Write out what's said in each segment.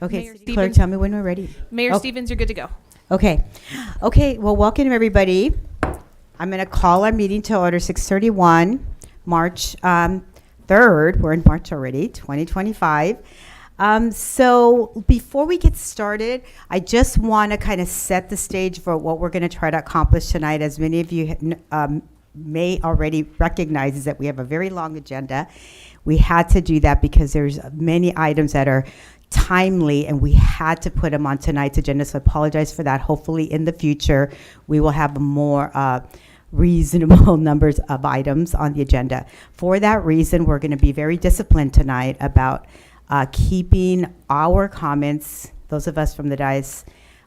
Okay, Mayor City Clerk, Stevens. tell me when we're ready. Mayor Oh. Stevens, you're good to go. Okay. Okay, well, welcome everybody. I'm going to call our meeting to order 6:31, March 3rd. We're in March already, 2025. So before we get started, I just want to kind of set the stage for what we're going to try to accomplish tonight. As many of you may already recognize, is that we have a very long agenda. We had to do that because there's many items that are timely, and we had to put them on tonight's agenda, so I apologize for that. Hopefully in the future we will have more reasonable numbers of items on the agenda. For that reason, we're going to be very disciplined tonight about keeping our comments, those of us from the dais,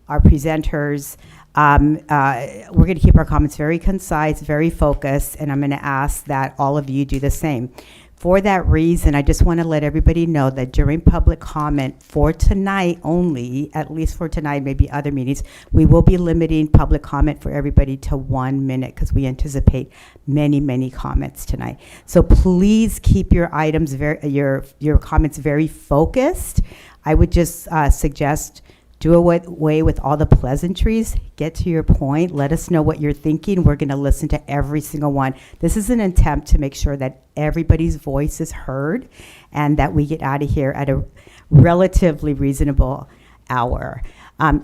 our presenters, we're going to keep our comments very concise, very focused, and I'm going to ask that all of you do the same. For that reason, I just want to let everybody know that during public comment for tonight only, at least for tonight, maybe other meetings, we will be limiting public comment for everybody to 1 minute because we anticipate many, many comments tonight. So please keep your items your comments very focused. I would just suggest do away with all the pleasantries. Get to your point. Let us know what you're thinking. We're going to listen to every single one. This is an attempt to make sure that everybody's voice is heard and that we get out of here at a relatively reasonable hour.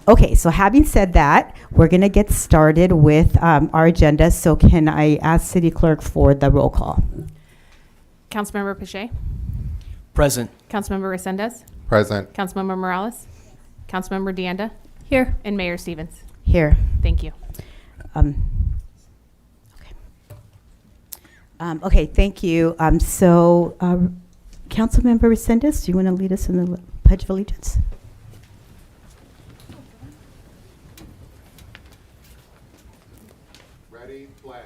Okay, so having said that, we're going to get started with our agenda. So can I ask City Clerk for the roll call? Councilmember Pache, Present. Councilmember Resendez, Present. Councilmember Morales, Councilmember DeAnda, Here. and Mayor Stevens. Here. Thank you. Okay, thank you. So, Councilmember Resendez, do you want to lead us in the Pledge of Allegiance? Ready, pledge.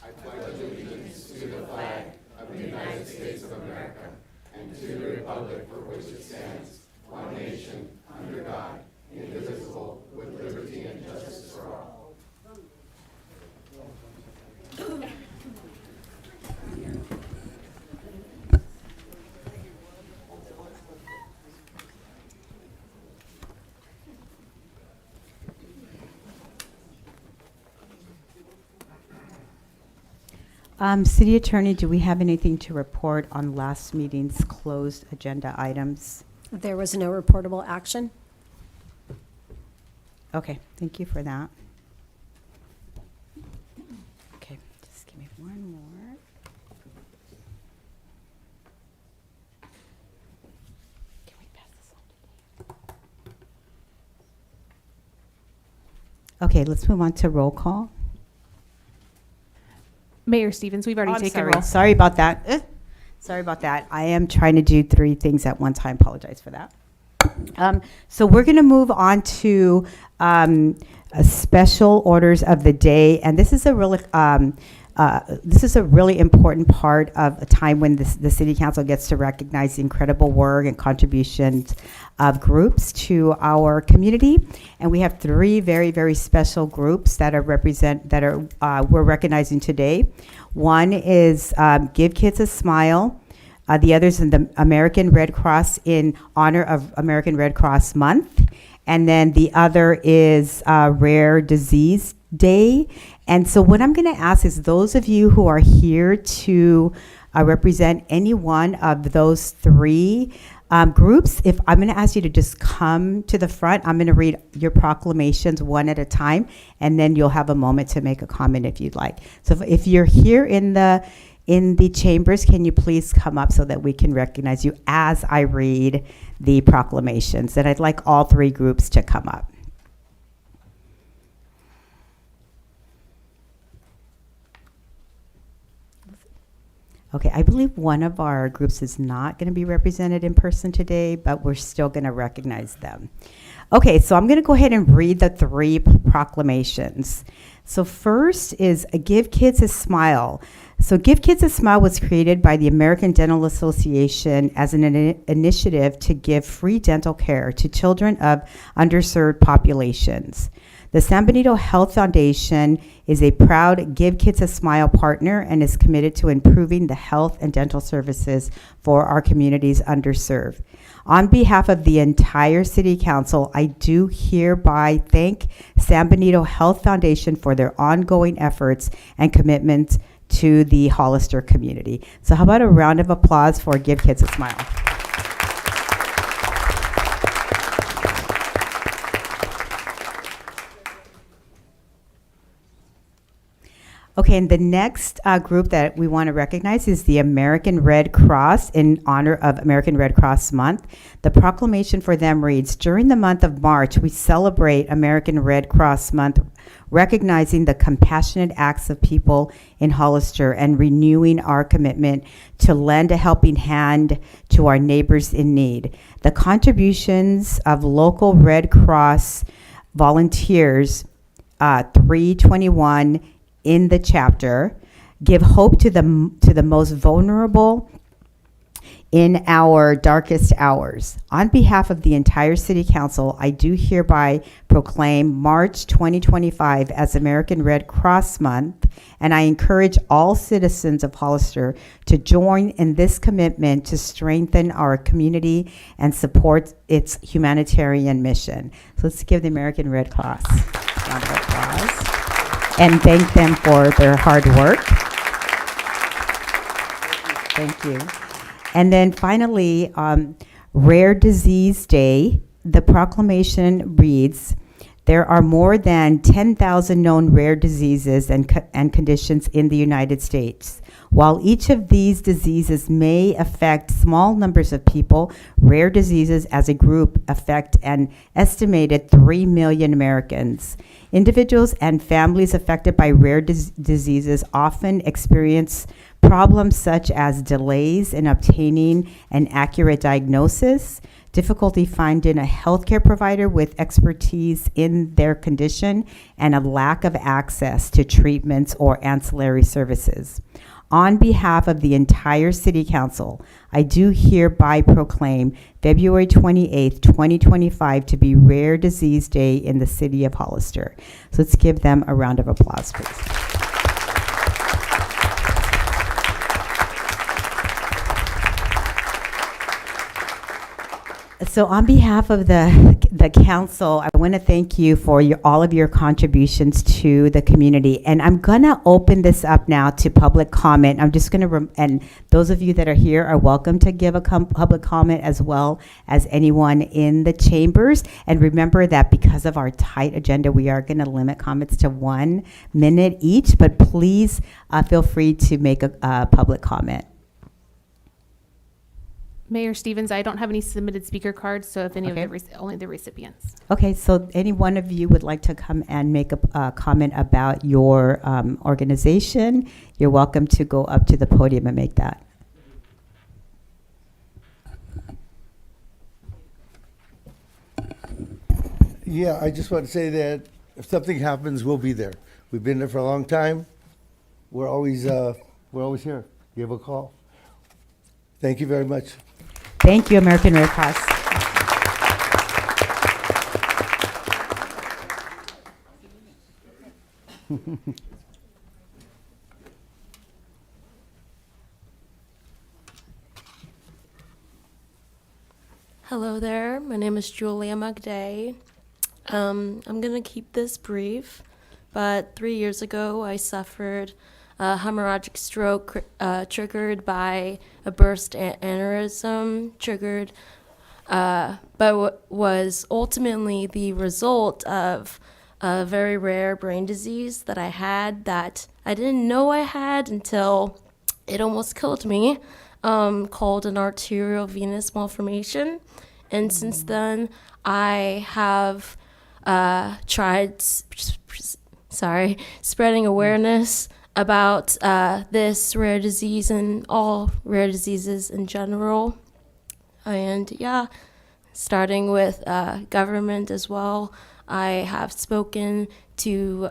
I pledge allegiance to the flag of the United States of America and to the republic for which it stands, one nation, under God, indivisible, with liberty and justice for all. City Attorney, do we have anything to report on last meeting's closed agenda items? There was no reportable action. Okay, thank you for that. Okay, just give me one more. Can we pass this on to Dave? Okay, let's move on to roll call. Mayor Stevens, we've already taken roll. Sorry about that. Sorry about that. I am trying to do 3 things at one time. Apologize for that. So we're going to move on to special orders of the day, and this is a really important part of a time when the City Council gets to recognize the incredible work and contributions of groups to our community. And we have 3 very, very special groups that are we're recognizing today. One is Give Kids a Smile. The other is in the American Red Cross in honor of American Red Cross Month. And then the other is Rare Disease Day. And so what I'm going to ask is those of you who are here to represent any one of those 3 groups, if I'm going to ask you to just come to the front, I'm going to read your proclamations one at a time, and then you'll have a moment to make a comment if you'd like. So if you're here in the chambers, can you please come up so that we can recognize you as I read the proclamations? And I'd like all 3 groups to come up. Okay, I believe one of our groups is not going to be represented in person today, but we're still going to recognize them. Okay, so I'm going to go ahead and read the 3 proclamations. So first is Give Kids a Smile. So Give Kids a Smile was created by the American Dental Association as an initiative to give free dental care to children of underserved populations. The San Benito Health Foundation is a proud Give Kids a Smile partner and is committed to improving the health and dental services for our communities underserved. On behalf of the entire City Council, I do hereby thank San Benito Health Foundation for their ongoing efforts and commitment to the Hollister community. So how about a round of applause for Give Kids a Smile? Okay, and the next group that we want to recognize is the American Red Cross in honor of American Red Cross Month. The proclamation for them reads, during the month of March, we celebrate American Red Cross Month, recognizing the compassionate acts of people in Hollister and renewing our commitment to lend a helping hand to our neighbors in need. The contributions of local Red Cross volunteers, 321 in the chapter, give hope to the most vulnerable in our darkest hours. On behalf of the entire City Council, I do hereby proclaim March 2025 as American Red Cross Month, and I encourage all citizens of Hollister to join in this commitment to strengthen our community and support its humanitarian mission. So let's give the American Red Cross a round of applause and thank them for their hard work. Thank you. And then finally, Rare Disease Day, the proclamation reads, there are more than 10,000 known rare diseases and conditions in the United States. While each of these diseases may affect small numbers of people, rare diseases as a group affect an estimated 3 million Americans. Individuals and families affected by rare diseases often experience problems such as delays in obtaining an accurate diagnosis, difficulty finding a healthcare provider with expertise in their condition, and a lack of access to treatments or ancillary services. On behalf of the entire City Council, I do hereby proclaim February 28th, 2025 to be Rare Disease Day in the City of Hollister. So let's give them a round of applause, please. So on behalf of the council, I want to thank you for all of your contributions to the community. And I'm going to open this up now to public comment. I'm just going to, and those of you that are here are welcome to give a public comment as well as anyone in the chambers. And remember that because of our tight agenda, we are going to limit comments to 1 minute each, but please feel free to make a public comment. Mayor Stevens, I don't have any submitted speaker cards, so if any Okay. of only the recipients. Okay, so any one of you would like to come and make a comment about your organization, you're welcome to go up to the podium and make that. Yeah, I just want to say that if something happens, we'll be there. We've been there for a long time. We're always here. Give a call. Thank you very much. Thank you, American Red Cross. Hello there, my name is Julia McDay. I'm going to keep this brief, but 3 years ago I suffered a hemorrhagic stroke triggered by a burst aneurysm, but was ultimately the result of a very rare brain disease that I had that I didn't know I had until it almost killed me, called an arterial venous malformation. And since then, I have tried spreading awareness about this rare disease and all rare diseases in general. And yeah, starting with government as well, I have spoken to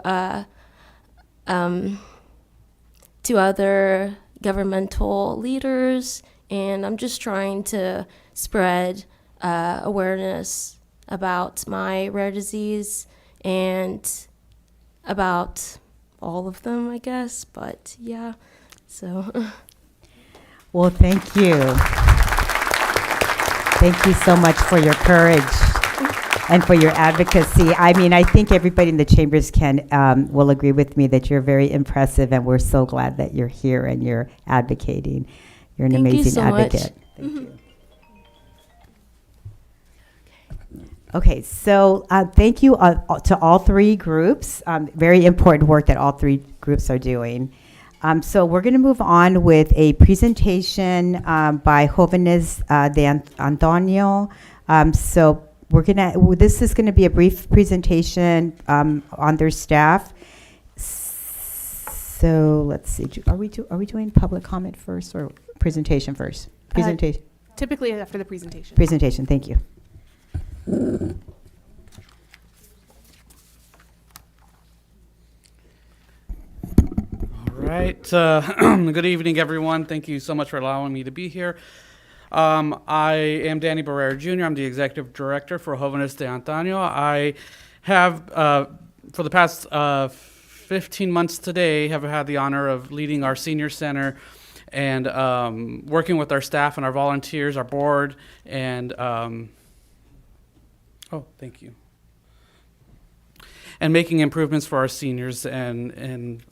other governmental leaders, and I'm just trying to spread awareness about my rare disease and about all of them, I guess. But yeah, so. Well, thank you. Thank you so much for your courage and for your advocacy. I mean, I think everybody in the chambers will agree with me that you're very impressive, and we're so glad that you're here and you're advocating. You're an Thank you amazing so much. advocate. Thank you. Okay, so thank you to all three groups. Very important work that all three groups are doing. So we're going to move on with a presentation by Jóvenes de Antonio. So this is going to be a brief presentation on their staff. So let's see. Are we doing public comment first or presentation first? Presentation. Typically after the presentation. Presentation. Thank you. All right. Good evening, everyone. Thank you so much for allowing me to be here. I am Danny Barrera Jr. I'm the executive director for Jóvenes de Antonio. I have, for the past 15 months today, have had the honor of leading our senior center and working with our staff and our volunteers, our board, and thank you. And making improvements for our seniors. And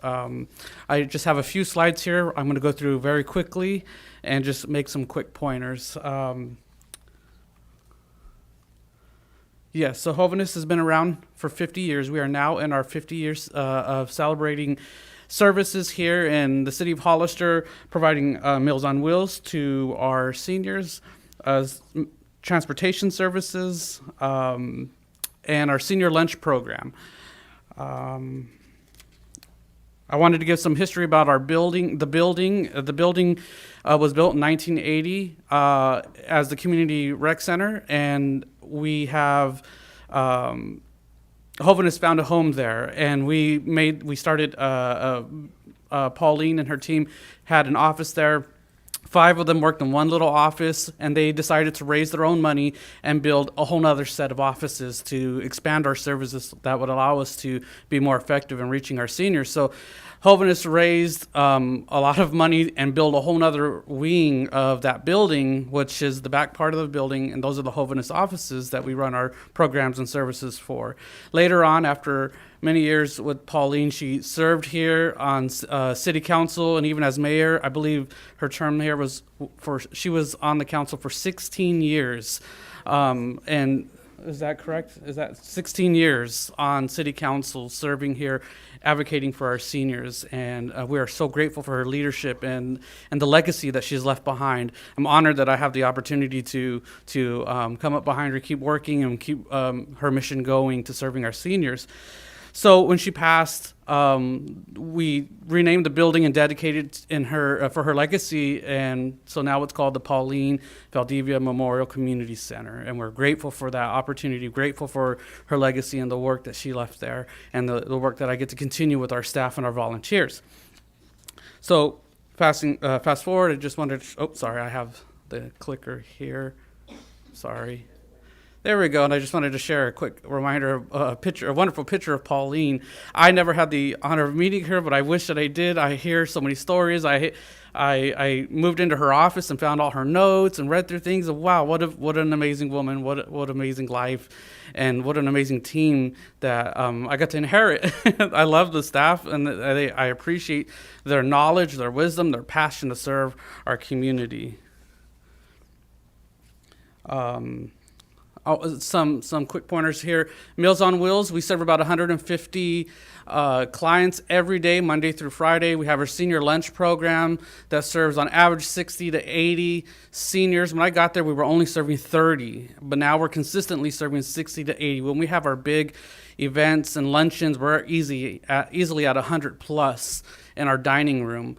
I just have a few slides here I'm going to go through very quickly and just make some quick pointers. Yes, so Jóvenes has been around for 50 years. We are now in our 50 years of celebrating services here in the city of Hollister, providing Meals on Wheels to our seniors, transportation services, and our senior lunch program. I wanted to give some history about our building. The building was built in 1980 as the community rec center, and we have Jóvenes found a home there, and we started. Pauline and her team had an office there. 5 of them worked in one little office, and they decided to raise their own money and build a whole other set of offices to expand our services that would allow us to be more effective in reaching our seniors. So Jóvenes raised a lot of money and built a whole other wing of that building, which is the back part of the building, and those are the Jóvenes offices that we run our programs and services for. Later on, after many years with Pauline, she served here on city council and even as mayor. I believe her term here she was on the council for 16 years. And is that correct? Is that 16 years on city council serving here, advocating for our seniors? And we are so grateful for her leadership and the legacy that she's left behind. I'm honored that I have the opportunity to come up behind her, keep working, and keep her mission going to serving our seniors. So when she passed, we renamed the building and dedicated in her for her legacy, and so now it's called the Pauline Valdivia Memorial Community Center, and we're grateful for that opportunity, grateful for her legacy and the work that she left there, and the work that I get to continue with our staff and our volunteers. So fast forward, I just wanted to, I have the clicker here, sorry. There we go, and I just wanted to share a quick reminder of a wonderful picture of Pauline. I never had the honor of meeting her, but I wish that I did. I hear so many stories. I moved into her office and found all her notes and read through things. And wow, what an amazing woman! What amazing life, and what an amazing team that I got to inherit. I love the staff, and I appreciate their knowledge, their wisdom, their passion to serve our community. Some quick pointers here. Meals on Wheels, we serve about 150 clients every day, Monday through Friday. We have our senior lunch program that serves on average 60 to 80 seniors. When I got there, we were only serving 30, but now we're consistently serving 60 to 80. When we have our big events and luncheons, we're easily at 100 plus in our dining room.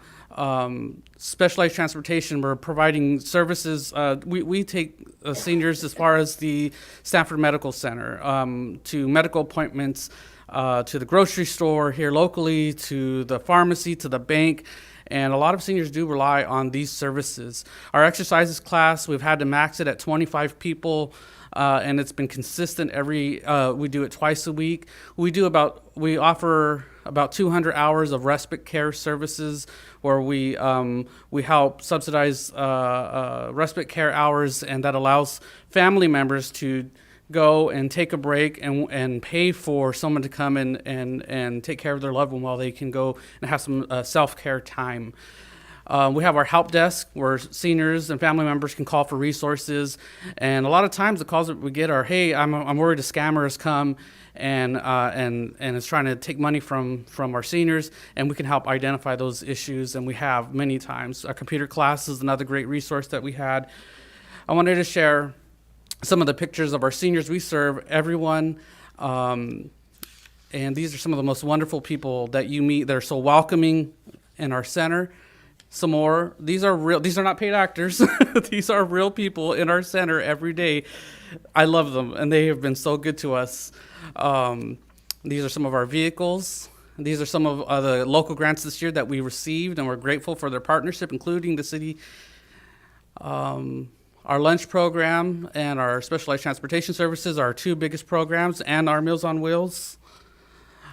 Specialized transportation, we're providing services. We take seniors as far as the Stanford Medical Center to medical appointments, to the grocery store here locally, to the pharmacy, to the bank. And a lot of seniors do rely on these services. Our exercises class, we've had to max it at 25 people, and it's been consistent we do it twice a week. We offer about 200 hours of respite care services where we help subsidize respite care hours, and that allows family members to go and take a break and pay for someone to come and take care of their loved one while they can go and have some self-care time. We have our help desk where seniors and family members can call for resources, and a lot of times the calls that we get are, "Hey, I'm worried a scammer has come and is trying to take money from our seniors," and we can help identify those issues, and we have many times. Our computer class is another great resource that we had. I wanted to share some of the pictures of our seniors we serve, everyone, and these are some of the most wonderful people that you meet. They're so welcoming in our center. Some more. These are not paid actors. These are real people in our center every day. I love them, and they have been so good to us. These are some of our vehicles. These are some of the local grants this year that we received, and we're grateful for their partnership, including the city. Our lunch program and our specialized transportation services are our two biggest programs, and our Meals on Wheels.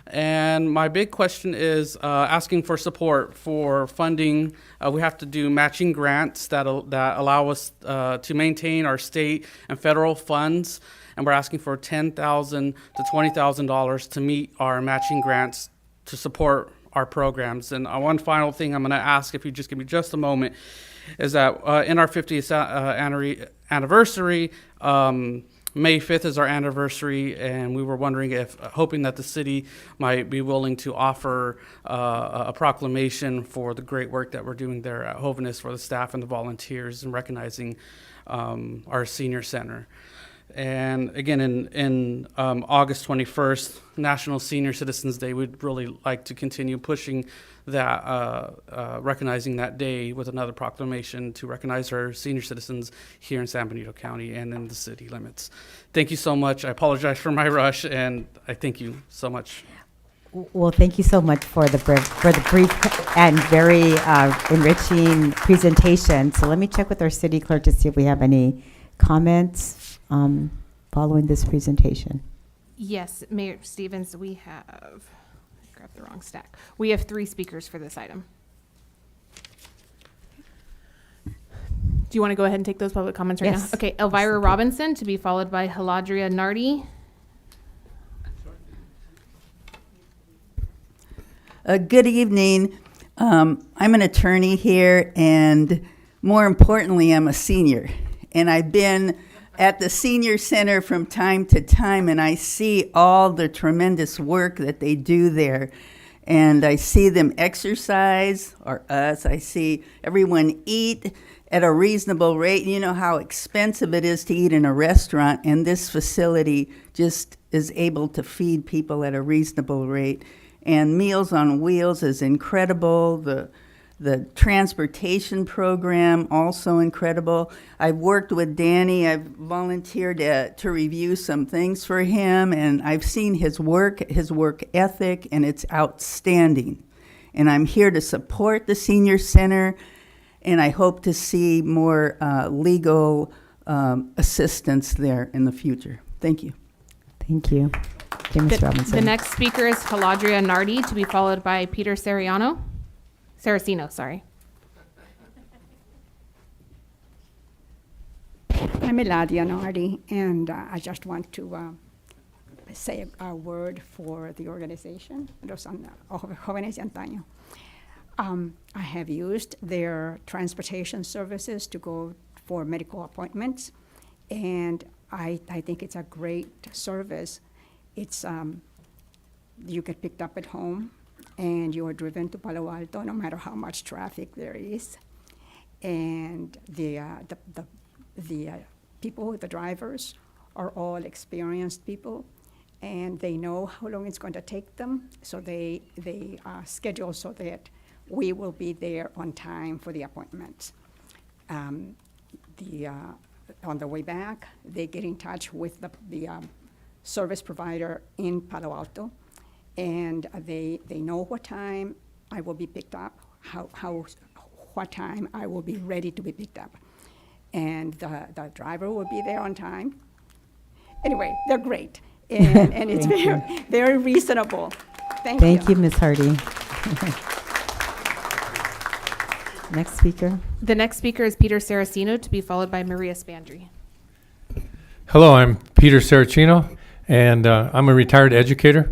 And my big question is asking for support for funding. We have to do matching grants that allow us to maintain our state and federal funds, and we're asking for $10,000 to $20,000 to meet our matching grants to support our programs. And one final thing I'm going to ask, if you just give me just a moment, is that in our 50th anniversary, May 5th is our anniversary, and we were hoping that the city might be willing to offer a proclamation for the great work that we're doing there at Hoveness for the staff and the volunteers, and recognizing our senior center. And again, in August 21st, National Senior Citizens Day, we'd really like to continue pushing that, recognizing that day with another proclamation to recognize our senior citizens here in San Benito County and in the city limits. Thank you so much. I apologize for my rush, and I thank you so much. Well, thank you so much for the brief and very enriching presentation. So let me check with our city clerk to see if we have any comments following this presentation. Yes, Mayor Stevens, we have, I grabbed the wrong stack. We have 3 speakers for this item. Do you want to go ahead and take those public comments right Yes. now? Okay, Elvira Robinson, to be followed by Hiladria Nardi. Good evening. I'm an attorney here, and more importantly, I'm a senior. And I've been at the senior center from time to time, and I see all the tremendous work that they do there. And I see them exercise, or us. I see everyone eat at a reasonable rate. You know how expensive it is to eat in a restaurant, and this facility just is able to feed people at a reasonable rate. And Meals on Wheels is incredible. The transportation program, also incredible. I've worked with Danny. I've volunteered to review some things for him, and I've seen his work ethic, and it's outstanding. And I'm here to support the senior center, and I hope to see more legal assistance there in the future. Thank you. Thank you. Okay, Ms. Robinson. The next speaker is Hiladria Nardi, to be followed by Peter Saracino, sorry. I'm Eladia Nardi, and I just want to say a word for the organization, Los Jóvenes de Antaño. I have used their transportation services to go for medical appointments, and I think it's a great service. It's you get picked up at home, and you are driven to Palo Alto no matter how much traffic there is. And the people, the drivers, are all experienced people, and they know how long it's going to take them, so they schedule so that we will be there on time for the appointments. On the way back, they get in touch with the service provider in Palo Alto, and they know what time I will be picked up, what time I will be ready to be picked up. And the driver will be there on time. Anyway, they're great, and it's very reasonable. Thank you. Thank you, Ms. Hardy. Next speaker. The next speaker is Peter Saraceno, to be followed by Maria Spandry. Hello, I'm Peter Saraceno, and I'm a retired educator.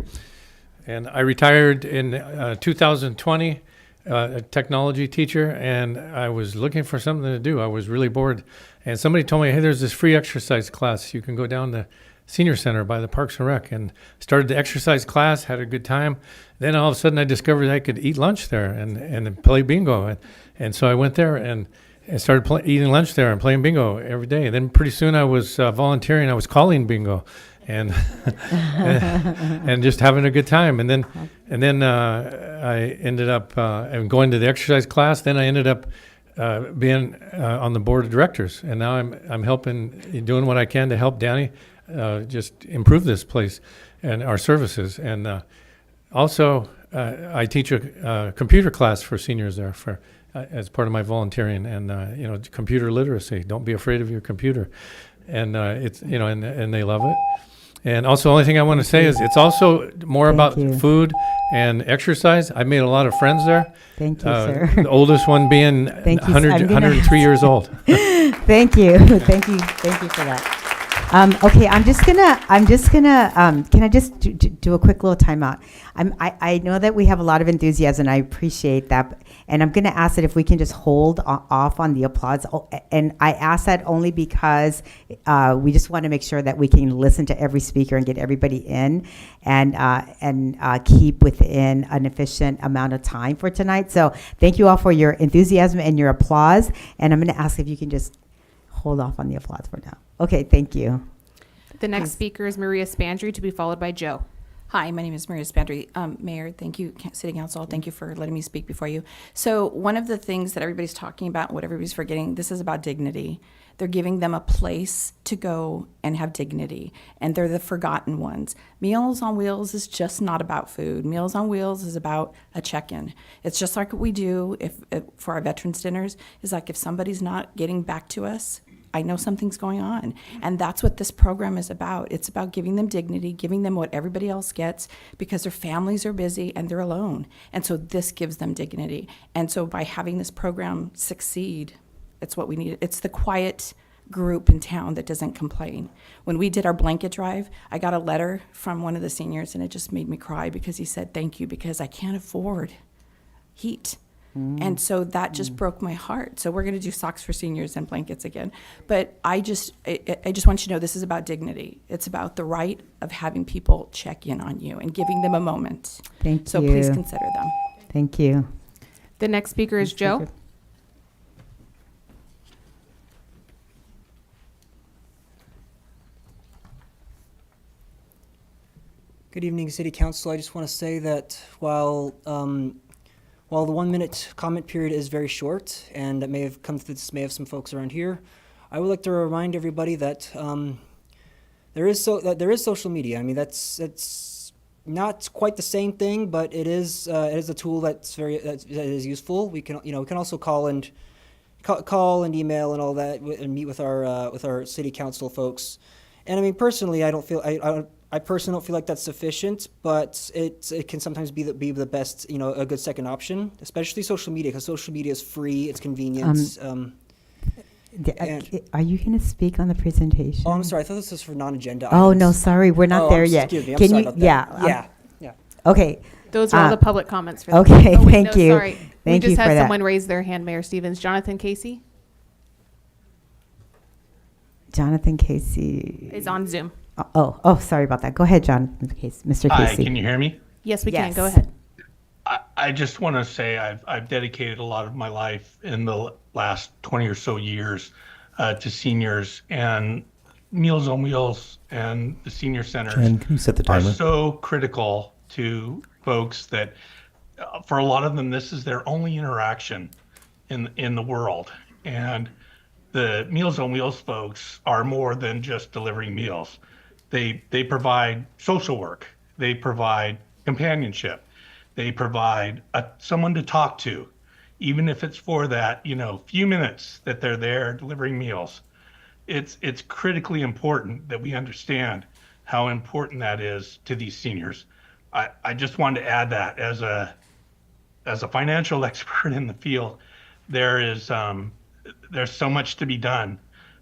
And I retired in 2020, a technology teacher, and I was looking for something to do. I was really bored. And somebody told me, hey, there's this free exercise class. You can go down to Senior Center by the Parks and Rec. And started the exercise class, had a good time. Then all of a sudden I discovered I could eat lunch there and play bingo. And so I went there and started eating lunch there and playing bingo every day. And then pretty soon I was volunteering. I was calling bingo and and just having a good time. And then I ended up going to the exercise class. Then I ended up being on the board of directors. And now I'm helping, doing what I can to help Danny just improve this place and our services. And also I teach a computer class for seniors there for as part of my volunteering, and computer literacy. Don't be afraid of your computer, and it's and they love it. And also, the only thing I want to say is it's also more about food and exercise. I made a lot of friends there. Thank you, sir. The oldest one being 103 years old. Thank you, thank you for that. Okay, I'm just gonna. Can I just do a quick little timeout? I know that we have a lot of enthusiasm, and I appreciate that. And I'm gonna ask that if we can just hold off on the applause. And I ask that only because we just want to make sure that we can listen to every speaker and get everybody in, and keep within an efficient amount of time for tonight. So thank you all for your enthusiasm and your applause. And I'm gonna ask if you can just hold off on the applause for now. Okay, thank you. The next speaker is Maria Spandry, to be followed by Joe. Hi, my name is Maria Spandry. Mayor, thank you, City Council, thank you for letting me speak before you. So one of the things that everybody's talking about, what everybody's forgetting, this is about dignity. They're giving them a place to go and have dignity, and they're the forgotten ones. Meals on Wheels is just not about food. Meals on Wheels is about a check-in. It's just like what we do if for our veterans dinners, is like if somebody's not getting back to us, I know something's going on. And that's what this program is about. It's about giving them dignity, giving them what everybody else gets, because their families are busy and they're alone. And so this gives them dignity. And so by having this program succeed, it's what we need. It's the quiet group in town that doesn't complain. When we did our blanket drive, I got a letter from one of the seniors, and it just made me cry because he said, thank you, because I can't afford heat. And so that just broke my heart. So we're going to do socks for seniors and blankets again. But I just want you to know this is about dignity. It's about the right of having people check in on you and giving them a moment. Thank you. So please consider them. Thank you. The next speaker is Joe. Good evening, City Council. I just want to say that while the 1 minute comment period is very short, and that may have come to the dismay of some folks around here, I would like to remind everybody that there is social media. I mean, that's not quite the same thing, but it is a tool that is useful. We can also call and email and all that, and meet with our City Council folks. And I mean, personally, I personally don't feel like that's sufficient, but it can sometimes be the best, a good second option, especially social media, because social media is free, it's convenient. Are you going to speak on the presentation? Oh, I'm sorry. I thought this was for non-agenda Oh, items. no, sorry. We're not there yet. Excuse me. I'm Can sorry you? about that. Yeah. Okay. Those are all the public comments for that. Okay, Oh, wait, thank no, you. Sorry. Thank we you just for had that. someone raise their hand, Mayor Stevens. Jonathan Casey Jonathan Casey. is on Zoom. Oh, sorry about that. Go ahead, Jonathan Casey. Mr. Hi, Casey. can you hear me? Yes, we can. Yes. Go ahead. I just want to say I've dedicated a lot of my life in the last 20 or so years to seniors, and Meals on Wheels and the senior centers Jen, can you set the are timer? so critical to folks that for a lot of them, this is their only interaction in the world. And the Meals on Wheels folks are more than just delivering meals. They provide social work. They provide companionship. They provide someone to talk to, even if it's for that, few minutes that they're there delivering meals. It's critically important that we understand how important that is to these seniors. I just wanted to add that as a financial expert in the field, there's so much to be done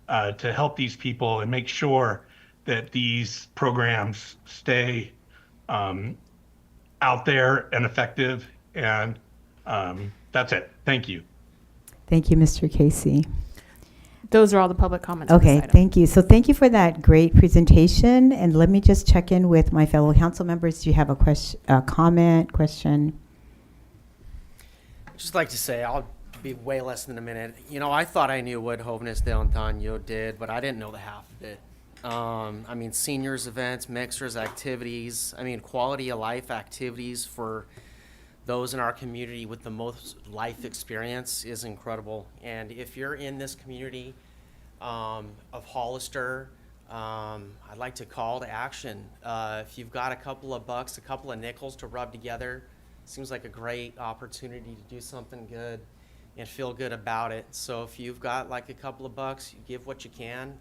to help these people and make sure that these programs stay out there and effective. And that's it. Thank you. Thank you, Mr. Casey. Those are all the public comments. on this Okay, item. thank you. So thank you for that great presentation. And let me just check in with my fellow council members. Do you have a question, comment, question? Just like to say, I'll be way less than a minute. I thought I knew what Jóvenes de Antaño did, but I didn't know the half of it. Seniors events, mixers, activities, quality of life activities for those in our community with the most life experience is incredible. And if you're in this community of Hollister, I'd like to call to action. If you've got a couple of bucks, a couple of nickels to rub together, seems like a great opportunity to do something good and feel good about it. So if you've got like a couple of bucks, you give what you can.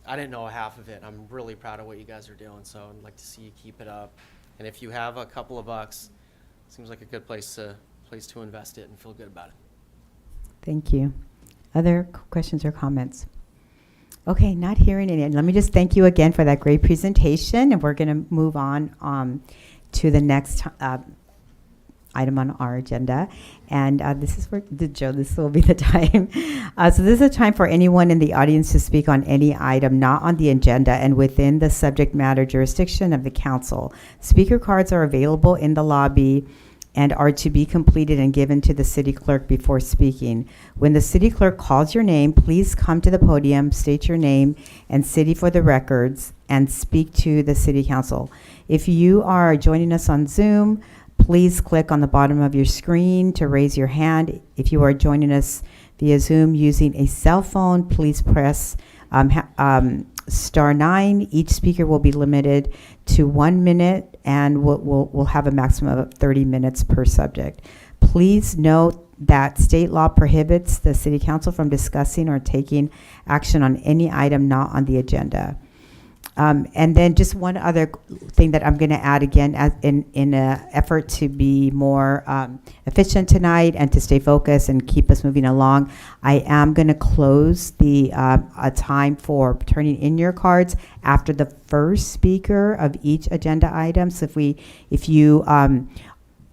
I didn't know half of it. I'm really proud of what you guys are doing, so I'd like to see you keep it up. And if you have a couple of bucks, seems like a good place to invest it and feel good about it. Thank you. Other questions or comments? Okay, not hearing any. Let me just thank you again for that great presentation, and we're going to move on to the next item on our agenda. And this is where, Joe, this will be the time. So this is a time for anyone in the audience to speak on any item not on the agenda and within the subject matter jurisdiction of the council. Speaker cards are available in the lobby and are to be completed and given to the city clerk before speaking. When the city clerk calls your name, please come to the podium, state your name and city for the records, and speak to the city council. If you are joining us on Zoom, please click on the bottom of your screen to raise your hand. If you are joining us via Zoom using a cell phone, please press *9. Each speaker will be limited to 1 minute, and we'll have a maximum of 30 minutes per subject. Please note that state law prohibits the city council from discussing or taking action on any item not on the agenda. And then just one other thing that I'm going to add again, in an effort to be more efficient tonight and to stay focused and keep us moving along, I am going to close the time for turning in your cards after the first speaker of each agenda item. So if you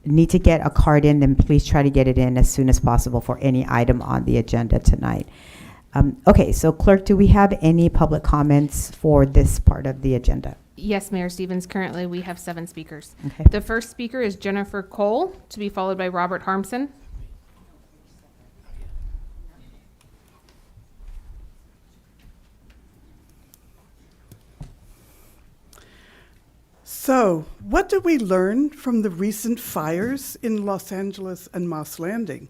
need to get a card in, then please try to get it in as soon as possible for any item on the agenda tonight. Okay, so clerk, do we have any public comments for this part of the agenda? Yes, Mayor Stevens. Currently, we have 7 speakers. Okay. The first speaker is Jennifer Cole, to be followed by Robert Harmson. So, what did we learn from the recent fires in Los Angeles and Moss Landing?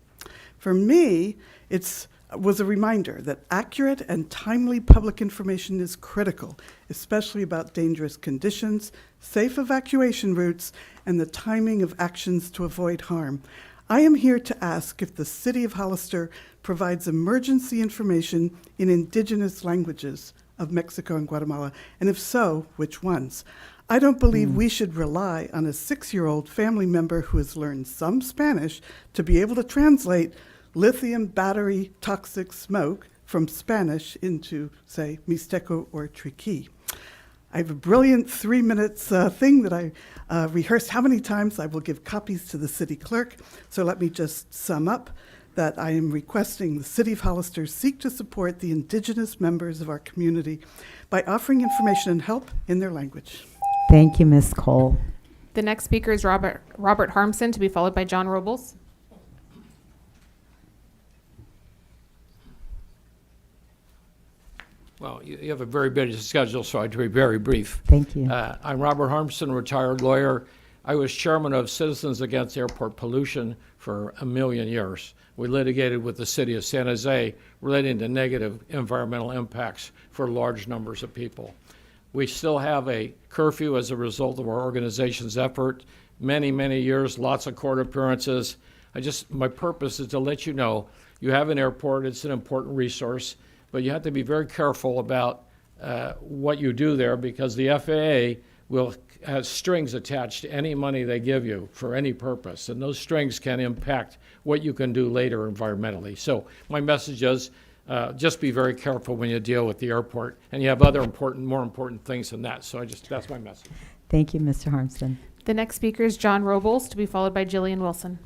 For me, it was a reminder that accurate and timely public information is critical, especially about dangerous conditions, safe evacuation routes, and the timing of actions to avoid harm. I am here to ask if the City of Hollister provides emergency information in indigenous languages of Mexico and Guatemala, and if so, which ones? I don't believe we should rely on a 6-year-old family member who has learned some Spanish to be able to translate lithium battery toxic smoke from Spanish into, say, Mixteco or Triqui. I have a brilliant 3 minutes thing that I rehearsed how many times. I will give copies to the city clerk. So let me just sum up that I am requesting the City of Hollister seek to support the indigenous members of our community by offering information and help in their language. Thank you, Ms. Cole. The next speaker is Robert Harmson, to be followed by John Robles. Well, you have a very busy schedule, so I'll be very brief. Thank you. I'm Robert Harmson, retired lawyer. I was chairman of Citizens Against Airport Pollution for 1 million years. We litigated with the city of San Jose relating to negative environmental impacts for large numbers of people. We still have a curfew as a result of our organization's effort. Many, many years, lots of court appearances. My purpose is to let you know you have an airport, it's an important resource, but you have to be very careful about what you do there, because the FAA will have strings attached to any money they give you for any purpose, and those strings can impact what you can do later environmentally. So my message is just be very careful when you deal with the airport, and you have other more important things than that. So that's my message. Thank you, Mr. Harmston. The next speaker is John Robles, to be followed by Jillian Wilson.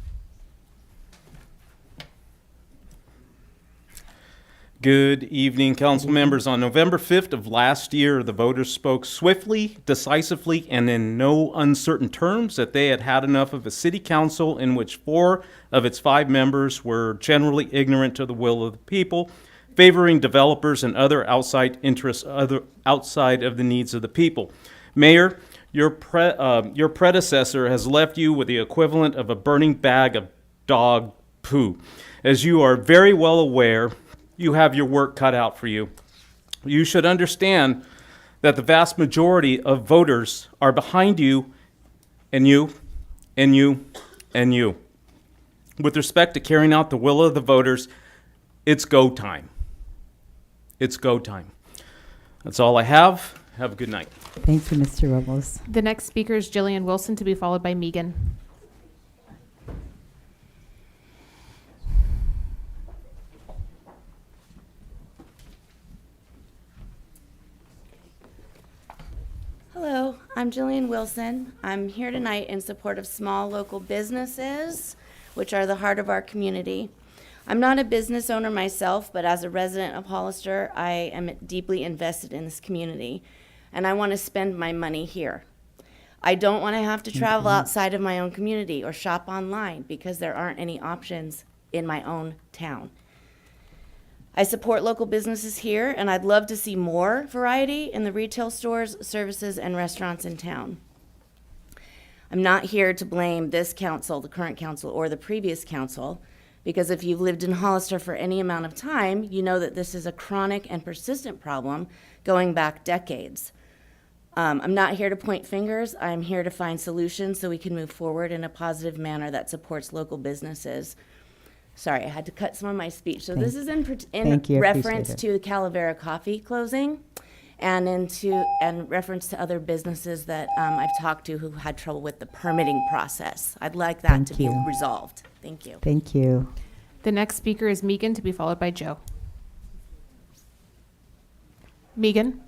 Good evening, council members. On November 5th of last year, the voters spoke swiftly, decisively, and in no uncertain terms that they had had enough of a city council in which 4 of its 5 members were generally ignorant to the will of the people, favoring developers and other outside interests outside of the needs of the people. Mayor, your predecessor has left you with the equivalent of a burning bag of dog poo. As you are very well aware, you have your work cut out for you. You should understand that the vast majority of voters are behind you, and you, and you, and you. With respect to carrying out the will of the voters, it's go time. It's go time. That's all I have. Have a good night. Thank you, Mr. Robles. The next speaker is Jillian Wilson, to be followed by Megan. Hello, I'm Jillian Wilson. I'm here tonight in support of small local businesses, which are the heart of our community. I'm not a business owner myself, but as a resident of Hollister, I am deeply invested in this community, and I want to spend my money here. I don't want to have to travel outside of my own community or shop online because there aren't any options in my own town. I support local businesses here, and I'd love to see more variety in the retail stores, services, and restaurants in town. I'm not here to blame this council, the current council, or the previous council, because if you've lived in Hollister for any amount of time, you know that this is a chronic and persistent problem going back decades. I'm not here to point fingers. I'm here to find solutions so we can move forward in a positive manner that supports local businesses. Sorry, I had to cut some of my speech. So this is in reference to the Calavera Coffee closing, and reference to other businesses that I've talked to who had trouble with the permitting process. I'd like that to be resolved. Thank you. Thank you. The next speaker is Megan, to be followed by Joe. Megan.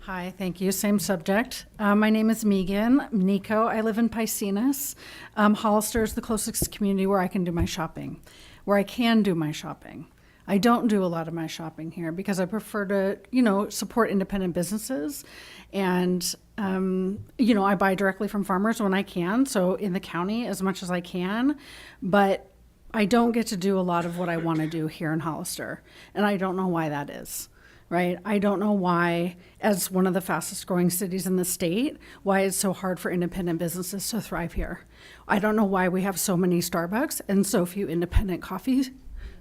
Hi, thank you. Same subject. My name is Megan Nico. I live in Piscinas. Hollister is the closest community where I can do my shopping, I don't do a lot of my shopping here because I prefer to, support independent businesses. And, I buy directly from farmers when I can, so in the county as much as I can. But I don't get to do a lot of what I want to do here in Hollister, and I don't know why that is. Right? I don't know why, as one of the fastest growing cities in the state, why it's so hard for independent businesses to thrive here. I don't know why we have so many Starbucks and so few independent coffee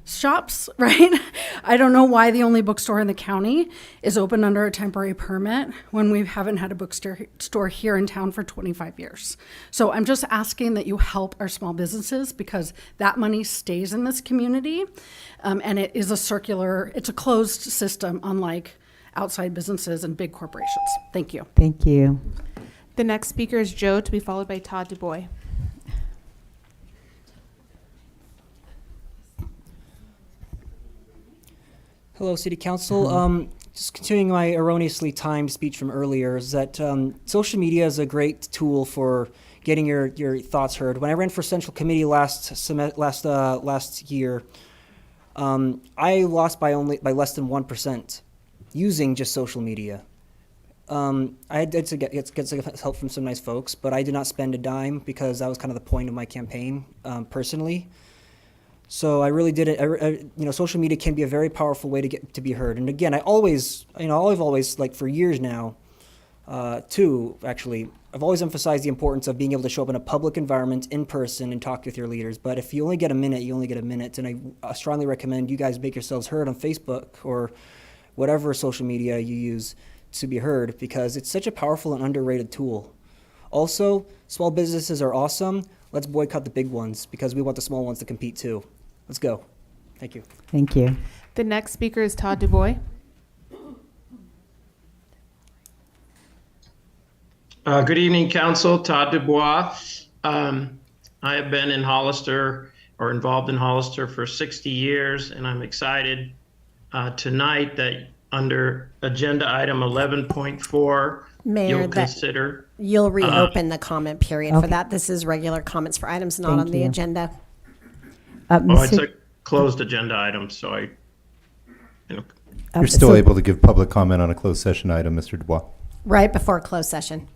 shops, right? I don't know why the only bookstore in the county is open under a temporary permit when we haven't had a bookstore here in town for 25 years. So I'm just asking that you help our small businesses because that money stays in this community, and it is it's a closed system, unlike outside businesses and big corporations. Thank you. Thank you. The next speaker is Joe, to be followed by Todd DuBois. Hello, City Council. Just continuing my erroneously timed speech from earlier, is that social media is a great tool for getting your thoughts heard. When I ran for Central Committee last year, I lost by less than 1% using just social media. I had to get some help from some nice folks, but I did not spend a dime because that was kind of the point of my campaign personally. So I really did it. Social media can be a very powerful way to get to be heard. And again, I've always, like for years now, I've always emphasized the importance of being able to show up in a public environment in person and talk with your leaders. But if you only get a minute, you only get a minute. And I strongly recommend you guys make yourselves heard on Facebook or whatever social media you use to be heard, because it's such a powerful and underrated tool. Also, small businesses are awesome. Let's boycott the big ones because we want the small ones to compete too. Let's go. Thank you. Thank you. The next speaker is Todd Dubois. Good evening, Council. Todd Dubois. I have been in Hollister or involved in Hollister for 60 years, and I'm excited tonight that under agenda item 11.4, Mayor, you'll that consider. you'll reopen the comment period for Okay. that. This is regular comments for items not Thank on the you. agenda. Oh, it's a closed agenda item, so You're still able to give public comment on a closed session item, Mr. Dubois. Right before closed session.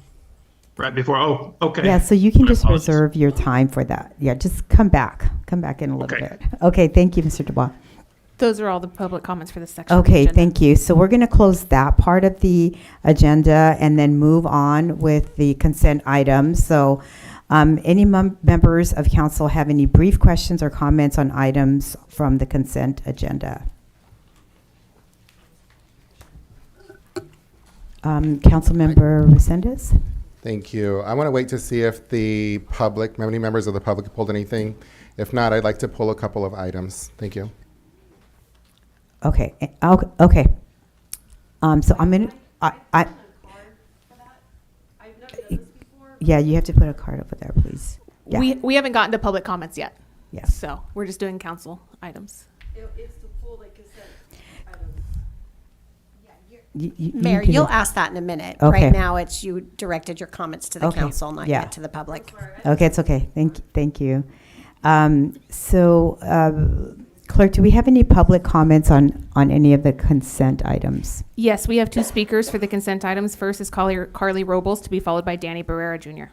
right before, oh, okay. Yeah, so you can My just apologies. reserve your time for that. Yeah, just come back in a little Okay. bit. Okay, thank you, Mr. Dubois. Those are all the public comments for this section. of the Okay, agenda. thank you. So we're going to close that part of the agenda and then move on with the consent items. So any members of council have any brief questions or comments on items from the consent agenda? Councilmember Resendez? Thank you. I want to wait to see if the public, many members of the public pulled anything. If not, I'd like to pull a couple of items. Thank you. Okay, okay. So I'm going to, yeah, you have to put a card over there, please. Yeah. We haven't gotten to public comments yet. Yeah. So we're just doing council items. Mayor, can- you'll ask that in a minute. Okay. Right now, it's you directed your comments to the Okay. council, not Yeah. yet to the public. Okay, it's okay. Thank you. Clerk, do we have any public comments on any of the consent items? Yes, we have two speakers for the consent items. First is Carly Robles, to be followed by Danny Barrera Jr.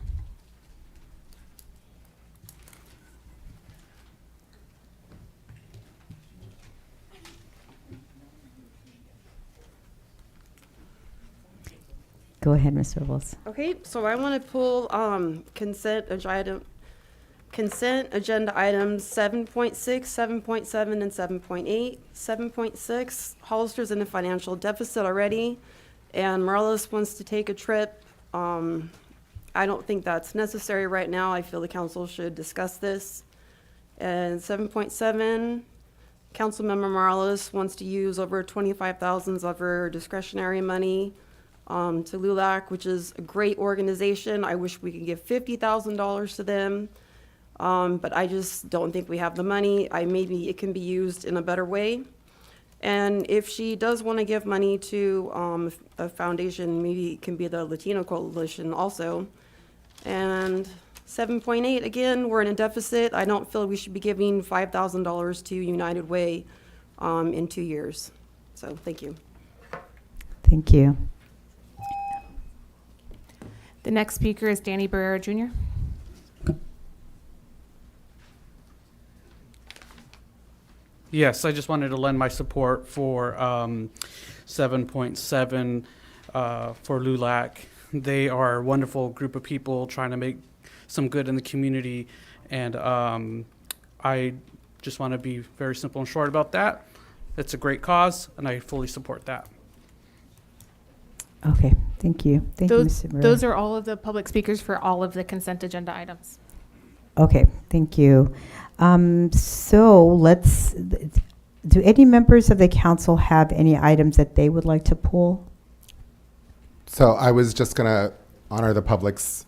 Go ahead, Ms. Robles. Okay, so I want to pull consent agenda items 7.6, 7.7, and 7.8. 7.6, Hollister's in a financial deficit already, and Morales wants to take a trip. I don't think that's necessary right now. I feel the council should discuss this. And 7.7, Councilmember Morales wants to use over 25,000 of her discretionary money to LULAC, which is a great organization. I wish we could give $50,000 to them, but I just don't think we have the money. Maybe it can be used in a better way. And if she does want to give money to a foundation, maybe it can be the Latino Coalition also. And 7.8, again, we're in a deficit. I don't feel we should be giving $5,000 to United Way in 2 years. So, thank you. Thank you. The next speaker is Danny Barrera Jr. Yes, I just wanted to lend my support for 7.7 for LULAC. They are a wonderful group of people trying to make some good in the community, and I just want to be very simple and short about that. It's a great cause, and I fully support that. Okay, thank you. Thank you, Mr. Barrera. Those are all of the public speakers for all of the consent agenda items. Okay, thank you. So do any members of the council have any items that they would like to pull? So I was just going to honor the public's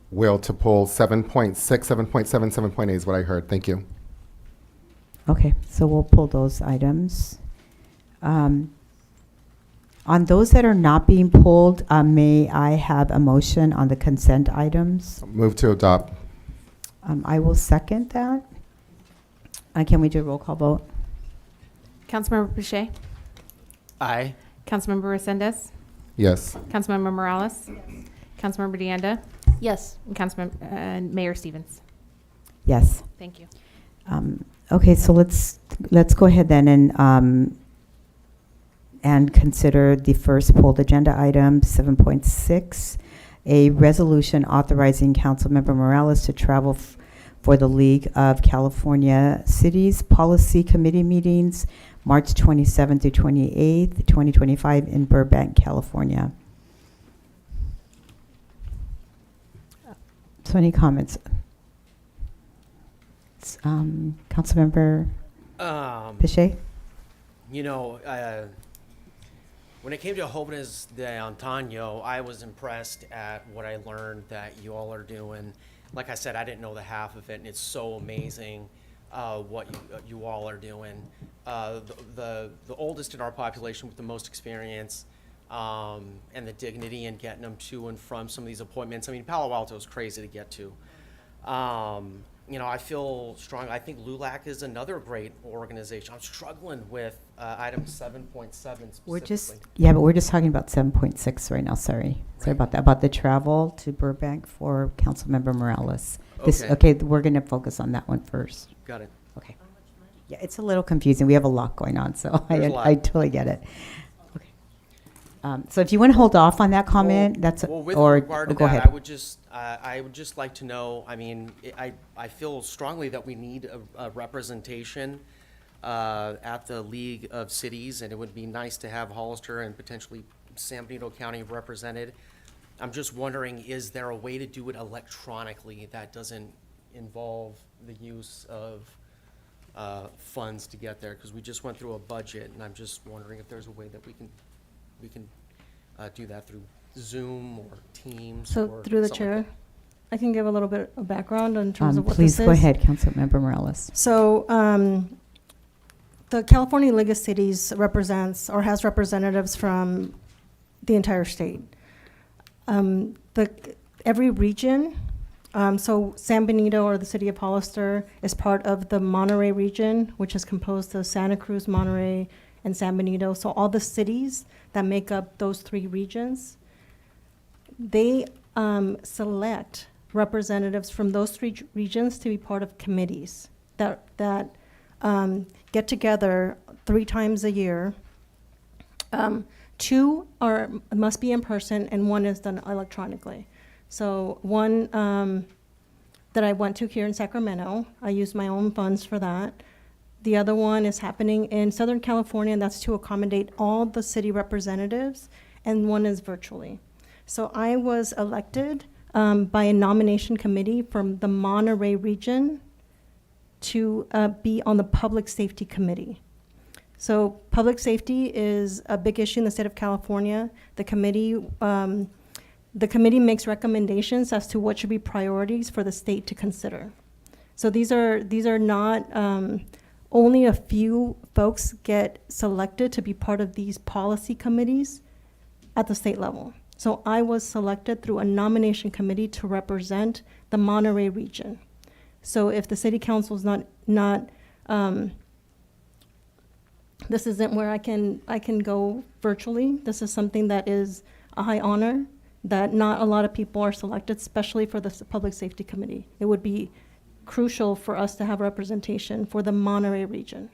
will to pull 7.6, 7.7, 7.8 is what I heard. Thank you. Okay, so we'll pull those items. On those that are not being pulled, may I have a motion on the consent items? Move to adopt. I will second that. Can we do a roll call vote? Councilmember Pache? Aye. Councilmember Resendez? Yes. Councilmember Morales? Yes. Councilmember DeAnda? Yes. And Mayor Stevens? Yes. Thank you. Okay, so let's go ahead then and consider the first pulled agenda item, 7.6, a resolution authorizing Councilmember Morales to travel for the League of California Cities Policy Committee meetings, March 27th through 28th, 2025 in Burbank, California. So any comments? Councilmember Pichet? You know, when it came to Jóvenes de Antaño, I was impressed at what I learned that you all are doing. Like I said, I didn't know the half of it, and it's so amazing what you all are doing. The oldest in our population with the most experience, and the dignity in getting them to and from some of these appointments. I mean, Palo Alto is crazy to get to. You know, I feel strong. I think LULAC is another great organization. I'm struggling with item 7.7 specifically. But we're just talking about 7.6 right now, sorry. Sorry about that, about the travel to Burbank for Councilmember Morales. Okay, we're gonna focus on that one first. Got it. Okay. Yeah, it's a little confusing. We have a lot going on, so I totally get it. Okay. So if you want to hold off on that comment, with or regard to go that, ahead. I would just like to know, I mean, I feel strongly that we need a representation at the League of Cities, and it would be nice to have Hollister and potentially San Benito County represented. I'm just wondering, is there a way to do it electronically that doesn't involve the use of funds to get there? Because we just went through a budget, and I'm just wondering if there's a way that we can do that through Zoom or Teams. So or through the something chair, like that. I can give a little bit of background in terms of what Please this go is. ahead, Councilmember Morales. So the California League of Cities represents or has representatives from the entire state. Every region, so San Benito or the city of Hollister is part of the Monterey region, which is composed of Santa Cruz, Monterey, and San Benito. So all the cities that make up those three regions, they select representatives from those three regions to be part of committees that get together 3 times a year. 2 must be in person, and 1 is done electronically. So one that I went to here in Sacramento, I used my own funds for that. The other one is happening in Southern California, and that's to accommodate all the city representatives, and 1 is virtually. So I was elected by a nomination committee from the Monterey region to be on the Public Safety Committee. So public safety is a big issue in the state of California. The committee makes recommendations as to what should be priorities for the state to consider. So these are not only a few folks get selected to be part of these policy committees at the state level. So I was selected through a nomination committee to represent the Monterey region. So if the city council is not this isn't where I can go virtually. This is something that is a high honor that not a lot of people are selected, especially for the Public Safety Committee. It would be crucial for us to have representation for the Monterey region.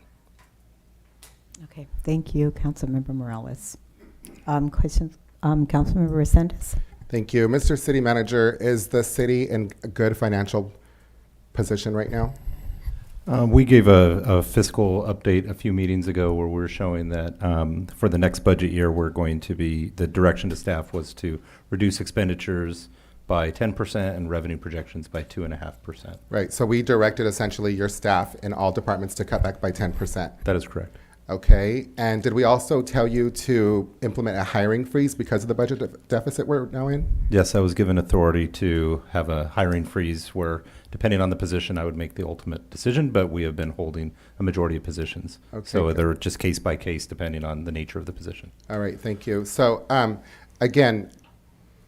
Okay, thank you, Councilmember Morales. Questions, Councilmember Resendez? Thank you. Mr. City Manager, is the city in a good financial position right now? We gave a fiscal update a few meetings ago where we're showing that for the next budget year, we're going to be, the direction to staff was to reduce expenditures by 10% and revenue projections by 2.5%. Right, so we directed essentially your staff in all departments to cut back by 10%. That is correct. Okay, and did we also tell you to implement a hiring freeze because of the budget deficit we're now in? Yes, I was given authority to have a hiring freeze where, depending on the position, I would make the ultimate decision, but we have been holding a majority of positions. Okay, so good. they're just case by case depending on the nature of the position. All right, thank you. So again,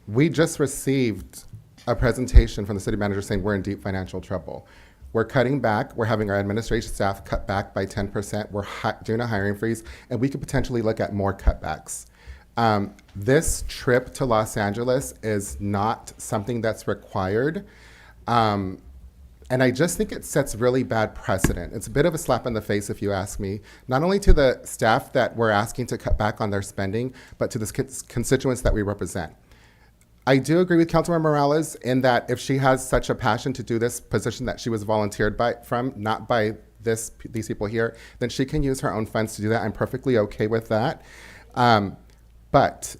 we just received a presentation from the city manager saying we're in deep financial trouble. We're cutting back. We're having our administration staff cut back by 10%. We're doing a hiring freeze, and we could potentially look at more cutbacks. This trip to Los Angeles is not something that's required. And I just think it sets really bad precedent. It's a bit of a slap in the face, if you ask me, not only to the staff that we're asking to cut back on their spending, but to the constituents that we represent. I do agree with Councilmember Morales in that if she has such a passion to do this position that she was volunteered from, not by these people here, then she can use her own funds to do that. I'm perfectly okay with that. But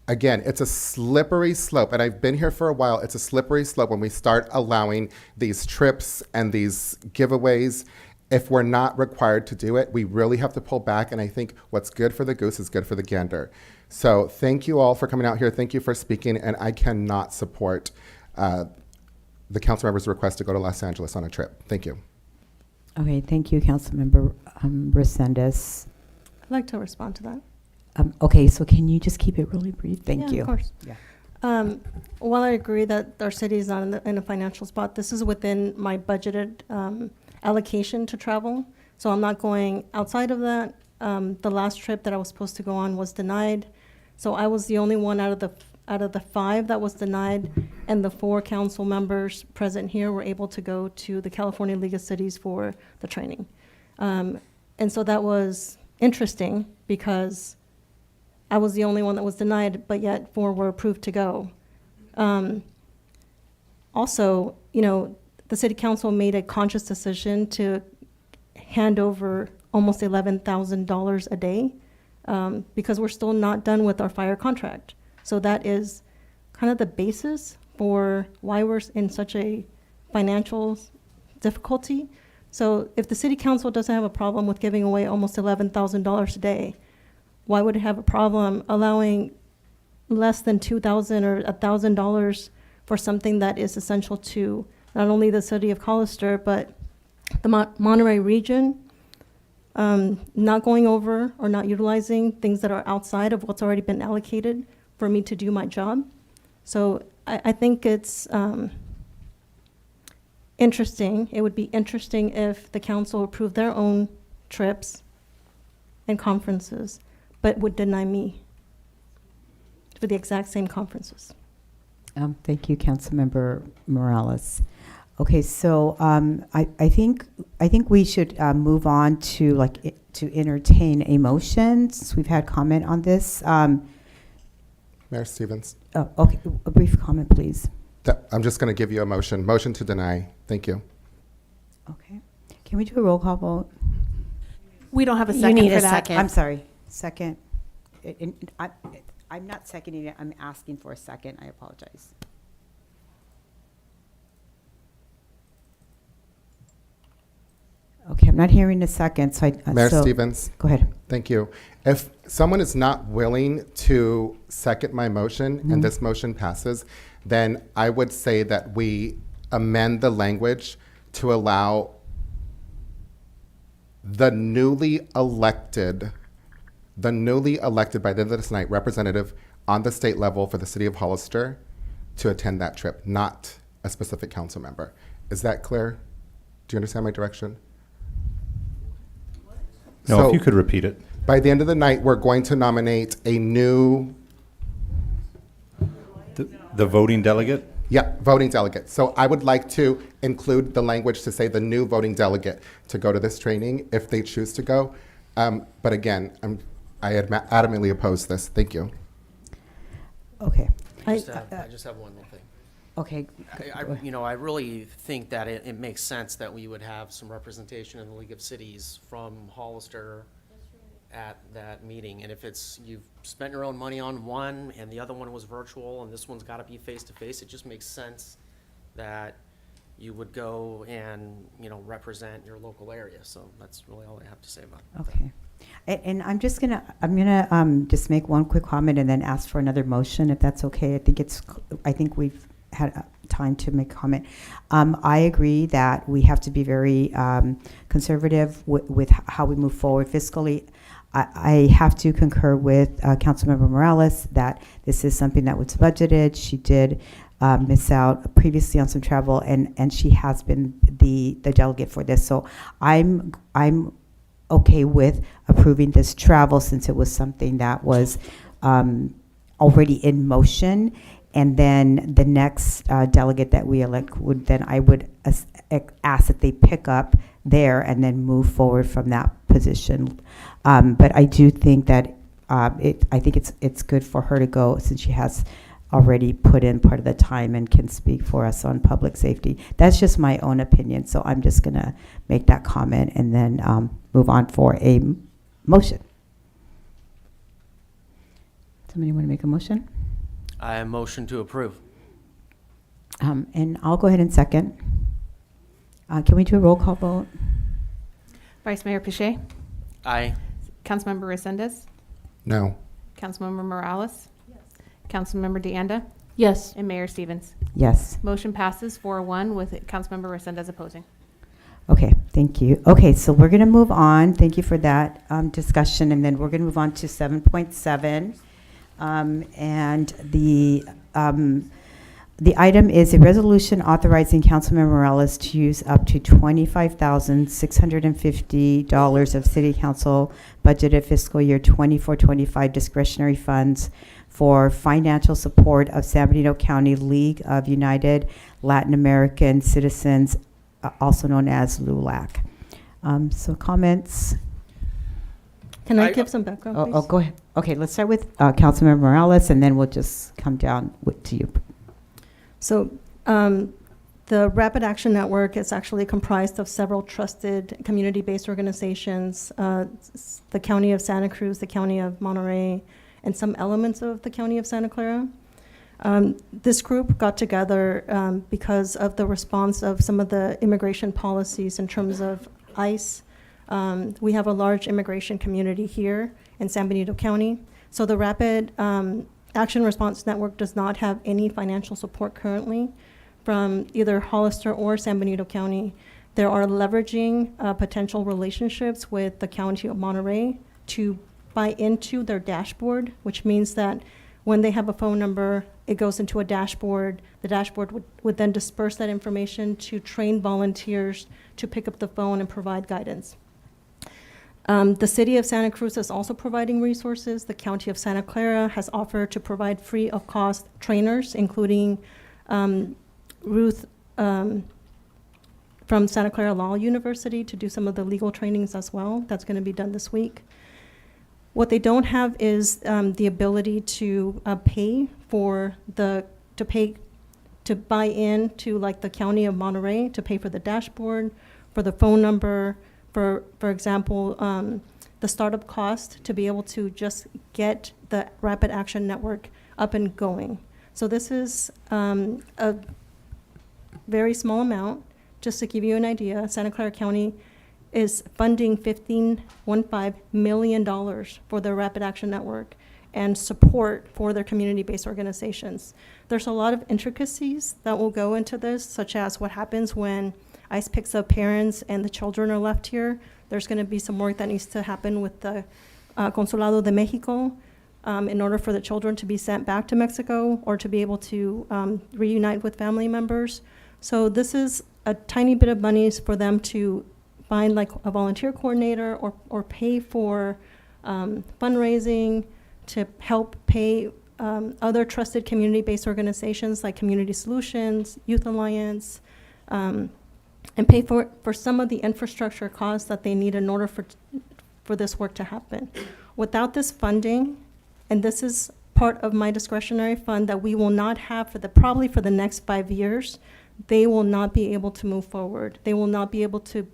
again, it's a slippery slope, and I've been here for a while. It's a slippery slope when we start allowing these trips and these giveaways. If we're not required to do it, we really have to pull back, and I think what's good for the goose is good for the gander. So thank you all for coming out here. Thank you for speaking, and I cannot support the council member's request to go to Los Angeles on a trip. Thank you. Okay, thank you, Councilmember Resendez. I'd like to respond to that. Okay, so can you just keep it really brief? Thank Yeah, you. of course. Yeah. While I agree that our city is not in a financial spot, this is within my budgeted allocation to travel. So I'm not going outside of that. The last trip that I was supposed to go on was denied. So I was the only one out of the 5 that was denied, and the 4 council members present here were able to go to the California League of Cities for the training. And so that was interesting because I was the only one that was denied, but yet 4 were approved to go. Also, the city council made a conscious decision to hand over almost $11,000 a day because we're still not done with our fire contract. So that is kind of the basis for why we're in such a financial difficulty. So if the city council doesn't have a problem with giving away almost $11,000 a day, why would it have a problem allowing less than $2,000 or $1,000 for something that is essential to not only the city of Hollister, but the Monterey region, not going over or not utilizing things that are outside of what's already been allocated for me to do my job? So I think it's interesting. It would be interesting if the council approved their own trips and conferences, but would deny me for the exact same conferences. Thank you, Councilmember Morales. Okay, so I think we should move on to to entertain a motion since we've had comment on this. Mayor Stevens. Oh, okay, a brief comment, please. I'm just going to give you a motion. Motion to deny. Thank you. Okay. Can we do a roll call vote? We don't have a You second need for a that. second. I'm sorry. Second. I'm not seconding it. I'm asking for a second. I apologize. Okay, I'm not hearing a second, so Mayor Stevens. Go ahead. Thank you. If someone is not willing to second my motion and this motion passes, then I would say that we amend the language to allow the newly elected by the end of this night representative on the state level for the city of Hollister to attend that trip, not a specific council member. Is that clear? Do you understand my direction? No, So, if you could repeat it. by the end of the night, we're going to nominate a new, The voting delegate? voting delegate. So I would like to include the language to say the new voting delegate to go to this training if they choose to go. But again, I adamantly oppose this. Thank you. Okay. I just have one more thing. Okay. I really think that it makes sense that we would have some representation in the League of Cities from Hollister at that meeting. And if you've spent your own money on one and the other one was virtual and this one's got to be face to face, it just makes sense that you would go and, represent your local area. So that's really all I have to say about that. Okay. And I'm gonna just make one quick comment and then ask for another motion, if that's okay. I think we've had time to make comment. I agree that we have to be very conservative with how we move forward fiscally. I have to concur with Councilmember Morales that this is something that was budgeted. She did miss out previously on some travel, and she has been the delegate for this. So I'm okay with approving this travel since it was something that was already in motion. And then the next delegate that we elect I would ask that they pick up there and then move forward from that position. But I do think that I think it's good for her to go since she has already put in part of the time and can speak for us on public safety. That's just my own opinion, so I'm just going to make that comment and then move on for a motion. Somebody want to make a motion? I motion to approve. And I'll go ahead and second. Can we do a roll call vote? Vice Mayor Pache, Aye. Councilmember Resendez, No. Councilmember Morales, Councilmember DeAnda, Yes. and Mayor Stevens. Yes. Motion passes 4-1 with Councilmember Resendez opposing. Okay, thank you. Okay, so we're going to move on. Thank you for that discussion, and then we're going to move on to 7.7. And the item is a resolution authorizing Councilmember Morales to use up to $25,650 of City Council budgeted fiscal year 24-25 discretionary funds for financial support of San Benito County League of United Latin American Citizens, also known as LULAC. So comments? Can I give some background, please? Oh, go ahead. Okay, let's start with Councilmember Morales, and then we'll just come down to you. So the Rapid Action Network is actually comprised of several trusted community-based organizations, the County of Santa Cruz, the County of Monterey, and some elements of the County of Santa Clara. This group got together because of the response of some of the immigration policies in terms of ICE. We have a large immigration community here in San Benito County. So the Rapid Action Response Network does not have any financial support currently from either Hollister or San Benito County. They are leveraging potential relationships with the County of Monterey to buy into their dashboard, which means that when they have a phone number, it goes into a dashboard. The dashboard would then disperse that information to train volunteers to pick up the phone and provide guidance. The City of Santa Cruz is also providing resources. The County of Santa Clara has offered to provide free of cost trainers, including Ruth from Santa Clara Law University to do some of the legal trainings as well. That's going to be done this week. What they don't have is the ability to pay for to buy in to like the County of Monterey to pay for the dashboard, for the phone number, for example, the startup cost to be able to just get the Rapid Action Network up and going. So this is a very small amount. Just to give you an idea, Santa Clara County is funding $15.15 million for the Rapid Action Network and support for their community-based organizations. There's a lot of intricacies that will go into this, such as what happens when ICE picks up parents and the children are left here. There's going to be some work that needs to happen with the Consulado de Mexico in order for the children to be sent back to Mexico or to be able to reunite with family members. So this is a tiny bit of money for them to find like a volunteer coordinator or pay for fundraising to help pay other trusted community-based organizations like Community Solutions, Youth Alliance, and pay for some of the infrastructure costs that they need in order for this work to happen. Without this funding, and this is part of my discretionary fund that we will not have probably for the next 5 years, they will not be able to move forward. They will not be able to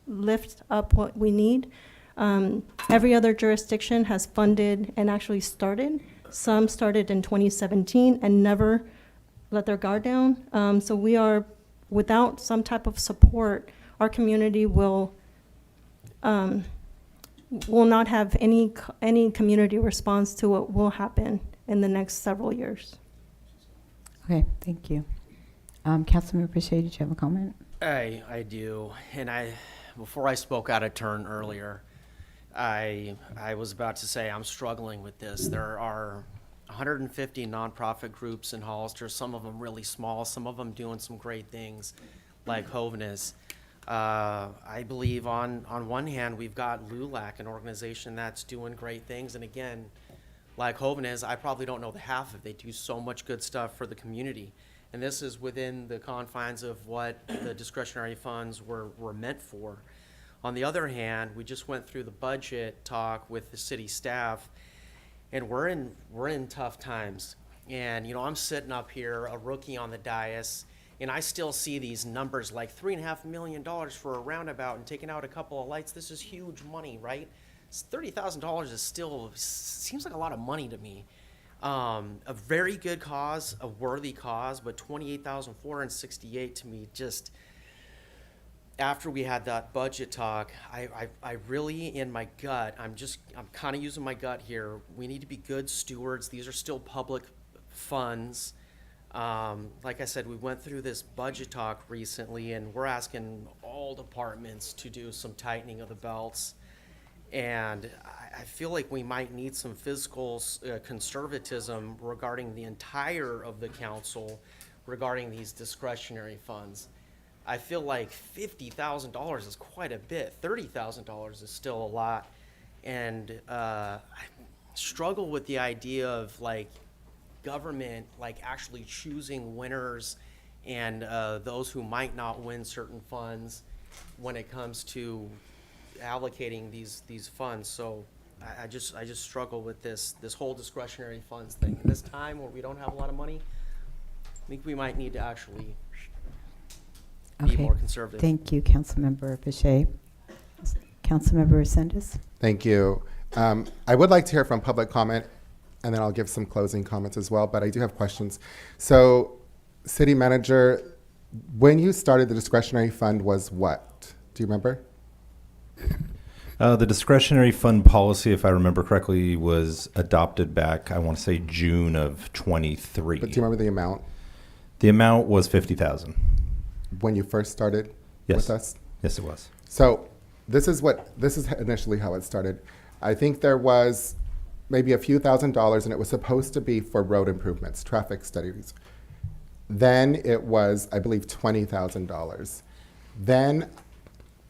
lift up what we need. Every other jurisdiction has funded and actually started. Some started in 2017 and never let their guard down. So we are, without some type of support, our community will not have any community response to what will happen in the next several years. Okay, thank you. Councilmember Pache, did you have a comment? I do, and before I spoke out of turn earlier, I was about to say I'm struggling with this. There are 150 nonprofit groups in Hollister, some of them really small, some of them doing some great things like Hoveness. I believe on one hand, we've got LULAC, an organization that's doing great things, and again, like Hoveness, I probably don't know the half of it. They do so much good stuff for the community. And this is within the confines of what the discretionary funds were meant for. On the other hand, we just went through the budget talk with the city staff, and we're in tough times. And, you know, I'm sitting up here, a rookie on the dais, and I still see these numbers like $3.5 million for a roundabout and taking out a couple of lights. This is huge money, right? $30,000 is still, seems like a lot of money to me. A very good cause, a worthy cause, but $28,468 to me just, after we had that budget talk, I really, in my gut, I'm kind of using my gut here. We need to be good stewards. These are still public funds. Like I said, we went through this budget talk recently, and we're asking all departments to do some tightening of the belts. And I feel like we might need some fiscal conservatism regarding the entire of the council regarding these discretionary funds. I feel like $50,000 is quite a bit. $30,000 is still a lot. And I struggle with the idea of like government like actually choosing winners and those who might not win certain funds when it comes to allocating these funds. So I just struggle with this whole discretionary funds thing. In this time where we don't have a lot of money, I think we might need to actually be more conservative. Thank you, Councilmember Pache. Councilmember Resendez. Thank you. I would like to hear from public comment, and then I'll give some closing comments as well, but I do have questions. So, City Manager, when you started the discretionary fund was what? Do you remember? The discretionary fund policy, if I remember correctly, was adopted back, I want to say June of 23. But do you remember the amount? The amount was $50,000. When you first started with us? Yes, it was. So this is initially how it started. I think there was maybe a few $1,000s, and it was supposed to be for road improvements, traffic studies. Then it was, I believe, $20,000. Then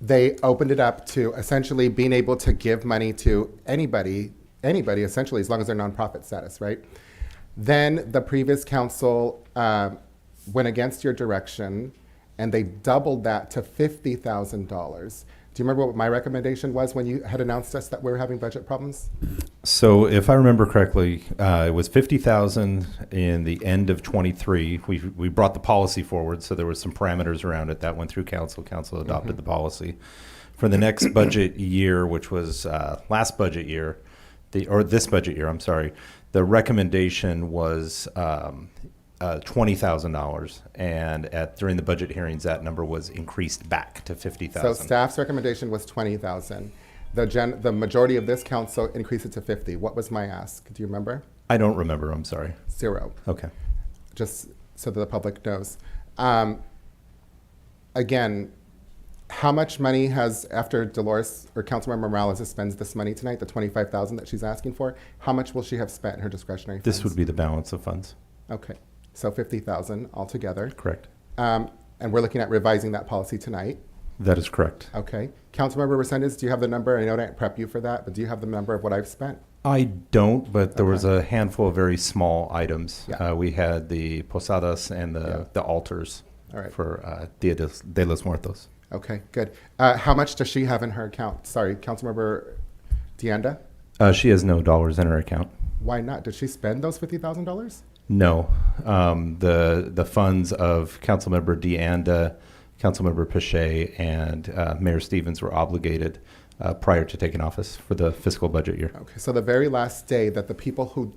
they opened it up to essentially being able to give money to anybody essentially, as long as they're nonprofit status, right? Then the previous council went against your direction, and they doubled that to $50,000. Do you remember what my recommendation was when you had announced us that we were having budget problems? So if I remember correctly, it was $50,000 in the end of 23. We brought the policy forward, so there was some parameters around it that went through council. Council adopted the policy. For the next budget year, which was last budget year, this budget year, I'm sorry, the recommendation was $20,000, and during the budget hearings, that number was increased back to $50,000. So staff's recommendation was $20,000. The majority of this council increased it to $50,000. What was my ask? Do you remember? I don't remember. I'm sorry. 0. Okay. Just so that the public knows. Again, how much money has, after Dolores or Councilmember Morales spends this money tonight, the $25,000 that she's asking for, how much will she have spent in her discretionary funds? This would be the balance of funds. Okay. So $50,000 altogether. Correct. And we're looking at revising that policy tonight. That is correct. Okay. Councilmember Resendez, do you have the number? I know I didn't prep you for that, but do you have the number of what I've spent? I don't, but there was a handful of very small items. Yeah. We had the posadas and the altars for Dia de los Muertos. Okay, good. How much does she have in her account? Sorry, Councilmember Deanda? She has no dollars in her account. Why not? Did she spend those $50,000? No. The funds of Councilmember Deanda, Councilmember Pache, and Mayor Stevens were obligated prior to taking office for the fiscal budget year. Okay, so the very last day that the people who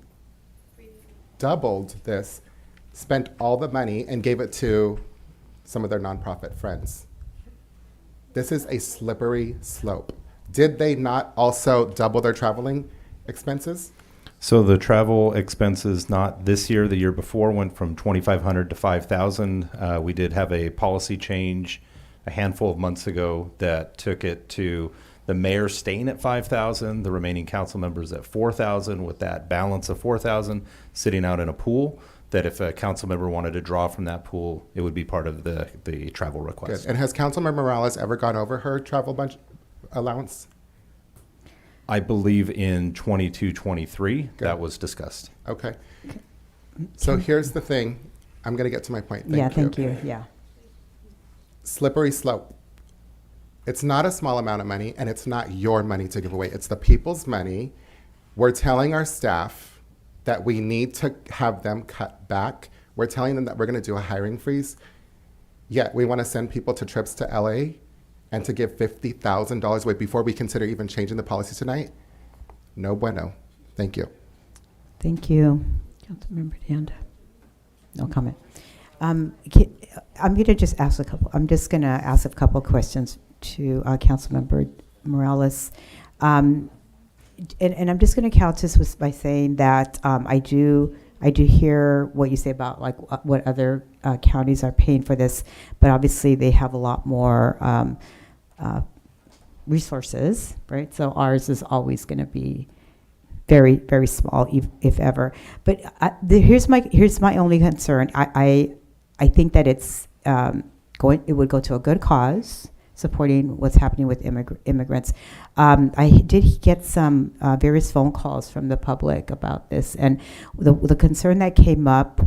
doubled this spent all the money and gave it to some of their nonprofit friends. This is a slippery slope. Did they not also double their traveling expenses? So the travel expenses, not this year, the year before, went from $2,500 to $5,000. We did have a policy change a handful of months ago that took it to the mayor staying at $5,000, the remaining council members at $4,000, with that balance of $4,000 sitting out in a pool, that if a council member wanted to draw from that pool, it would be part of the travel request. Good. And has Councilmember Morales ever gone over her travel budget allowance? I believe in 22-23 that was discussed. Okay. So here's the thing. I'm going to get to my point. Thank you. Yeah. Slippery slope. It's not a small amount of money, and it's not your money to give away. It's the people's money. We're telling our staff that we need to have them cut back. We're telling them that we're going to do a hiring freeze. Yet we want to send people to trips to LA and to give $50,000 away before we consider even changing the policy tonight. No bueno. Thank you. Thank you. Councilmember Deanda. No comment. I'm going to just ask I'm just going to ask a couple of questions to Councilmember Morales. And I'm just going to count this by saying that I do hear what you say about like what other counties are paying for this, but obviously they have a lot more resources, right? So ours is always going to be very, very small, if ever. But here's my only concern. I think that it's it would go to a good cause, supporting what's happening with immigrants. I did get some various phone calls from the public about this, and the concern that came up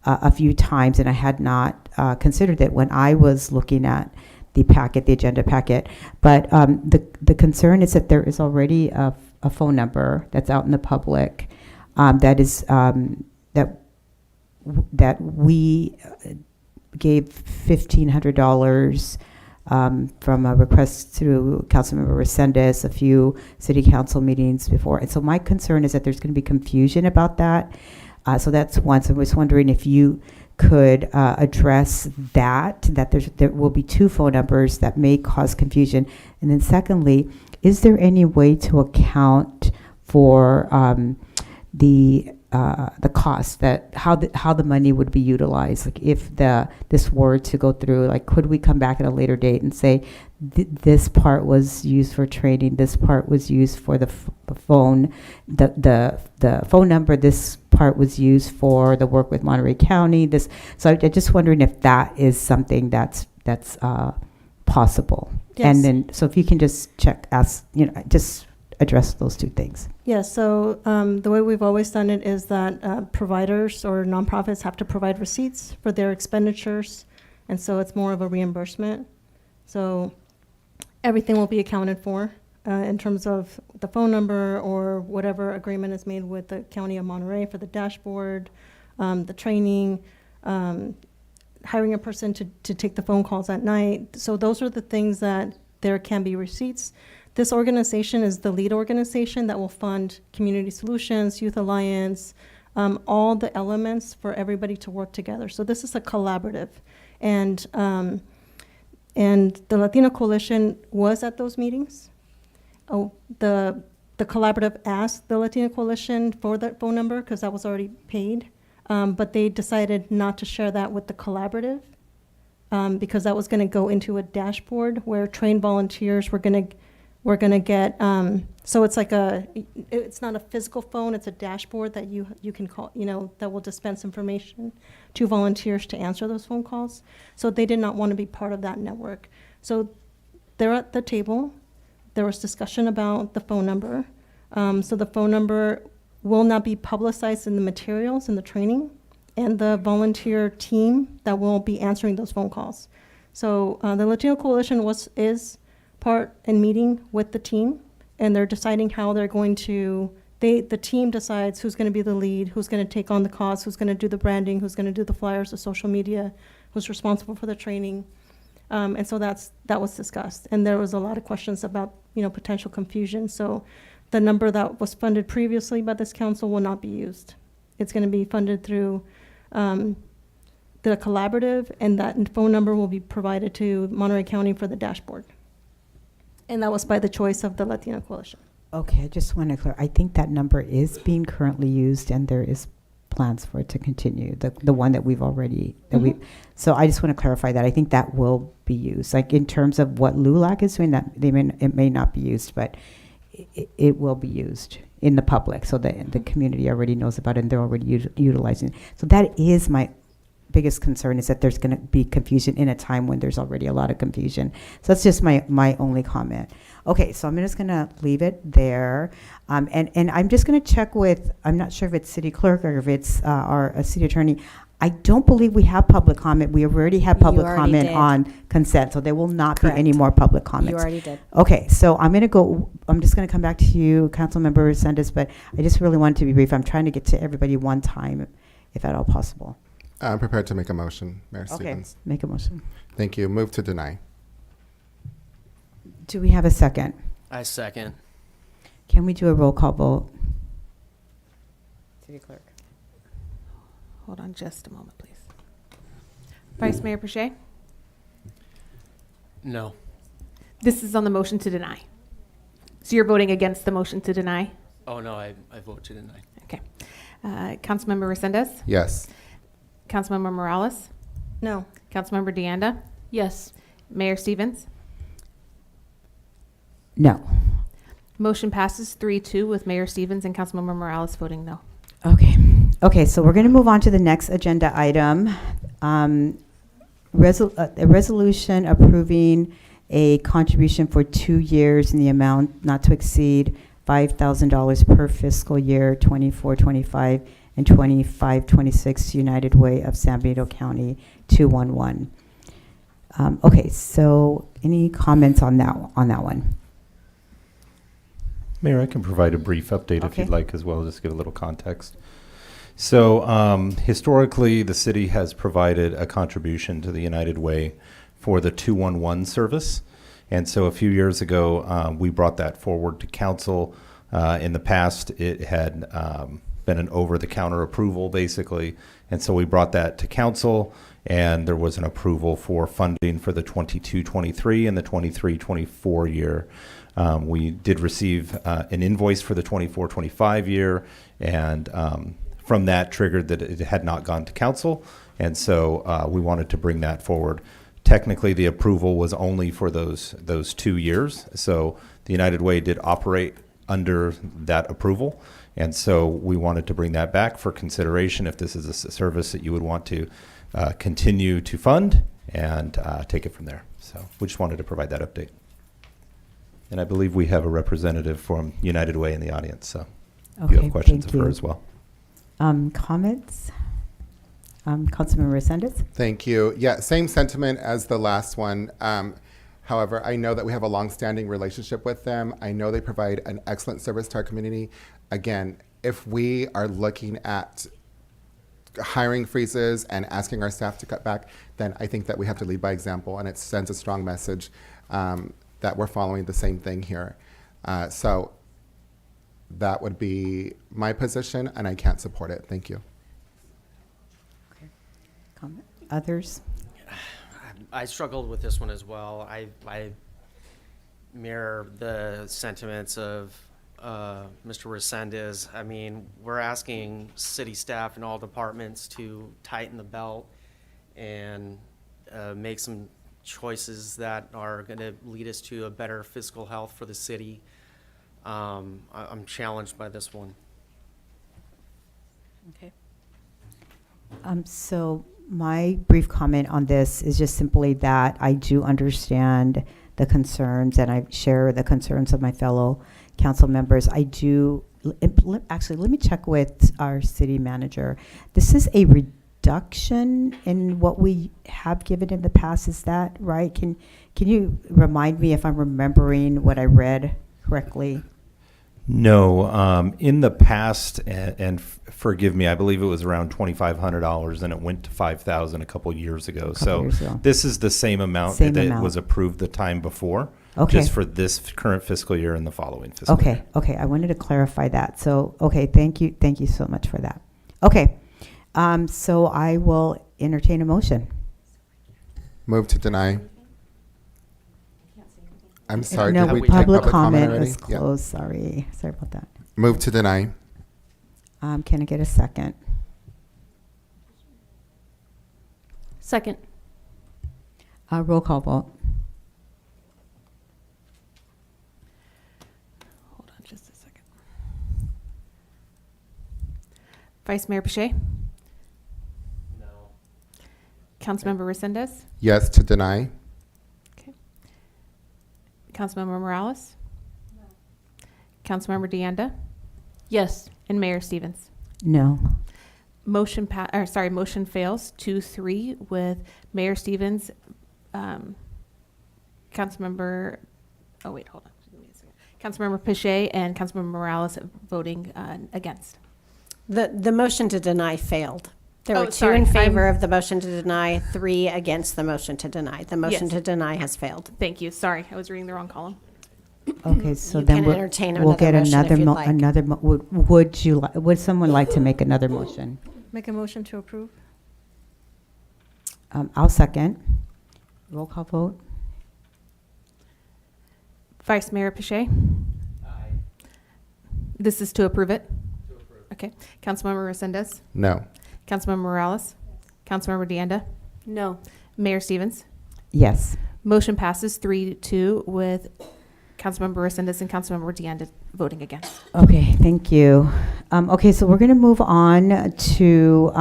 a few times, and I had not considered it when I was looking at the agenda packet, but the concern is that there is already a phone number that's out in the public that is that we gave $1,500 from a request through Councilmember Resendez a few city council meetings before. And so my concern is that there's going to be confusion about that. So that's one. So I was wondering if you could address that there will be two phone numbers that may cause confusion. And then secondly, is there any way to account for the cost, that how the money would be utilized? Like if this were to go through, like could we come back at a later date and say this part was used for training, this part was used for the phone, the phone number, this part was used for the work with Monterey County. So I'm just wondering if that is something that's possible. Yes. And then so if you can just just address those two things. Yeah, so the way we've always done it is that providers or nonprofits have to provide receipts for their expenditures, and so it's more of a reimbursement. So everything will be accounted for in terms of the phone number or whatever agreement is made with the County of Monterey for the dashboard, the training, hiring a person to take the phone calls at night. So those are the things that there can be receipts. This organization is the lead organization that will fund Community Solutions, Youth Alliance, all the elements for everybody to work together. So this is a collaborative. And the Latino Coalition was at those meetings. Oh, the collaborative asked the Latino Coalition for that phone number because that was already paid. But they decided not to share that with the collaborative because that was going to go into a dashboard where trained volunteers were going to get, so it's like it's not a physical phone, it's a dashboard that you can call, that will dispense information to volunteers to answer those phone calls. So they did not want to be part of that network. So they're at the table. There was discussion about the phone number. So the phone number will not be publicized in the materials in the training, and the volunteer team that will be answering those phone calls. So the Latino Coalition is part in meeting with the team, and they're deciding how they're going to, the team decides who's going to be the lead, who's going to take on the cause, who's going to do the branding, who's going to do the flyers, the social media, who's responsible for the training. And so that was discussed. And there was a lot of questions about, potential confusion. So the number that was funded previously by this council will not be used. It's going to be funded through the collaborative, and that phone number will be provided to Monterey County for the dashboard. And that was by the choice of the Latino Coalition. Okay, I just want to clarify. I think that number is being currently used, and there is plans for it to continue. The one that we've already So I just want to clarify that I think that will be used. Like in terms of what LULAC is doing, that it may not be used, but it will be used in the public, so that the community already knows about it and they're already utilizing it. So that is my biggest concern, is that there's going to be confusion in a time when there's already a lot of confusion. So that's just my only comment. Okay, so I'm just going to leave it there. And I'm just going to check with, I'm not sure if it's city clerk or if it's a city attorney. I don't believe we have public comment. We already had public already comment did. on consent, so there will not be any Correct. more public comments. You already did. Okay, so I'm just gonna come back to you, Councilmember Resendez, but I just really wanted to be brief. I'm trying to get to everybody one time, if at all possible. I'm prepared to make a motion, Mayor Okay, Stevens. make a motion. Thank you. Move to deny. Do we have a second? I second. Can we do a roll call vote? City Clerk. Hold on just a moment, please. Vice Mayor Pache? No. This is on the motion to deny. So you're voting against the motion to deny? Oh, no, I vote to deny. Okay. Councilmember Resendez? Yes. Councilmember Morales? No. Councilmember DeAnda? Yes. Mayor Stevens? No. Motion passes 3-2 with Mayor Stevens and Councilmember Morales voting no. Okay, so we're going to move on to the next agenda item. A resolution approving a contribution for 2 years in the amount not to exceed $5,000 per fiscal year 24-25 and 25-26 United Way of San Benito County 211. Okay, so any comments on that one? Mayor, I can provide a brief update if Okay. you'd like as well, just give a little context. So historically, the city has provided a contribution to the United Way for the 211 service. And so a few years ago, we brought that forward to council. In the past, it had been an over-the-counter approval, basically. And so we brought that to council, and there was an approval for funding for the 22-23 and the 23-24 year. We did receive an invoice for the 24-25 year, and from that triggered that it had not gone to council, and so we wanted to bring that forward. Technically, the approval was only for those 2 years, so the United Way did operate under that approval, and so we wanted to bring that back for consideration if this is a service that you would want to continue to fund and take it from there. So we just wanted to provide that update. And I believe we have a representative from United Way in the audience, so if you have questions of her as well. Comments? Councilmember Resendez? Thank you. Yeah, same sentiment as the last one. However, I know that we have a long-standing relationship with them. I know they provide an excellent service to our community. Again, if we are looking at hiring freezes and asking our staff to cut back, then I think that we have to lead by example, and it sends a strong message that we're following the same thing here. So that would be my position, and I can't support it. Thank you. Others? I struggled with this one as well. I mirror the sentiments of Mr. Resendez. I mean, we're asking city staff and all departments to tighten the belt and make some choices that are going to lead us to a better fiscal health for the city. I'm challenged by this one. Okay. So my brief comment on this is just simply that I do understand the concerns, and I share the concerns of my fellow council members. I do, actually, let me check with our city manager. This is a reduction in what we have given in the past, is that right? Can you remind me if I'm remembering what I read correctly? No, in the past, and forgive me, I believe it was around $2,500, and it went to $5,000 a couple years ago. So this is the same amount that was approved the time before, just for this current fiscal year and the following fiscal year. Okay, I wanted to clarify that. So, okay, thank you so much for that. Okay, so I will entertain a motion. Move to deny. I'm sorry, No, did we public take public comment comment already? is closed, sorry about that. Move to deny. Can I get a second? Second. Roll call vote. Hold on just a second. Vice Mayor Pache? No. Councilmember Resendez? Yes to deny. Councilmember Morales? No. Councilmember DeAnda? Yes. And Mayor Stevens? No. Motion fails 2-3 with Mayor Stevens, Councilmember, oh wait, hold on. Give me a second. Councilmember Pache and Councilmember Morales voting against. The motion to deny failed. There Oh, were two sorry. in favor of the motion to deny, 3 against the motion to deny. The motion Yes. to deny has failed. Thank you. Sorry, I was reading the wrong column. Okay, so You then can we'll, entertain we'll get another motion if another, you'd like. another, would someone like to make another motion? Make a motion to approve? I'll second. Roll call vote. Vice Mayor Pache? Aye. This is to approve it? To approve. Okay. Councilmember Resendez? No. Councilmember Morales? Councilmember DeAnda? No. Mayor Stevens? Yes. Motion passes 3-2 with Councilmember Resendez and Councilmember DeAnda voting against. Okay, thank you. Okay, so we're going to move on to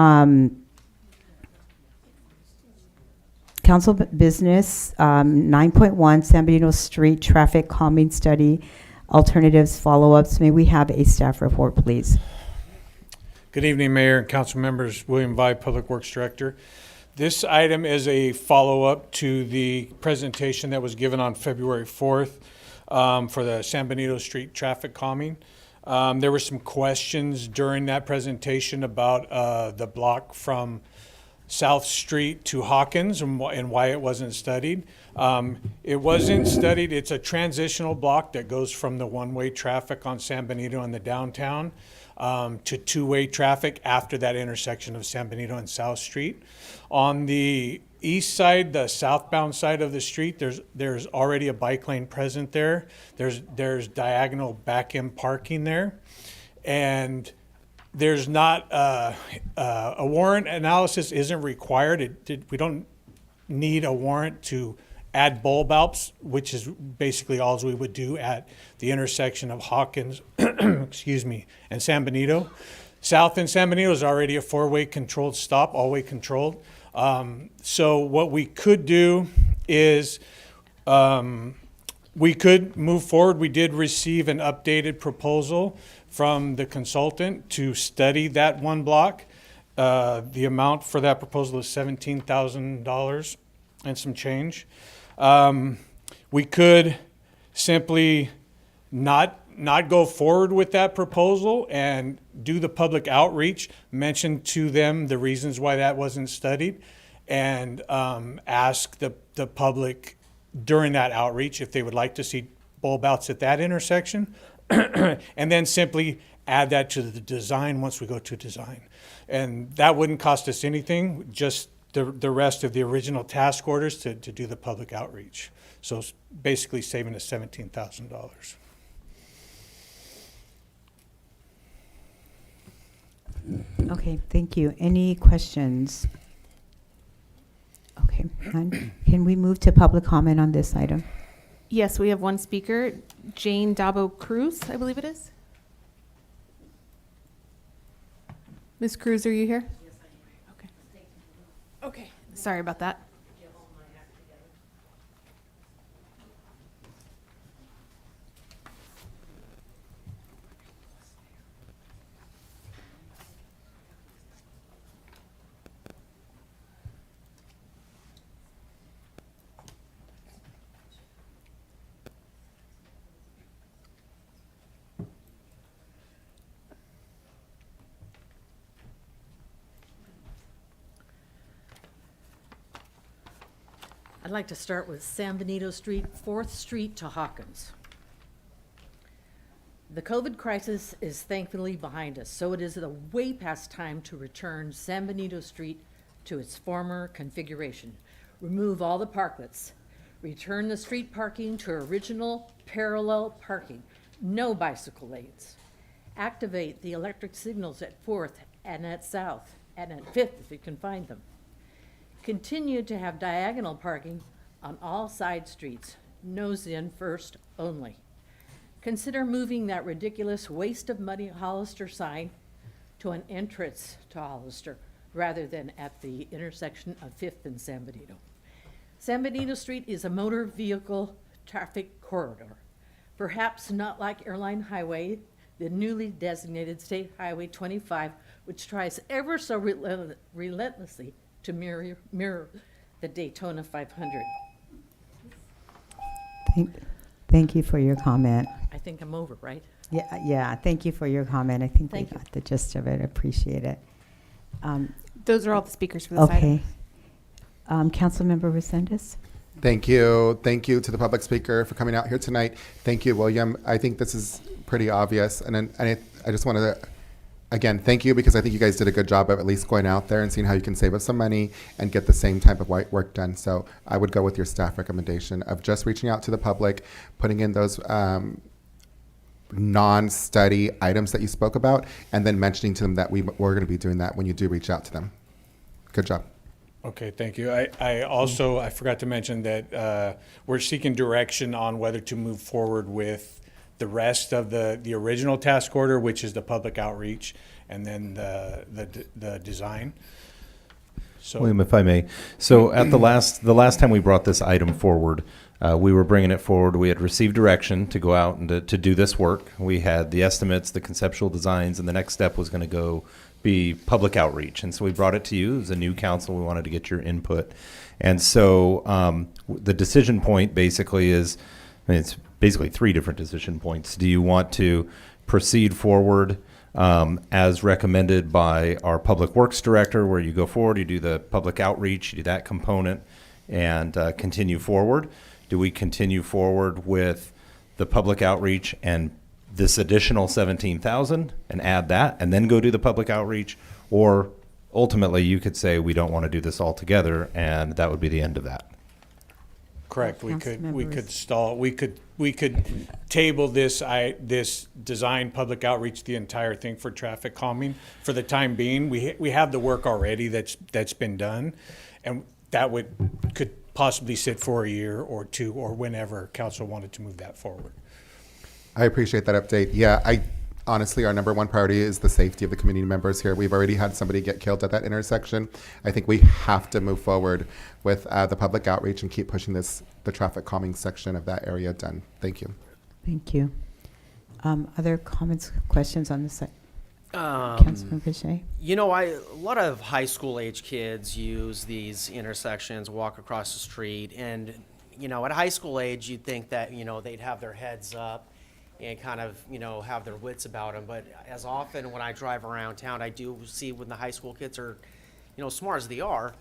council business 9.1 San Benito Street Traffic Calming Study Alternatives Follow-ups. May we have a staff report, please? Good evening, Mayor and council members. William Vi, Public Works Director. This item is a follow-up to the presentation that was given on February 4th for the San Benito Street traffic calming. There were some questions during that presentation about the block from South Street to Hawkins and why it wasn't studied. It wasn't studied. It's a transitional block that goes from the one-way traffic on San Benito in the downtown to two-way traffic after that intersection of San Benito and South Street. On the east side, the southbound side of the street, there's already a bike lane present there. There's diagonal back-end parking there, and there's not a warrant analysis isn't required. We don't need a warrant to add bulb outs, which is basically all we would do at the intersection of Hawkins, excuse me, and San Benito. South in San Benito is already a four-way controlled stop, all-way controlled. So what we could do is we could move forward. We did receive an updated proposal from the consultant to study that one block. The amount for that proposal is $17,000 and some change. We could simply not go forward with that proposal and do the public outreach, mention to them the reasons why that wasn't studied, and ask the public during that outreach if they would like to see bulb outs at that intersection, and then simply add that to the design once we go to design. And that wouldn't cost us anything, just the rest of the original task orders to do the public outreach. So it's basically saving us $17,000. Okay, thank you. Any questions? Okay, none. Can we move to public comment on this item? Yes, we have one speaker, Jane Dabo Cruz, I believe it is. Ms. Cruz, are you here? Yes, I am. Okay. Okay, sorry about that. I'd like to start with San Benito Street, 4th Street to Hawkins. The COVID crisis is thankfully behind us, so it is a way past time to return San Benito Street to its former configuration. Remove all the parklets. Return the street parking to original parallel parking. No bicycle lanes. Activate the electric signals at 4th and at South and at 5th if you can find them. Continue to have diagonal parking on all side streets, nose in first only. Consider moving that ridiculous waste of money Hollister sign to an entrance to Hollister rather than at the intersection of 5th and San Benito. San Benito Street is a motor vehicle traffic corridor, perhaps not like Airline Highway, the newly designated State Highway 25 which tries ever so relentlessly to mirror the Daytona 500. Thank you for your comment. I think I'm over, right? Yeah, thank you for your comment. I think we Thank you. got the gist of it. Appreciate it. Those are all the speakers for this item. Okay. Councilmember Resendez? Thank you. Thank you to the public speaker for coming out here tonight. Thank you, William. I think this is pretty obvious. And I just want to, again, thank you, because I think you guys did a good job of at least going out there and seeing how you can save us some money and get the same type of work done. So I would go with your staff recommendation of just reaching out to the public, putting in those non-study items that you spoke about, and then mentioning to them that we're going to be doing that when you do reach out to them. Good job. Okay, thank you. I also, I forgot to mention that we're seeking direction on whether to move forward with the rest of the original task order, which is the public outreach, and then the design. So, William, if I may. So at the last time we brought this item forward, we were bringing it forward. We had received direction to go out and to do this work. We had the estimates, the conceptual designs, and the next step was going to go be public outreach. And so we brought it to you as a new council. We wanted to get your input. And so the decision point basically is, it's basically three different decision points. Do you want to proceed forward as recommended by our Public Works Director, where you go forward, you do the public outreach, you do that component, and continue forward? Do we continue forward with the public outreach and this additional 17,000 and add that and then go do the public outreach? Or ultimately you could say we don't want to do this altogether, and that would be the end of that. correct. We could stall. We could table this design public outreach, the entire thing for traffic calming for the time being. We have the work already that's been done, and that could possibly sit for a year or two, or whenever council wanted to move that forward. I appreciate that update. Yeah, honestly, our number one priority is the safety of the community members here. We've already had somebody get killed at that intersection. I think we have to move forward with the public outreach and keep pushing the traffic calming section of that area done. Thank you. Thank you. Other comments, questions on this side? Councilman Bichet? You know, a lot of high school age kids use these intersections, walk across the street, and, you know, at high school age, you'd think that, you know, they'd have their heads up and kind of, you know, have their wits about them. But as often when I drive around town, I do see when the high school kids are, you know, smart as they are,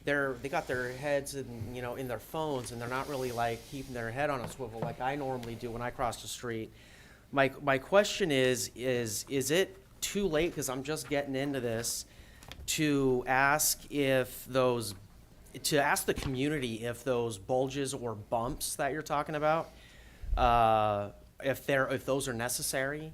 they got their heads in, you know, in their phones, and they're not really like keeping their head on a swivel like I normally do when I cross the street. My question is it too late, because I'm just getting into this, to ask the community if those bulges or bumps that you're talking about, if those are necessary?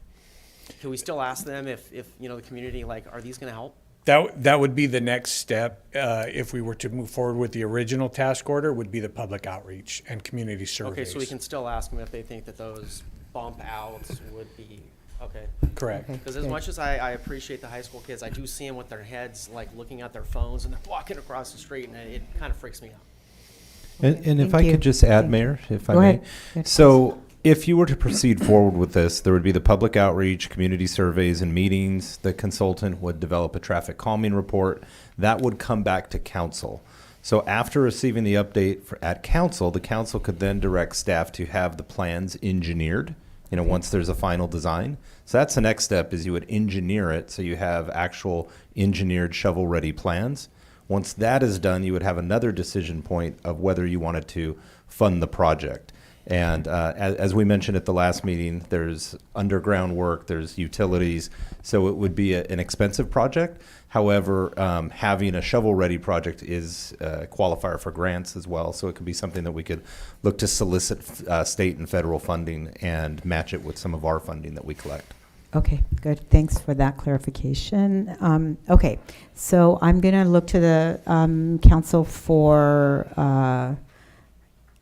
Can we still ask them if you know, the community, like, are these going to help? That would be the next step if we were to move forward with the original task order, would be the public outreach and community surveys. Okay, so we can still ask them if they think that those bump outs would be, okay. Correct. Because as much as I appreciate the high school kids, I do see them with their heads, like, looking at their phones, and they're walking across the street, and it kind of freaks me out. And if I could just add, Mayor, if I may. So if you were to proceed forward with this, there would be the public outreach, community surveys and meetings. The consultant would develop a traffic calming report. That would come back to council. So after receiving the update at council, the council could then direct staff to have the plans engineered, you know, once there's a final design. So that's the next step, is you would engineer it so you have actual engineered shovel-ready plans. Once that is done, you would have another decision point of whether you wanted to fund the project. And as we mentioned at the last meeting, there's underground work, there's utilities, so it would be an expensive project. However, having a shovel-ready project is a qualifier for grants as well, so it could be something that we could look to solicit state and federal funding and match it with some of our funding that we collect. Okay, good. Thanks for that clarification. Okay, so I'm going to look to the council for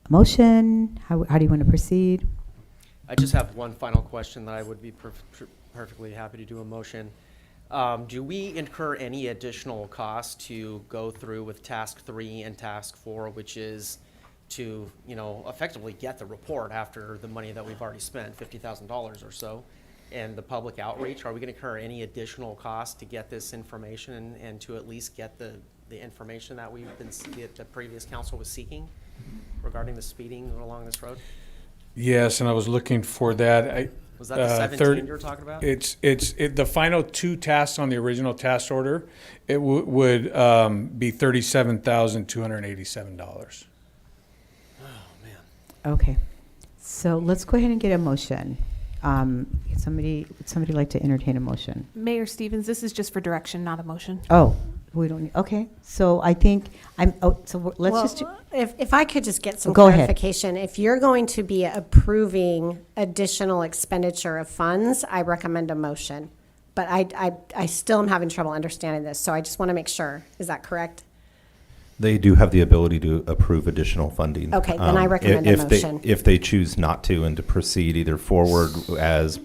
motion. How do you want to proceed? I just have one final question that I would be perfectly happy to do a motion. Do we incur any additional cost to go through with task 3 and task 4, which is to, you know, effectively get the report after the money that we've already spent, $50,000 or so? and the public outreach, are we going to incur any additional cost to get this information and to at least get the information that the previous council was seeking regarding the speeding along this road? Yes, and I was looking for that. Was that the 17 you were talking about? It's the final two tasks on the original task order. It would be $37,287. Okay, so let's go ahead and get a motion. Would somebody like to entertain a motion? Mayor Stevens, this is just for direction, not a motion. Oh, we don't need, okay, so I think let's Well, just do. If I could just get some Go ahead. clarification, if you're going to be approving additional expenditure of funds, I recommend a motion. But I still am having trouble understanding this, so I just want to make sure. Is that correct? They do have the ability to approve additional funding. Okay, then I recommend a if motion. If they choose not to and to proceed either forward as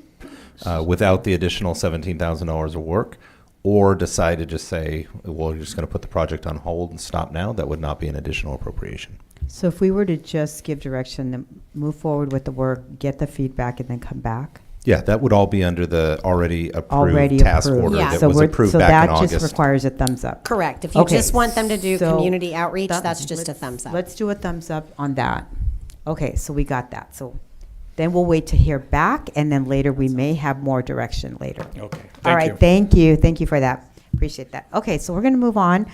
without the additional $17,000 of work, or decide to just say, well, we're just going to put the project on hold and stop now, that would not be an additional appropriation. So if we were to just give direction, then move forward with the work, get the feedback, and then come back? Yeah, that would all be under the already approved task order Yeah. that was approved back in So that August. just requires a thumbs up? Correct. If you Okay, just want them to do so community outreach, that's just a thumbs up. Let's do a thumbs up on that. Okay, so we got that. So then we'll wait to hear back, and then later we may have more direction later. Okay, All right, thank you. Thank you for that. Appreciate that. Okay, so we're going to move on.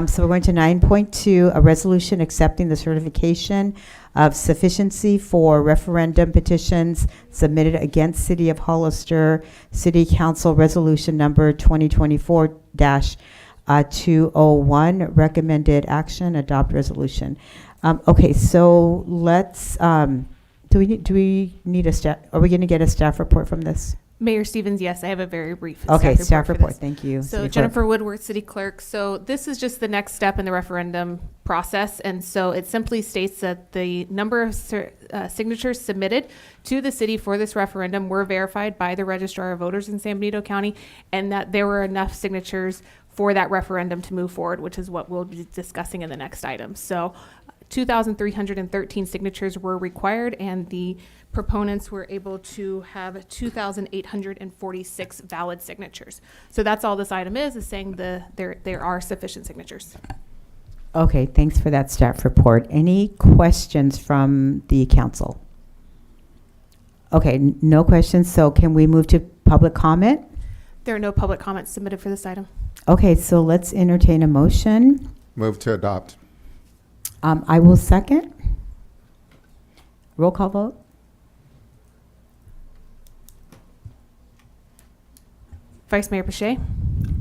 So we're going to 9.2, a resolution accepting the certification of sufficiency for referendum petitions submitted against City of Hollister, City Council Resolution Number 2024-201, recommended action, adopt resolution. Okay, so let's, do we need a staff, are we going to get a staff report from this? Mayor Stevens, yes, I have a very brief Staff for report, this. thank you. So City Clerk. Jennifer Woodworth, City Clerk. So this is just the next step in the referendum process. And so it simply states that the number of signatures submitted to the city for this referendum were verified by the Registrar of Voters in San Benito County, and that there were enough signatures for that referendum to move forward, which is what we'll be discussing in the next item. So 2,313 signatures were required, and the proponents were able to have 2,846 valid signatures. So that's all this item is saying there are sufficient signatures. Okay, thanks for that staff report. Any questions from the council? Okay, no questions, so can we move to public comment? There are no public comments submitted for this item. Okay, so let's entertain a motion. Move to adopt. I will second. Roll call vote? Vice Mayor Pache?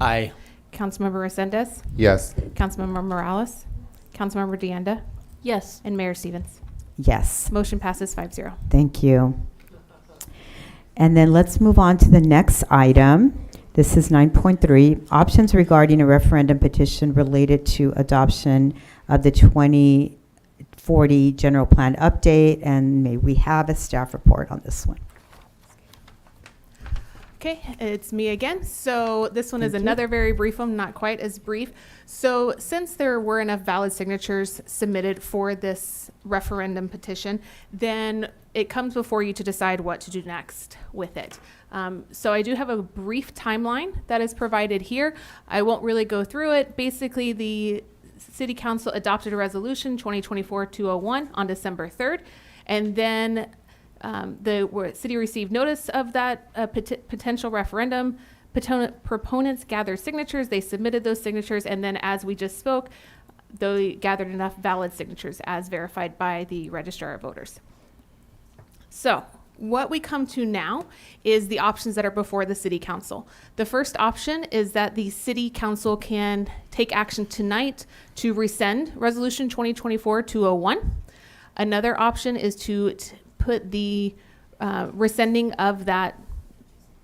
Aye. Councilmember Resendez? Yes. Councilmember Morales? Councilmember DeAnda? Yes. And Mayor Stevens? Yes. Motion passes 5-0. Thank you. And then let's move on to the next item. This is 9.3, options regarding a referendum petition related to adoption of the 2040 general plan update. And may we have a staff report on this one? Okay, it's me again. So this one is Thank you. another very brief one, not quite as brief. So since there were enough valid signatures submitted for this referendum petition, then it comes before you to decide what to do next with it. So I do have a brief timeline that is provided here. I won't really go through it. Basically, the City Council adopted a resolution 2024-201 on December 3rd, and then the city received notice of that potential referendum. Proponents gathered signatures. They submitted those signatures, and then, as we just spoke, they gathered enough valid signatures as verified by the Registrar of Voters. So what we come to now is the options that are before the City Council. The first option is that the City Council can take action tonight to rescind Resolution 2024-201. Another option is to put the rescinding of that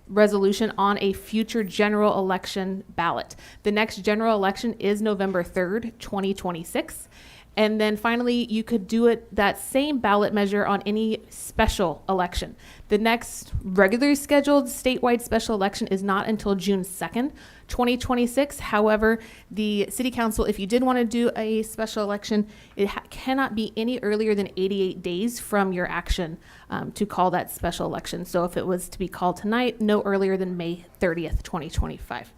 resolution on a future general election ballot. The next general election is November 3rd, 2026. And then finally, you could do it that same ballot measure on any special election. The next regularly scheduled statewide special election is not until June 2nd, 2026. However, the city council, if you did want to do a special election, it cannot be any earlier than 88 days from your action to call that special election. So if it was to be called tonight, no earlier than May 30th, 2025.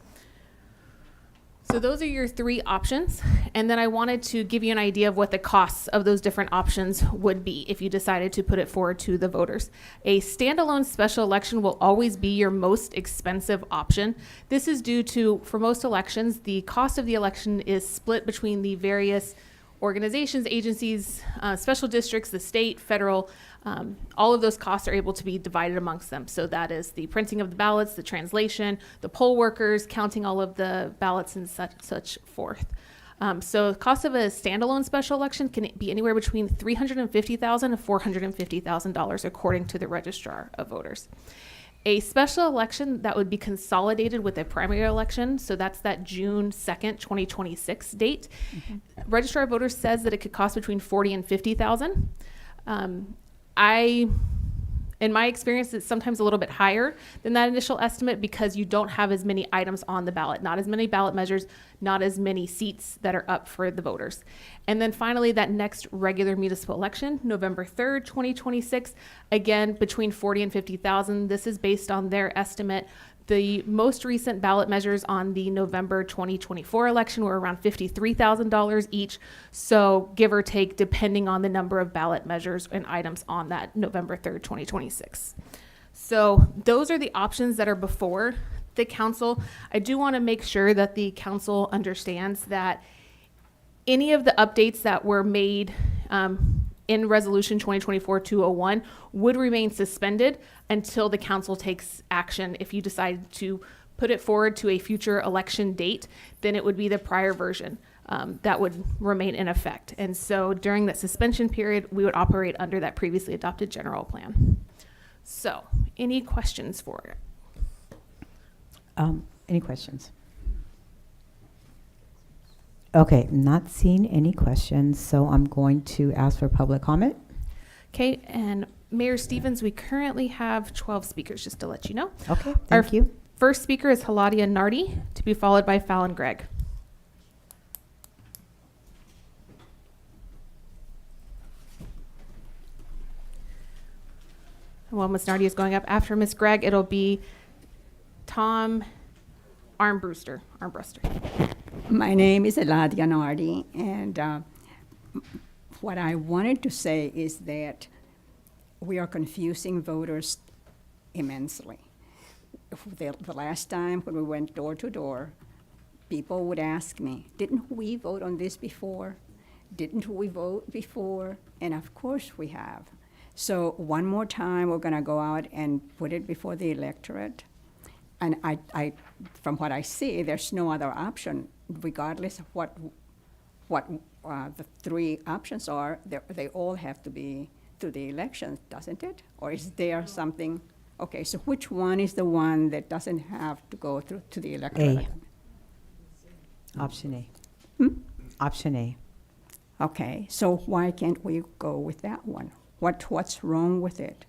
So those are your three options. And then I wanted to give you an idea of what the costs of those different options would be if you decided to put it forward to the voters. A standalone special election will always be your most expensive option. This is due to, for most elections, the cost of the election is split between the various organizations, agencies, special districts, the state, federal. All of those costs are able to be divided amongst them. So that is the printing of the ballots, the translation, the poll workers, counting all of the ballots and such forth. So the cost of a standalone special election can be anywhere between $350,000 to $450,000 according to the registrar of voters. A special election that would be consolidated with a primary election, so that's that June 2nd, 2026 date. Registrar of Voters says that it could cost between $40,000 and $50,000. In my experience, it's sometimes a little bit higher than that initial estimate because you don't have as many items on the ballot, not as many ballot measures, not as many seats that are up for the voters. And then finally, that next regular municipal election, November 3rd, 2026, again, between $40,000 and $50,000. This is based on their estimate. The most recent ballot measures on the November 2024 election were around $53,000 each. So give or take, depending on the number of ballot measures and items on that November 3rd, 2026. So those are the options that are before the council. I do want to make sure that the council understands that any of the updates that were made in Resolution 2024-201 would remain suspended until the council takes action. If you decide to put it forward to a future election date, then it would be the prior version that would remain in effect. And so during that suspension period, we would operate under that previously adopted general plan. So any questions for it? Any questions? Okay, not seeing any questions, so I'm going to ask for public comment. Okay, and Mayor Stevens, we currently have 12 speakers, just to let you know. Okay, thank you. First speaker is Haladia Nardi, to be followed by Fallon Gregg. While Ms. Nardi is going up after Ms. Gregg, it'll be Tom Armbruster. My name is Eladia Nardi, and what I wanted to say is that we are confusing voters immensely. The last time when we went door to door, people would ask me, didn't we vote on this before? Didn't we vote before? And of course we have. So one more time, we're going to go out and put it before the electorate. And I, from what I see, there's no other option, regardless of what the three options are. They all have to be through the elections, doesn't it? Or is there something? Okay, so which one is the one that doesn't have to go through to the electorate? Option A. Hmm? Option A. Okay, so why can't we go with that one? What's wrong with it?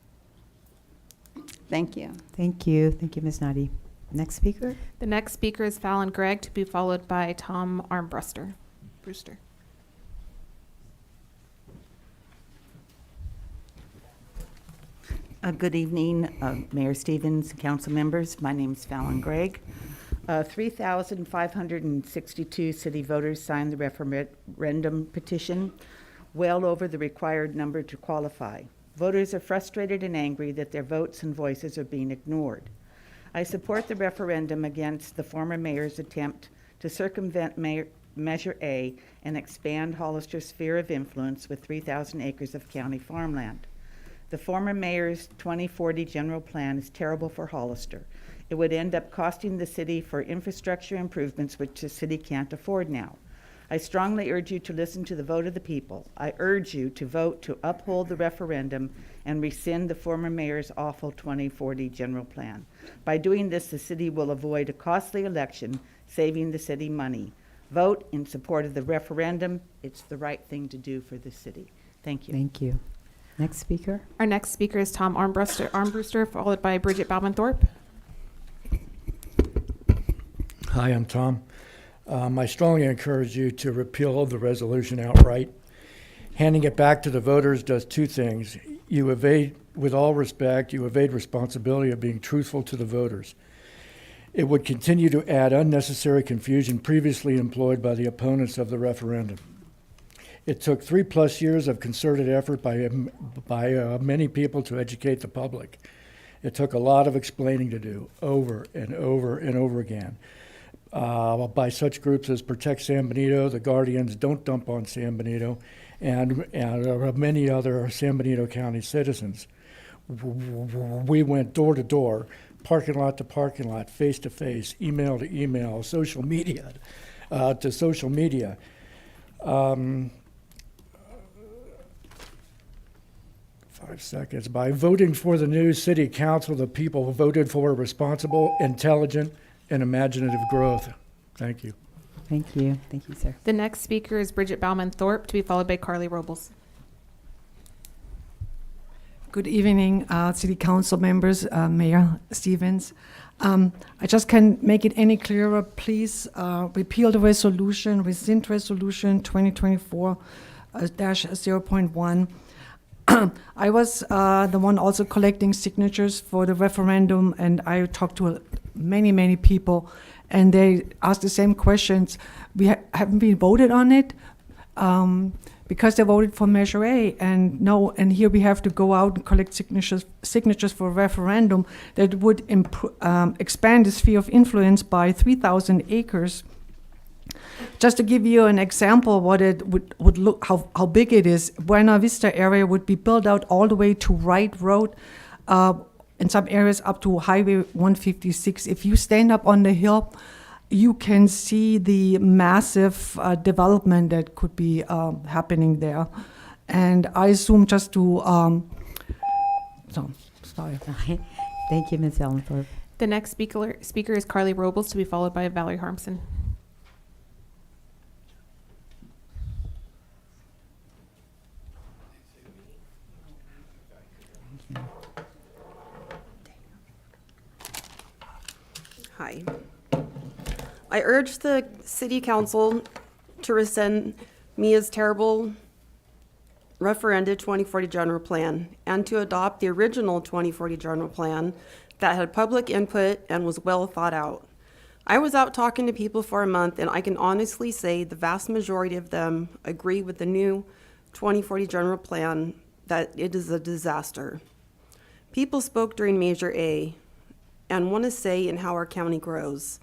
Thank you. Thank you. Thank you, Ms. Nardi. Next speaker? The next speaker is Fallon Gregg, to be followed by Tom Armbruster. Brewster. Good evening, Mayor Stevens, council members. My name is Fallon Gregg. 3,562 city voters signed the referendum petition, well over the required number to qualify. Voters are frustrated and angry that their votes and voices are being ignored. I support the referendum against the former mayor's attempt to circumvent Measure A and expand Hollister's sphere of influence with 3,000 acres of county farmland. The former mayor's 2040 general plan is terrible for Hollister. It would end up costing the city for infrastructure improvements which the city can't afford now. I strongly urge you to listen to the vote of the people. I urge you to vote to uphold the referendum and rescind the former mayor's awful 2040 general plan. By doing this, the city will avoid a costly election, saving the city money. Vote in support of the referendum. It's the right thing to do for the city. Thank you. Thank you. Next speaker. Our next speaker is Tom Armbruster, followed by Bridget Bauman-Thorpe. Hi, I'm Tom. I strongly encourage you to repeal the resolution outright. Handing it back to the voters does two things. You evade, with all respect, you evade responsibility of being truthful to the voters. It would continue to add unnecessary confusion previously employed by the opponents of the referendum. It took 3+ years of concerted effort by many people to educate the public. It took a lot of explaining to do over and over and over again by such groups as Protect San Benito, the Guardians, Don't Dump on San Benito, and many other San Benito County citizens. We went door to door, parking lot to parking lot, face to face, email to email, social media to social media. 5 seconds. By voting for the new city council, the people voted for responsible, intelligent, and imaginative growth. Thank you. Thank you. Thank you, sir. The next speaker is Bridget Bauman-Thorpe, to be followed by Carly Robles. Good evening, City Council members, Mayor Stevens. I just can't make it any clearer. Please repeal the resolution, rescind resolution 2024-0.1. I was the one also collecting signatures for the referendum, and I talked to many people, and they asked the same questions. We haven't been voted on it because they voted for Measure A, and here we have to go out and collect signatures for a referendum that would expand the sphere of influence by 3,000 acres. Just to give you an example, what it would look, how big it is, Buena Vista area would be built out all the way to Wright Road, in some areas up to Highway 156. If you stand up on the hill, you can see the massive development that could be happening there. And I assume just to, sorry. Thank you, Ms. Ellenthorpe. The next speaker is Carly Robles, to be followed by Valerie Harmson. Hi. I urge the City Council to rescind Mia's terrible referendum 2040 general plan and to adopt the original 2040 general plan that had public input and was well thought out. I was out talking to people for a month, and I can honestly say the vast majority of them agree with the new 2040 general plan that it is a disaster. People spoke during Measure A and want to say in how our county grows.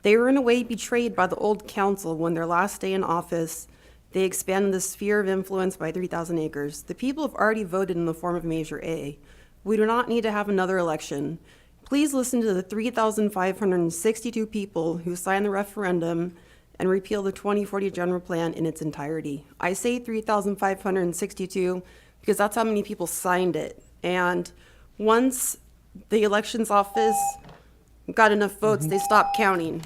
They were in a way betrayed by the old council when their last day in office, they expanded the sphere of influence by 3,000 acres. The people have already voted in the form of Measure A. We do not need to have another election. Please listen to the 3,562 people who signed the referendum and repeal the 2040 general plan in its entirety. I say 3,562 because that's how many people signed it. And once the elections office got enough votes, they stopped counting.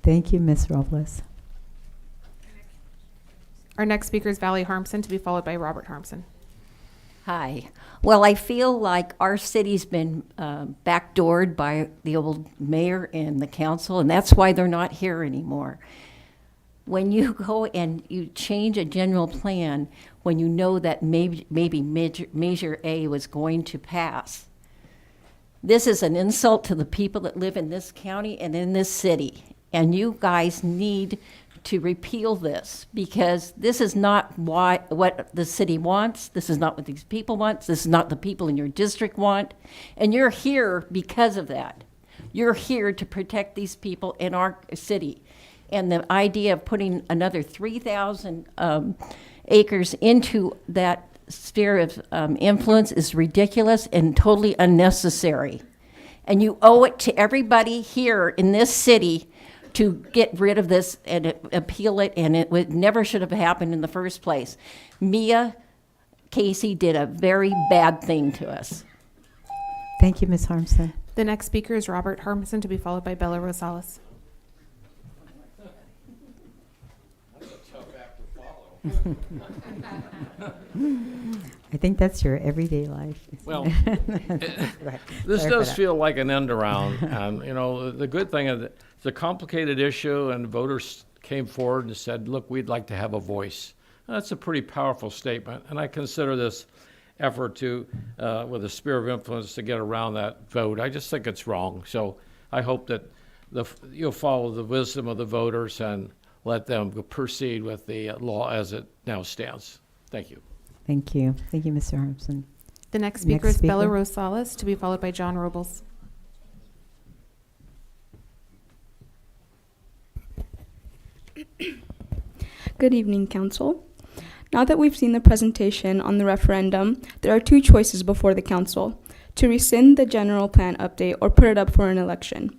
Thank you, Ms. Robles. Our next speaker is Valerie Harmson, to be followed by Robert Harmson. Hi. Well, I feel like our city's been backdoored by the old mayor and the council, and that's why they're not here anymore. When you go and you change a general plan, when you know that maybe Measure A was going to pass, this is an insult to the people that live in this county and in this city. And you guys need to repeal this, because this is not what the city wants. This is not what these people want. This is not the people in your district want. And you're here because of that. You're here to protect these people in our city. And the idea of putting another 3,000 acres into that sphere of influence is ridiculous and totally unnecessary. And you owe it to everybody here in this city to get rid of this and appeal it, and it never should have happened in the first place. Mia Casey did a very bad thing to us. Thank you, Ms. Harmson. The next speaker is Robert Harmson, to be followed by Bella Rosales. I think that's your everyday life. Well, Go ahead. this Sorry for does that. feel like an end around. And, you know, the good thing is it's a complicated issue, and voters came forward and said, look, we'd like to have a voice. That's a pretty powerful statement, and I consider this effort to, with a sphere of influence, to get around that vote. I just think it's wrong. So I hope that you'll follow the wisdom of the voters and let them proceed with the law as it now stands. Thank you. Thank you. Thank you, Mr. Harmson. The next speaker is Bella Rosales, to be followed by John Robles. Good evening, Council. Now that we've seen the presentation on the referendum, there are two choices before the Council: to rescind the general plan update or put it up for an election.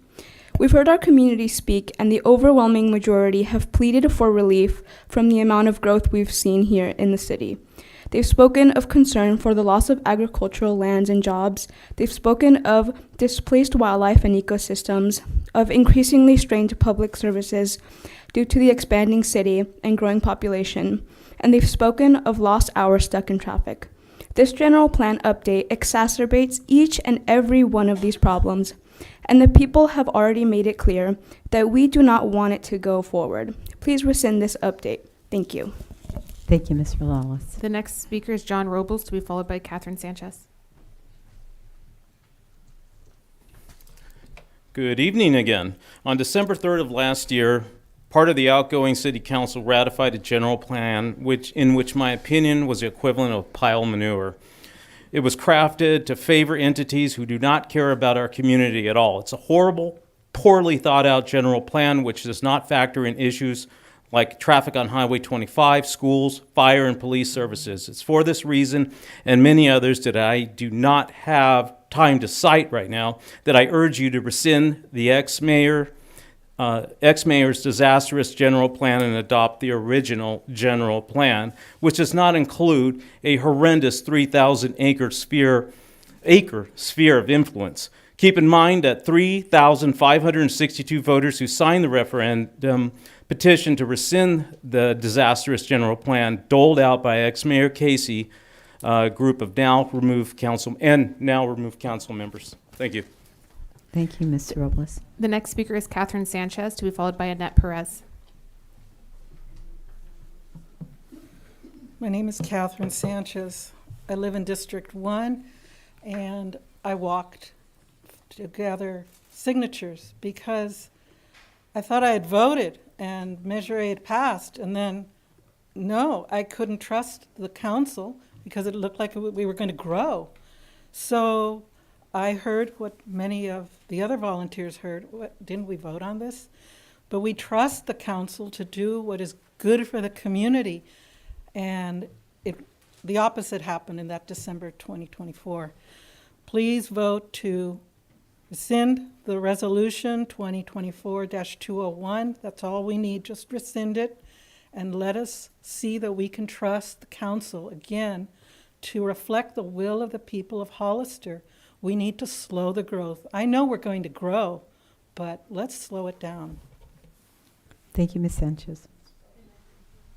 We've heard our community speak, and the overwhelming majority have pleaded for relief from the amount of growth we've seen here in the city. They've spoken of concern for the loss of agricultural lands and jobs. They've spoken of displaced wildlife and ecosystems, of increasingly strained public services due to the expanding city and growing population, and they've spoken of lost hours stuck in traffic. This general plan update exacerbates each and every one of these problems, and the people have already made it clear that we do not want it to go forward. Please rescind this update. Thank you. Thank you, Ms. Rosales. The next speaker is John Robles, to be followed by Catherine Sanchez. Good evening again. On December 3rd of last year, part of the outgoing city council ratified a general plan in which my opinion was the equivalent of pile manure. It was crafted to favor entities who do not care about our community at all. It's a horrible, poorly thought out general plan which does not factor in issues like traffic on Highway 25, schools, fire, and police services. It's for this reason and many others that I do not have time to cite right now that I urge you to rescind the ex-mayor's disastrous general plan and adopt the original general plan, which does not include a horrendous 3,000 acre sphere of influence. Keep in mind that 3,562 voters who signed the referendum petition to rescind the disastrous general plan doled out by ex-mayor Casey, group of now removed council members. Thank you. Thank you, Mr. Robles. The next speaker is Catherine Sanchez, to be followed by Annette Perez. My name is Catherine Sanchez. I live in District 1, and I walked to gather signatures because I thought I had voted and Measure A had passed, and then, no, I couldn't trust the council because it looked like we were going to grow. So I heard what many of the other volunteers heard. Didn't we vote on this? But we trust the council to do what is good for the community. And the opposite happened in that December 2024. Please vote to rescind the resolution 2024-201. That's all we need. Just rescind it and let us see that we can trust the council again to reflect the will of the people of Hollister. We need to slow the growth. I know we're going to grow, but let's slow it down. Thank you, Ms. Sanchez.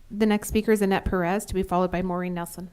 The next speaker is Annette Perez, to be followed by Maureen Nelson.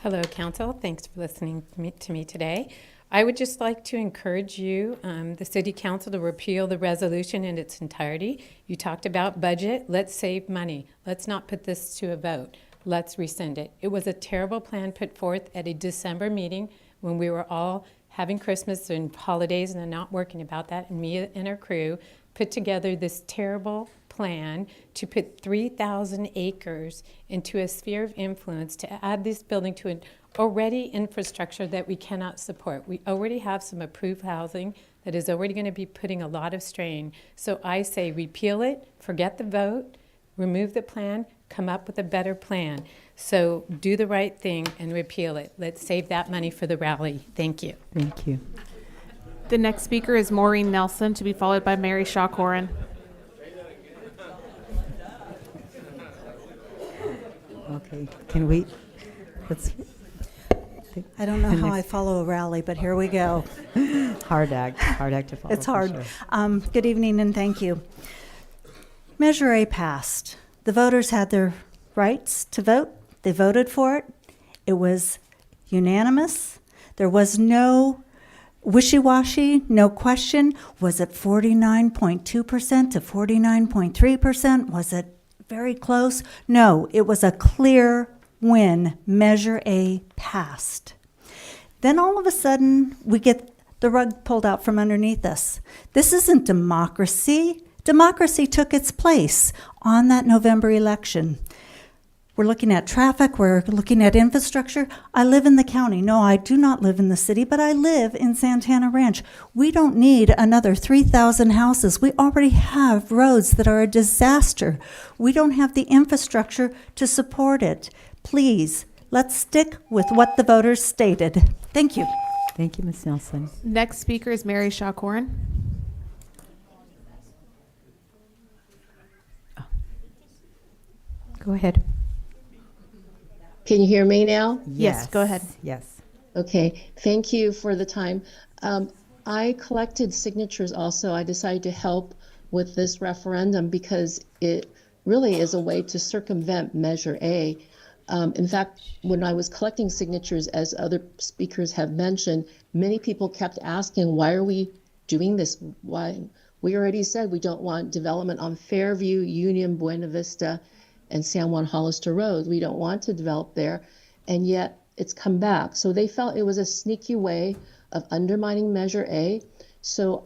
Hello, Council. Thanks for listening to me today. I would just like to encourage you, the City Council, to repeal the resolution in its entirety. You talked about budget. Let's save money. Let's not put this to a vote. Let's rescind it. It was a terrible plan put forth at a December meeting when we were all having Christmas and holidays and not working about that, and me and her crew put together this terrible plan to put 3,000 acres into a sphere of influence to add this building to an already infrastructure that we cannot support. We already have some approved housing that is already going to be putting a lot of strain. So I say repeal it, forget the vote, remove the plan, come up with a better plan. So do the right thing and repeal it. Let's save that money for the rally. Thank you. Thank you. The next speaker is Maureen Nelson, to be followed by Mary Shaw Corin. Okay, can we, I don't know how I follow a rally, but here we go. Hard act to follow. It's hard. for sure. Good evening and thank you. Measure A passed. The voters had their rights to vote. They voted for it. It was unanimous. There was no wishy-washy, no question. Was it 49.2% to 49.3%? Was it very close? No, it was a clear win. Measure A passed. Then all of a sudden, we get the rug pulled out from underneath us. This isn't democracy. Democracy took its place on that November election. We're looking at traffic, we're looking at infrastructure. I live in the county. No, I do not live in the city, but I live in Santana Ranch. We don't need another 3,000 houses. We already have roads that are a disaster. We don't have the infrastructure to support it. Please, let's stick with what the voters stated. Thank you. Thank you, Ms. Nelson. Next speaker is Mary Shaw Corin. Go ahead. Can you hear me now? Yes, go ahead. Yes. Okay, thank you for the time. I collected signatures also. I decided to help with this referendum because it really is a way to circumvent Measure A. In fact, when I was collecting signatures, as other speakers have mentioned, many people kept asking, why are we doing this? Why? We already said we don't want development on Fairview, Union, Buena Vista, and San Juan Hollister Road. We don't want to develop there, and yet it's come back. So they felt it was a sneaky way of undermining Measure A. So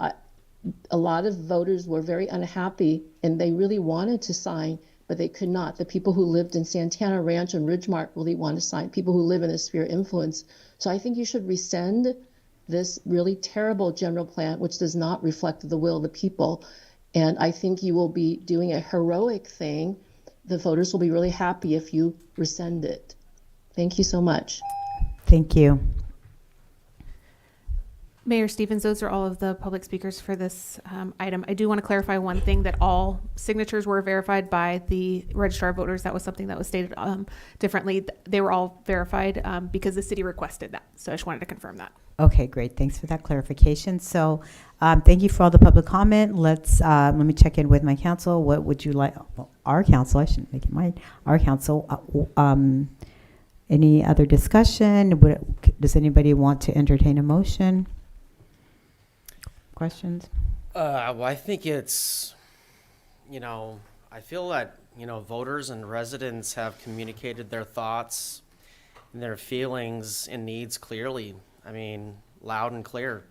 a lot of voters were very unhappy, and they really wanted to sign, but they could not. The people who lived in Santana Ranch and Ridgemark really want to sign, people who live in a sphere of influence. So I think you should rescind this really terrible general plan, which does not reflect the will of the people. And I think you will be doing a heroic thing. The voters will be really happy if you rescind it. Thank you so much. Thank you. Mayor Stevens, those are all of the public speakers for this item. I do want to clarify one thing, that all signatures were verified by the registrar of voters. That was something that was stated differently. They were all verified because the city requested that. So I just wanted to confirm that. Okay, great. Thanks for that clarification. So thank you for all the public comment. Let me check in with my council. What would you like? Well, our council, I shouldn't make it mine. Our council. Any other discussion? Does anybody want to entertain a motion? Questions? Well, I think it's, I feel that, voters and residents have communicated their thoughts and their feelings and needs clearly. I mean, loud and clear.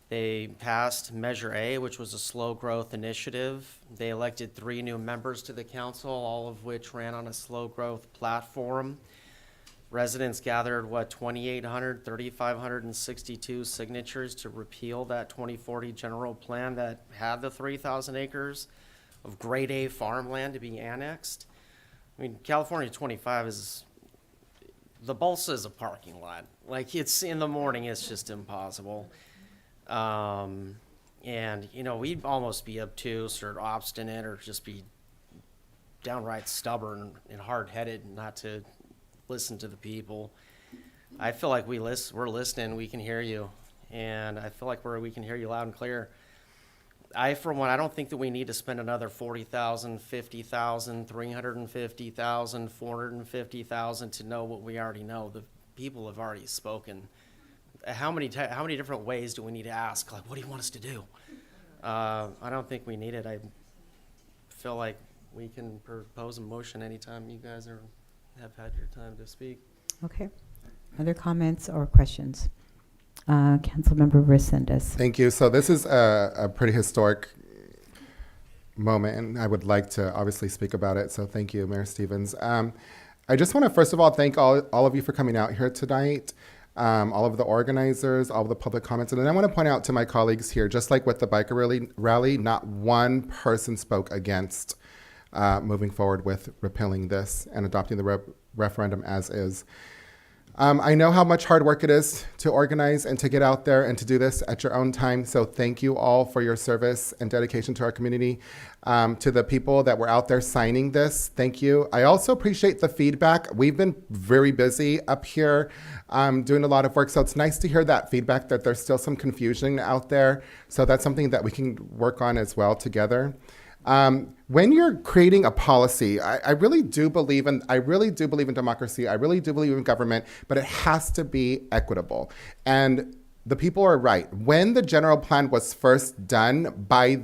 They passed Measure A, which was a slow growth initiative. They elected 3 new members to the council, all of which ran on a slow growth platform. Residents gathered, 3,562 signatures to repeal that 2040 general plan that had the 3,000 acres of grade A farmland to be annexed. I mean, California 25 is, the Balsa is a parking lot. Like, it's in the morning, it's just impossible. And, we'd almost be obtuse or obstinate or just be downright stubborn and hard-headed not to listen to the people. I feel like we're listening, we can hear you, and I feel like we can hear you loud and clear. For one, I don't think that we need to spend another $40,000, $50,000, $350,000, $450,000 to know what we already know. The people have already spoken. How many different ways do we need to ask? Like, what do you want us to do? I don't think we need it. I feel like we can propose a motion anytime you guys have had your time to speak. Okay. Other comments or questions? Councilmember Resendez. Thank you. So this is a pretty historic moment, and I would like to obviously speak about it. So thank you, Mayor Stevens. I just want to first of all thank all of you for coming out here tonight, all of the organizers, all of the public comments. And then I want to point out to my colleagues here, just like with the biker rally, not one person spoke against moving forward with repealing this and adopting the referendum as is. I know how much hard work it is to organize and to get out there and to do this at your own time. So thank you all for your service and dedication to our community. To the people that were out there signing this, thank you. I also appreciate the feedback. We've been very busy up here doing a lot of work. So it's nice to hear that feedback, that there's still some confusion out there. So that's something that we can work on as well together. When you're creating a policy, I really do believe in democracy. I really do believe in government, but it has to be equitable. And the people are right. When the general plan was first done by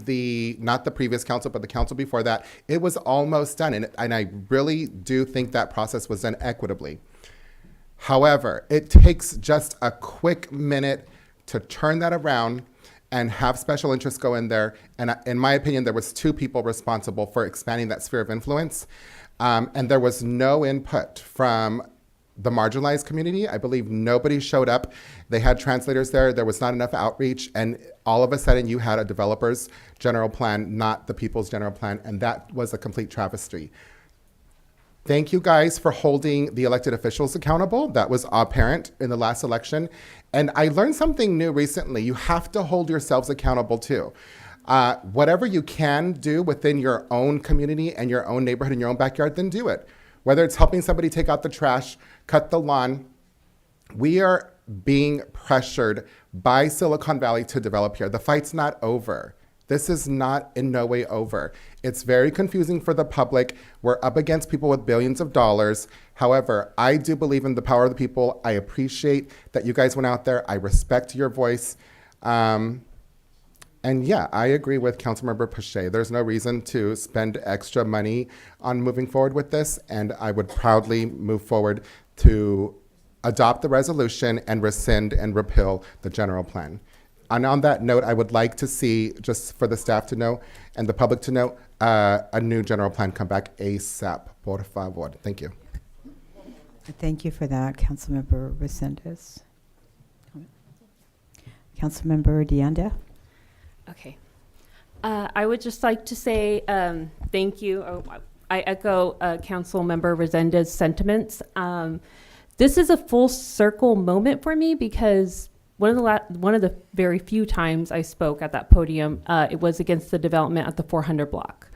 not the previous council, but the council before that, it was almost done. And I really do think that process was done equitably. However, it takes just a quick minute to turn that around and have special interests go in there. And in my opinion, there was 2 people responsible for expanding that sphere of influence. And there was no input from the marginalized community. I believe nobody showed up. They had translators there. There was not enough outreach. And all of a sudden you had a developer's general plan, not the people's general plan. And that was a complete travesty. Thank you guys for holding the elected officials accountable. That was apparent in the last election. And I learned something new recently. You have to hold yourselves accountable too. Whatever you can do within your own community and your own neighborhood and your own backyard, then do it. Whether it's helping somebody take out the trash, cut the lawn, we are being pressured by Silicon Valley to develop here. The fight's not over. This is not in no way over. It's very confusing for the public. We're up against people with billions of dollars. However, I do believe in the power of the people. I appreciate that you guys went out there. I respect your voice. And yeah, I agree with Councilmember Pache. There's no reason to spend extra money on moving forward with this, and I would proudly move forward to adopt the resolution and rescind and repeal the general plan. And on that note, I would like to see, just for the staff to know and the public to know, a new general plan come back ASAP, por favor. Thank you. Thank you for that, Councilmember Resendez. Councilmember Deanda. Okay. I would just like to say thank you. I echo Council Member Resendez's sentiments. This is a full circle moment for me because one of the very few times I spoke at that podium, it was against the development at the 400 block.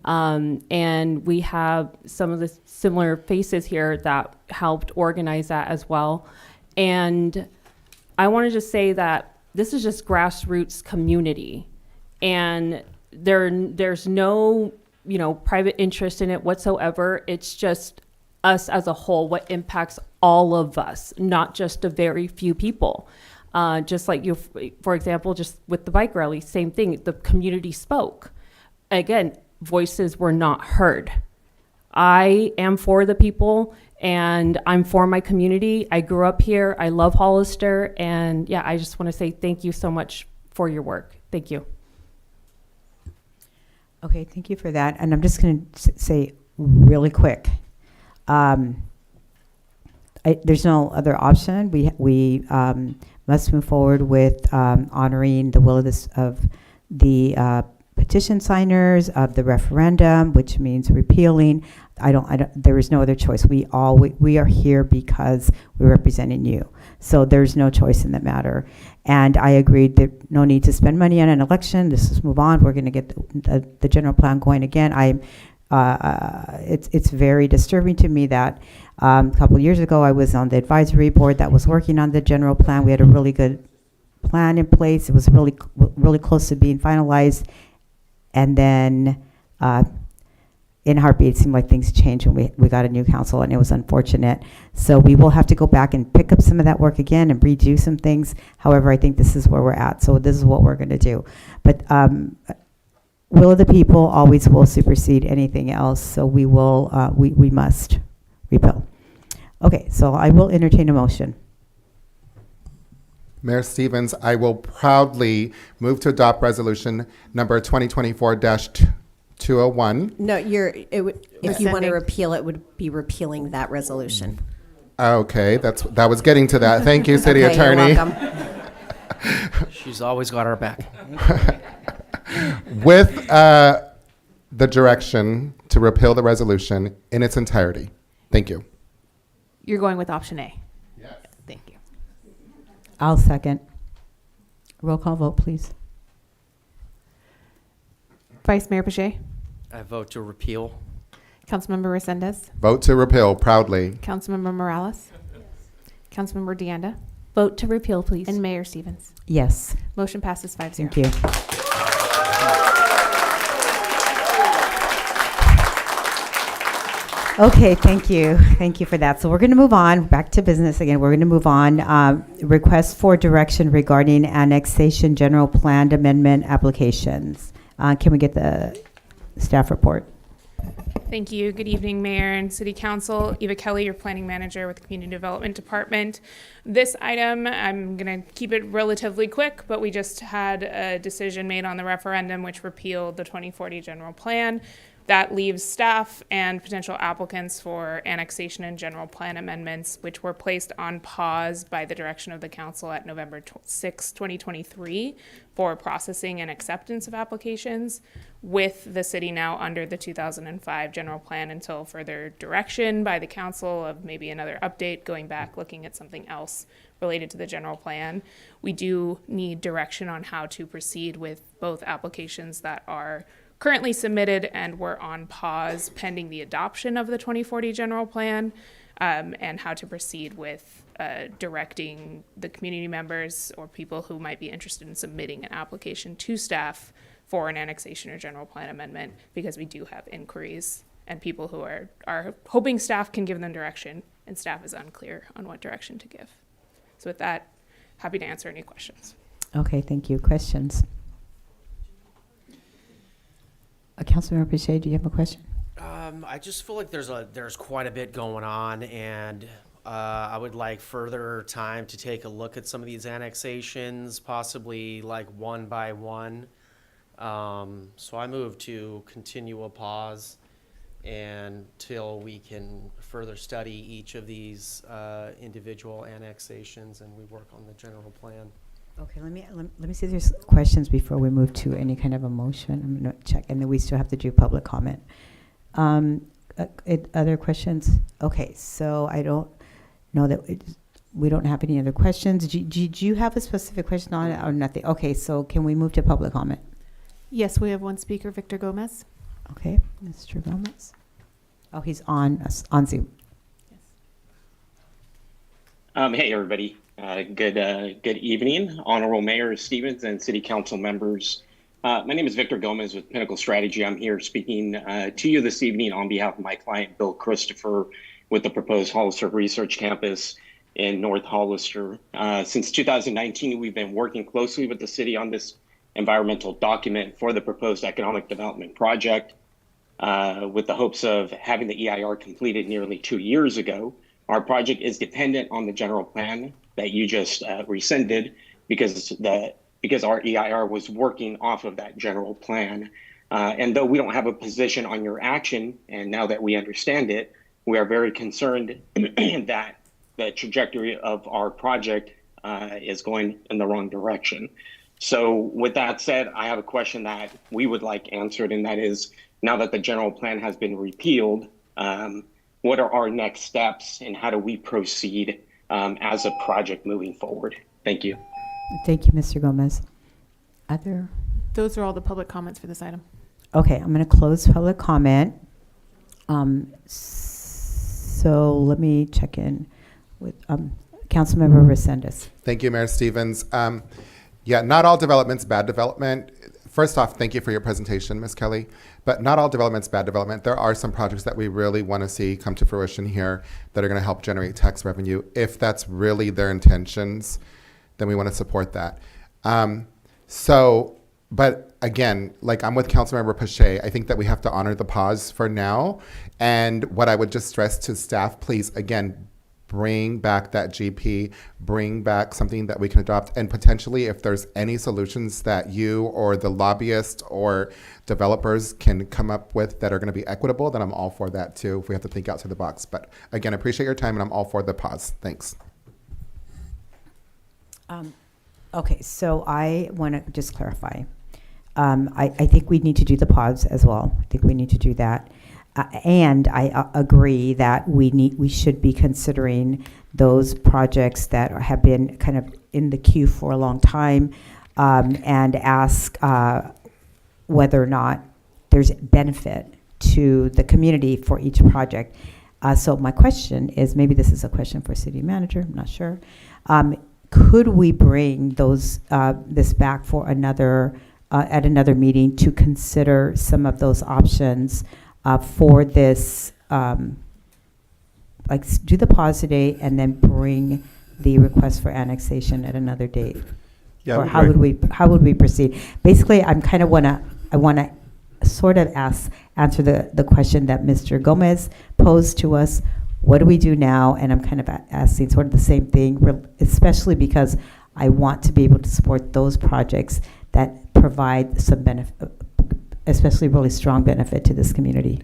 And we have some of the similar faces here that helped organize that as well. And I want to just say that this is just grassroots community, and there's no, private interest in it whatsoever. It's just us as a whole, what impacts all of us, not just a very few people. Just like you, for example, just with the bike rally, same thing. The community spoke. Again, voices were not heard. I am for the people, and I'm for my community. I grew up here. I love Hollister. And yeah, I just want to say thank you so much for your work. Thank you. Okay, thank you for that. And I'm just going to say really quick, there's no other option. We must move forward with honoring the will of the petition signers of the referendum, which means repealing. There is no other choice. We are here because we're representing you. So there's no choice in the matter. And I agreed that no need to spend money on an election. Let's just move on. We're going to get the general plan going again. It's very disturbing to me that a couple of years ago I was on the advisory board that was working on the general plan. We had a really good plan in place. It was really close to being finalized. And then in a heartbeat, it seemed like things changed when we got a new council, and it was unfortunate. So we will have to go back and pick up some of that work again and redo some things. However, I think this is where we're at. So this is what we're going to do. But will of the people always will supersede anything else. So we will, we must repeal. Okay, so I will entertain a motion. Mayor Stevens, I will proudly move to adopt resolution number 2024-201. No, if you want to repeal it, would be repealing that resolution. Okay, that was getting to that. Thank you, City Okay, Attorney. you're welcome. She's always got our back. With the direction to repeal the resolution in its entirety. Thank you. You're going with option A? Yes. Thank you. I'll second. Roll call vote, please. Vice Mayor Pache? I vote to repeal. Councilmember Resendez? Vote to repeal, proudly. Councilmember Morales? Councilmember Deanda? Vote to repeal, please. And Mayor Stevens? Yes. Motion passes 5-0. Thank you. Okay, thank you. Thank you for that. So we're going to move on, back to business again. We're going to move on. Request for direction regarding annexation general plan amendment applications. Can we get the staff report? Thank you. Good evening, Mayor and City Council. Eva Kelly, your Planning Manager with the Community Development Department. This item, I'm going to keep it relatively quick, but we just had a decision made on the referendum which repealed the 2040 General Plan. That leaves staff and potential applicants for annexation and general plan amendments, which were placed on pause by the direction of the council at November 6, 2023, for processing and acceptance of applications, with the city now under the 2005 general plan until further direction by the council of maybe another update, going back, looking at something else related to the general plan. We do need direction on how to proceed with both applications that are currently submitted and were on pause pending the adoption of the 2040 general plan, and how to proceed with directing the community members or people who might be interested in submitting an application to staff for an annexation or general plan amendment, because we do have inquiries and people who are hoping staff can give them direction, and staff is unclear on what direction to give. So with that, happy to answer any questions. Okay, thank you. Questions? Councilmember Pache, do you have a question? I just feel like there's quite a bit going on, and I would like further time to take a look at some of these annexations, possibly like one by one. So I move to continue a pause until we can further study each of these individual annexations and we work on the general plan. Okay, let me see if there's questions before we move to any kind of a motion. I'm going to check, and then we still have to do public comment. Other questions? Okay, so I don't know that we don't have any other questions. Do you have a specific question on it or nothing? Okay, so can we move to public comment? Yes, we have one speaker, Victor Gomez. Okay, Mr. Gomez. Oh, he's on Zoom. Hey, everybody. Good evening, Honorable Mayor Stevens and City Council members. My name is Victor Gomez with Pinnacle Strategy. I'm here speaking to you this evening on behalf of my client, Bill Christopher, with the proposed Hollister Research Campus in North Hollister. Since 2019, we've been working closely with the city on this environmental document for the proposed economic development project, with the hopes of having the EIR completed nearly 2 years ago. Our project is dependent on the general plan that you just rescinded because our EIR was working off of that general plan. And though we don't have a position on your action, and now that we understand it, we are very concerned that the trajectory of our project is going in the wrong direction. So with that said, I have a question that we would like answered, and that is, now that the general plan has been repealed, what are our next steps and how do we proceed as a project moving forward? Thank you. Thank you, Mr. Gomez. Those are all the public comments for this item. Okay, I'm going to close public comment. So let me check in with Councilmember Resendez. Thank you, Mayor Stevens. Yeah, not all development's bad development. First off, thank you for your presentation, Ms. Kelly. But not all development's bad development. There are some projects that we really want to see come to fruition here that are going to help generate tax revenue. If that's really their intentions, then we want to support that. But again, like I'm with Councilmember Pache, I think that we have to honor the pause for now. And what I would just stress to staff, please, again, bring back that GP, bring back something that we can adopt, and potentially if there's any solutions that you or the lobbyist or developers can come up with that are going to be equitable, then I'm all for that too, if we have to think outside the box. But again, I appreciate your time, and I'm all for the pause. Thanks. Okay, so I want to just clarify. I think we need to do the pause as well. I think we need to do that. And I agree that we should be considering those projects that have been kind of in the queue for a long time, and ask whether or not there's benefit to the community for each project. So my question is, maybe this is a question for city manager, I'm not sure. Could we bring this back for at another meeting to consider some of those options for this do the pause today and then bring the request for annexation at another date? Yeah, Or how would we proceed? Basically, I wanna sort of answer the question that Mr. Gomez posed to us. What do we do now? And I'm kind of asking sort of the same thing, especially because I want to be able to support those projects that provide some benefit, especially really strong benefit to this community.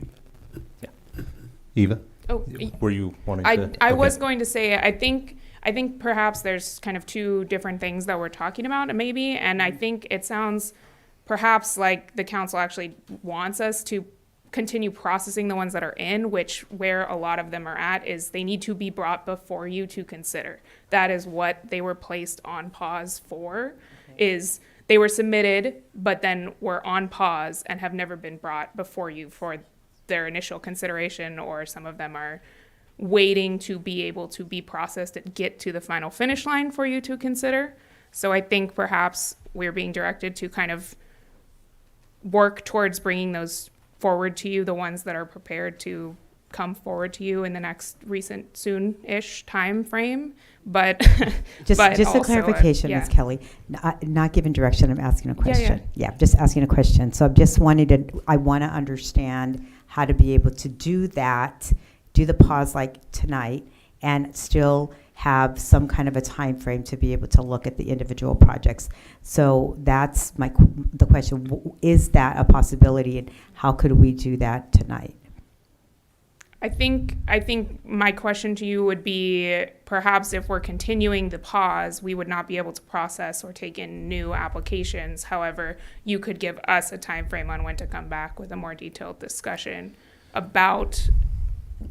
Eva? Oh, Were you wanting I to? was going to say, I think perhaps there's kind of two different things that we're talking about, maybe, and I think it sounds perhaps like the council actually wants us to continue processing the ones that are in, where a lot of them are at is they need to be brought before you to consider. That is what they were placed on pause for, is they were submitted, but then were on pause and have never been brought before you for their initial consideration, or some of them are waiting to be able to be processed and get to the final finish line for you to consider. So I think perhaps we're being directed to kind of work towards bringing those forward to you, the ones that are prepared to come forward to you in the next recent soon-ish time frame. But just also, a clarification, yeah. Ms. Kelly, not giving direction, I'm asking a question. Yeah. Just asking a question. So I'm just I want to understand how to be able to do that, do the pause like tonight, and still have some kind of a time frame to be able to look at the individual projects. So that's the question. Is that a possibility, and how could we do that tonight? I think my question to you would be, perhaps if we're continuing the pause, we would not be able to process or take in new applications. However, you could give us a time frame on when to come back with a more detailed discussion about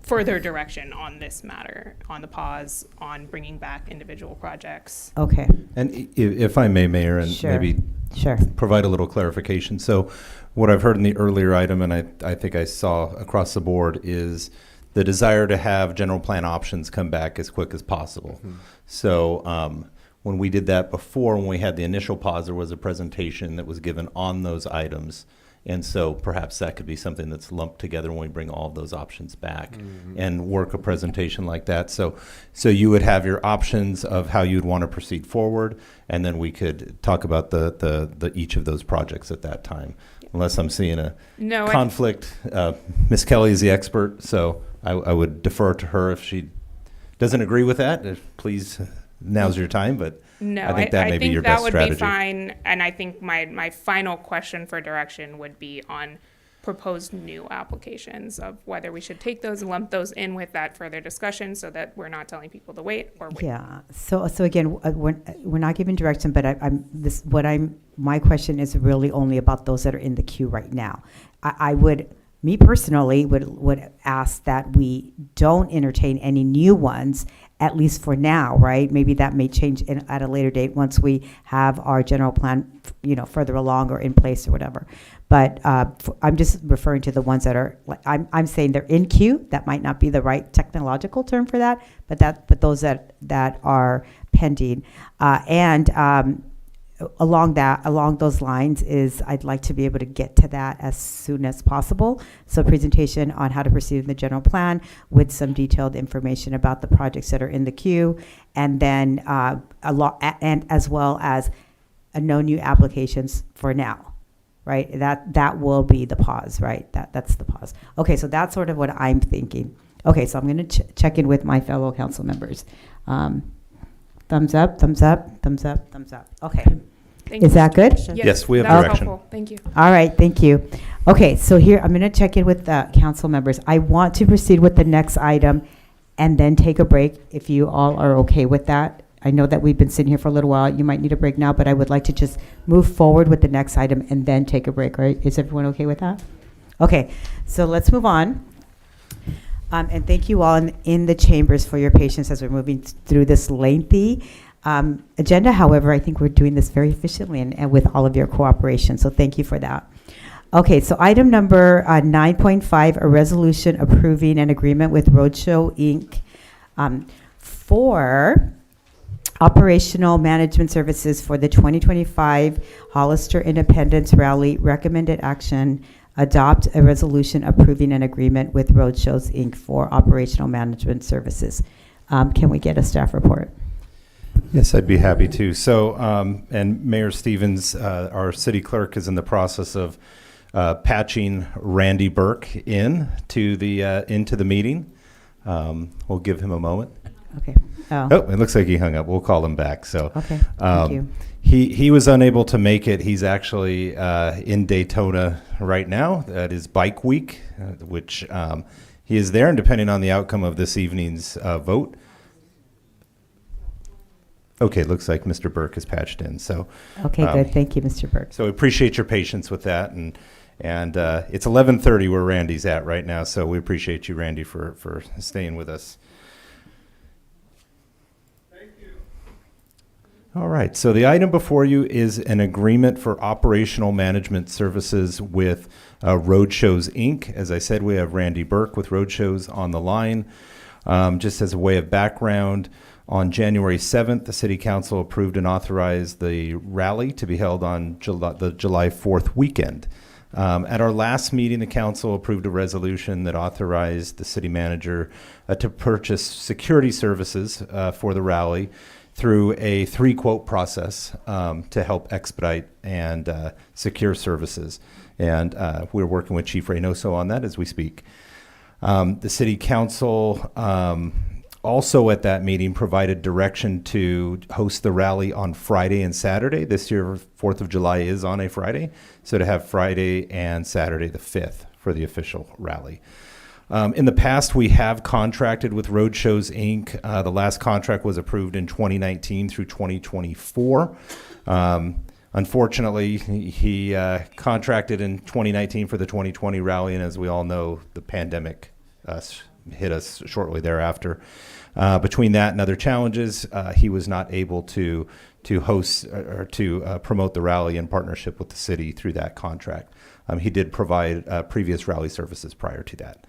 further direction on this matter, on the pause, on bringing back individual projects. Okay. And if I may, Mayor, and maybe provide a little clarification. So what I've heard in the earlier item, and I think I saw across the board, is the desire to have general plan options come back as quick as possible. Mm-hmm. So when we did that before, when we had the initial pause, there was a presentation that was given on those items. And so perhaps that could be something that's lumped together when we bring all of those options back and work a presentation like that. So you would have your options of how you'd want to proceed forward, and then we could talk about the each of those projects at that time. Unless I'm seeing a conflict. Ms. Kelly is the expert, so I would defer to her if she doesn't agree with that. Please, now's your time, but no, I think that may be your best strategy. I think that would be fine, and I think my final question for direction would be on proposed new applications, of whether we should take those and lump those in with that further discussion, so that we're not telling people to wait or wait. Yeah. So again, we're not giving direction, but my question is really only about those that are in the queue right now. Me personally would ask that we don't entertain any new ones, at least for now, right? Maybe that may change at a later date once we have our general plan, further along or in place or whatever. But I'm just referring to the ones that are, I'm saying they're in queue. That might not be the right technological term for that, but those that are pending. Along those lines I'd like to be able to get to that as soon as possible. So presentation on how to proceed in the general plan with some detailed information about the projects that are in the queue, and then and as well as no new applications for now, right? That will be the pause, right? That's the pause. Okay, so that's sort of what I'm thinking. Okay, so I'm going to check in with my fellow council members. Thumbs up, thumbs up, thumbs up, thumbs up. Okay. Is that good? Yes, we have direction. Helpful. Thank you. All right, thank you. Okay, so here I'm going to check in with the council members. I want to proceed with the next item and then take a break, if you all are okay with that. I know that we've been sitting here for a little while. You might need a break now, but I would like to just move forward with the next item and then take a break, right? Is everyone okay with that? Okay, so let's move on. And thank you all in the chambers for your patience as we're moving through this lengthy agenda. However, I think we're doing this very efficiently and with all of your cooperation. So thank you for that. Okay, so item number 9.5, a resolution approving an agreement with Roadshow Inc. For operational management services for the 2025 Hollister Independence Rally. Recommended action adopt a resolution approving an agreement with Roadshows, Inc. for operational management services. Can we get a staff report? Yes, I'd be happy to. So, and Mayor Stevens, our city clerk, is in the process of patching Randy Burke into the meeting. We'll give him a moment. Okay. Oh, it looks like he hung up. We'll call him back. So, okay. Thank you. He was unable to make it. He's actually in Daytona right now. That is Bike Week, which he is there, and depending on the outcome of this evening's vote. Okay, looks like Mr. Burke is patched in. So, okay, good. Thank you, Mr. Burke. So we appreciate your patience with that, and it's 11:30 where Randy's at right now. So we appreciate you, Randy, for staying with us. All right, so the item before you is an agreement for operational management services with Roadshows, Inc. As I said, we have Randy Burke with Roadshows on the line. Just as a way of background, on January 7th, the City Council approved and authorized the rally to be held on the July 4th weekend. At our last meeting, the Council approved a resolution that authorized the City Manager to purchase security services for the rally through a 3-quote process to help expedite and secure services. And we're working with Chief Reynoso on that as we speak. The City Council also at that meeting provided direction to host the rally on Friday and Saturday. This year, 4th of July is on a Friday, so to have Friday and Saturday the 5th for the official rally. In the past, we have contracted with Roadshows, Inc. The last contract was approved in 2019 through 2024. Unfortunately, he contracted in 2019 for the 2020 rally, and as we all know, the pandemic hit us shortly thereafter. Between that and other challenges, he was not able to host or to promote the rally in partnership with the city through that contract. He did provide previous rally services prior to that.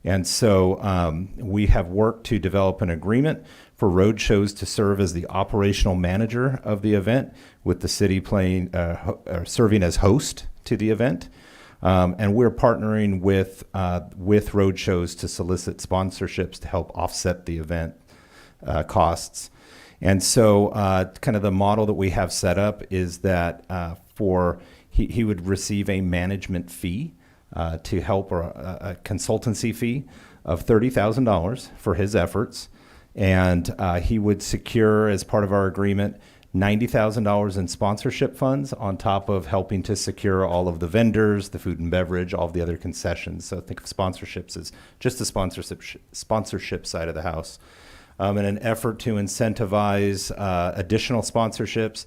And so we have worked to develop an agreement for Roadshows to serve as the operational manager of the event, with the city serving as host to the event. And we're partnering with Roadshows to solicit sponsorships to help offset the event costs. And so kind of the model that we have set up is that he would receive a management fee to help, or a consultancy fee of $30,000 for his efforts. And he would secure, as part of our agreement, $90,000 in sponsorship funds on top of helping to secure all of the vendors, the food and beverage, all of the other concessions. So think of sponsorships as just the sponsorship side of the house. In an effort to incentivize additional sponsorships,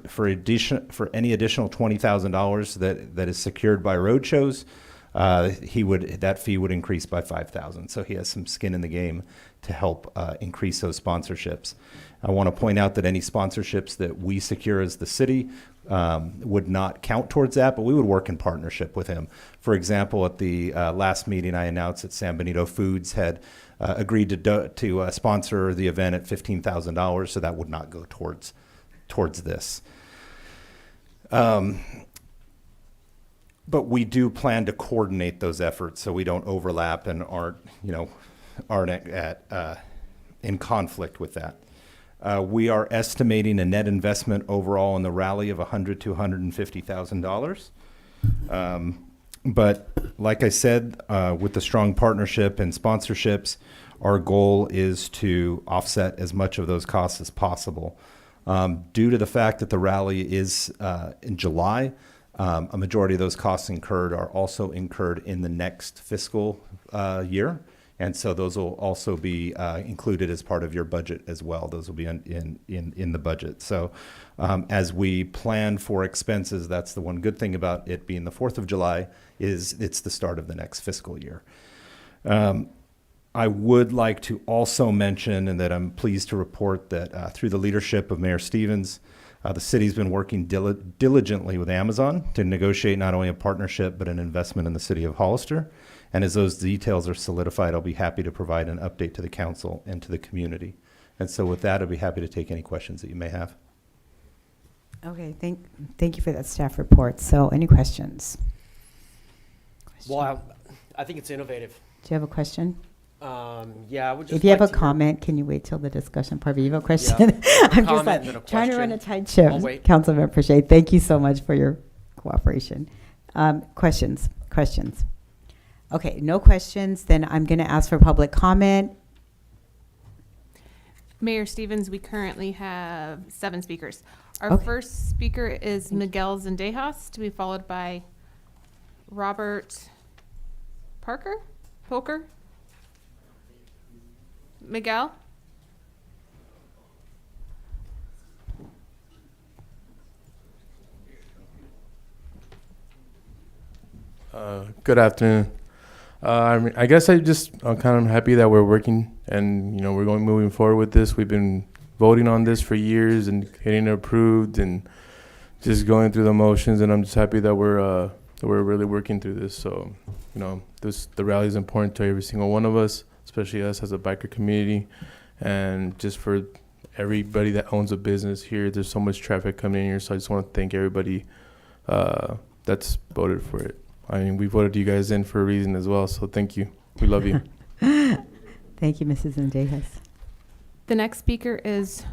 for any additional $20,000 that is secured by Roadshows, that fee would increase by $5,000. So he has some skin in the game to help increase those sponsorships. I want to point out that any sponsorships that we secure as the city would not count towards that, but we would work in partnership with him. For example, at the last meeting, I announced that San Benito Foods had agreed to sponsor the event at $15,000, so that would not go towards this. But we do plan to coordinate those efforts so we don't overlap and aren't in conflict with that. We are estimating a net investment overall in the rally of $100,000 to $150,000. But like I said, with the strong partnership and sponsorships, our goal is to offset as much of those costs as possible. Due to the fact that the rally is in July, a majority of those costs incurred are also incurred in the next fiscal year. And so those will also be included as part of your budget as well. Those will be in the budget. So as we plan for expenses, that's the one good thing about it being the 4th of July, is it's the start of the next fiscal year. I would like to also mention, and that I'm pleased to report, that through the leadership of Mayor Stevens, the city's been working diligently with Amazon to negotiate not only a partnership, but an investment in the city of Hollister. And as those details are solidified, I'll be happy to provide an update to the council and to the community. And so with that, I'll be happy to take any questions that you may have. Okay, thank you for that staff report. So any questions? Well, I think it's innovative. Do you have a question? Yeah, I would just If you have a like to hear- comment, can you wait till the discussion part? If you have a question, Yeah. I'm just Comment like and then a trying to run a question. tight ship. I'll wait. Councilman Appreciate. Thank you so much for your cooperation. Questions? Okay, no questions. Then I'm going to ask for public comment. Mayor Stevens, we currently have 7 speakers. Our Okay. first speaker is Miguel Zendejas, to be followed by Robert Poker? Miguel? Good afternoon. I guess I'm kind of happy that we're working and, we're moving forward with this. We've been voting on this for years and getting it approved and just going through the motions, and I'm just happy that we're really working through this. So, the rally is important to every single one of us, especially us as a biker community, and just for everybody that owns a business here. There's so much traffic coming in here, so I just want to thank everybody that's voted for it. I mean, we voted you guys in for a reason as well, so thank you. We love you. Thank you, Mrs. Zendejas. The next speaker is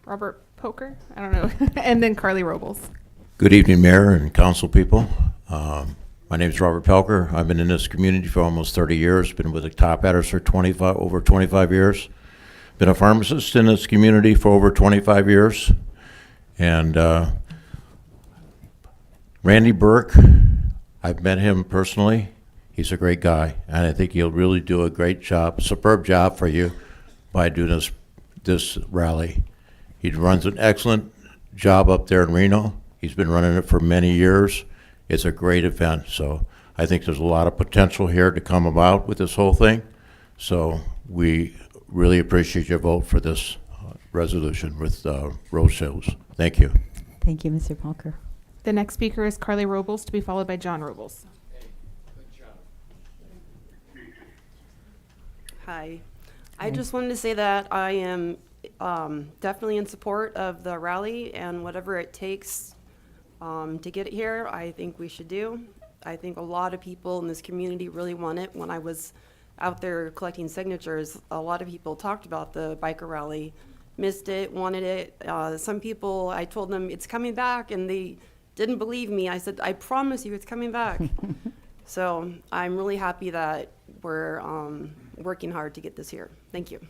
Robert Poker, I don't know, and then Carly Robles. Good evening, Mayor and council people. My name is Robert Pelker. I've been in this community for almost 30 years, been with the Top Hatters for over 25 years, been a pharmacist in this community for over 25 years, and Randy Burke, I've met him personally. He's a great guy, and I think he'll really do a great job, superb job for you by doing this rally. He runs an excellent job up there in Reno. He's been running it for many years. It's a great event, so I think there's a lot of potential here to come about with this whole thing. So we really appreciate your vote for this resolution with road shows. Thank you. Thank you, Mr. Palker. The next speaker is Carly Robles, to be followed by John Robles. Hi. I just wanted to say that I am definitely in support of the rally, and whatever it takes to get it here, I think we should do. I think a lot of people in this community really want it. When I was out there collecting signatures, a lot of people talked about the biker rally, missed it, wanted it. Some people, I told them it's coming back, and they didn't believe me. I said, I promise you it's coming back. So I'm really happy that we're working hard to get this here. Thank you.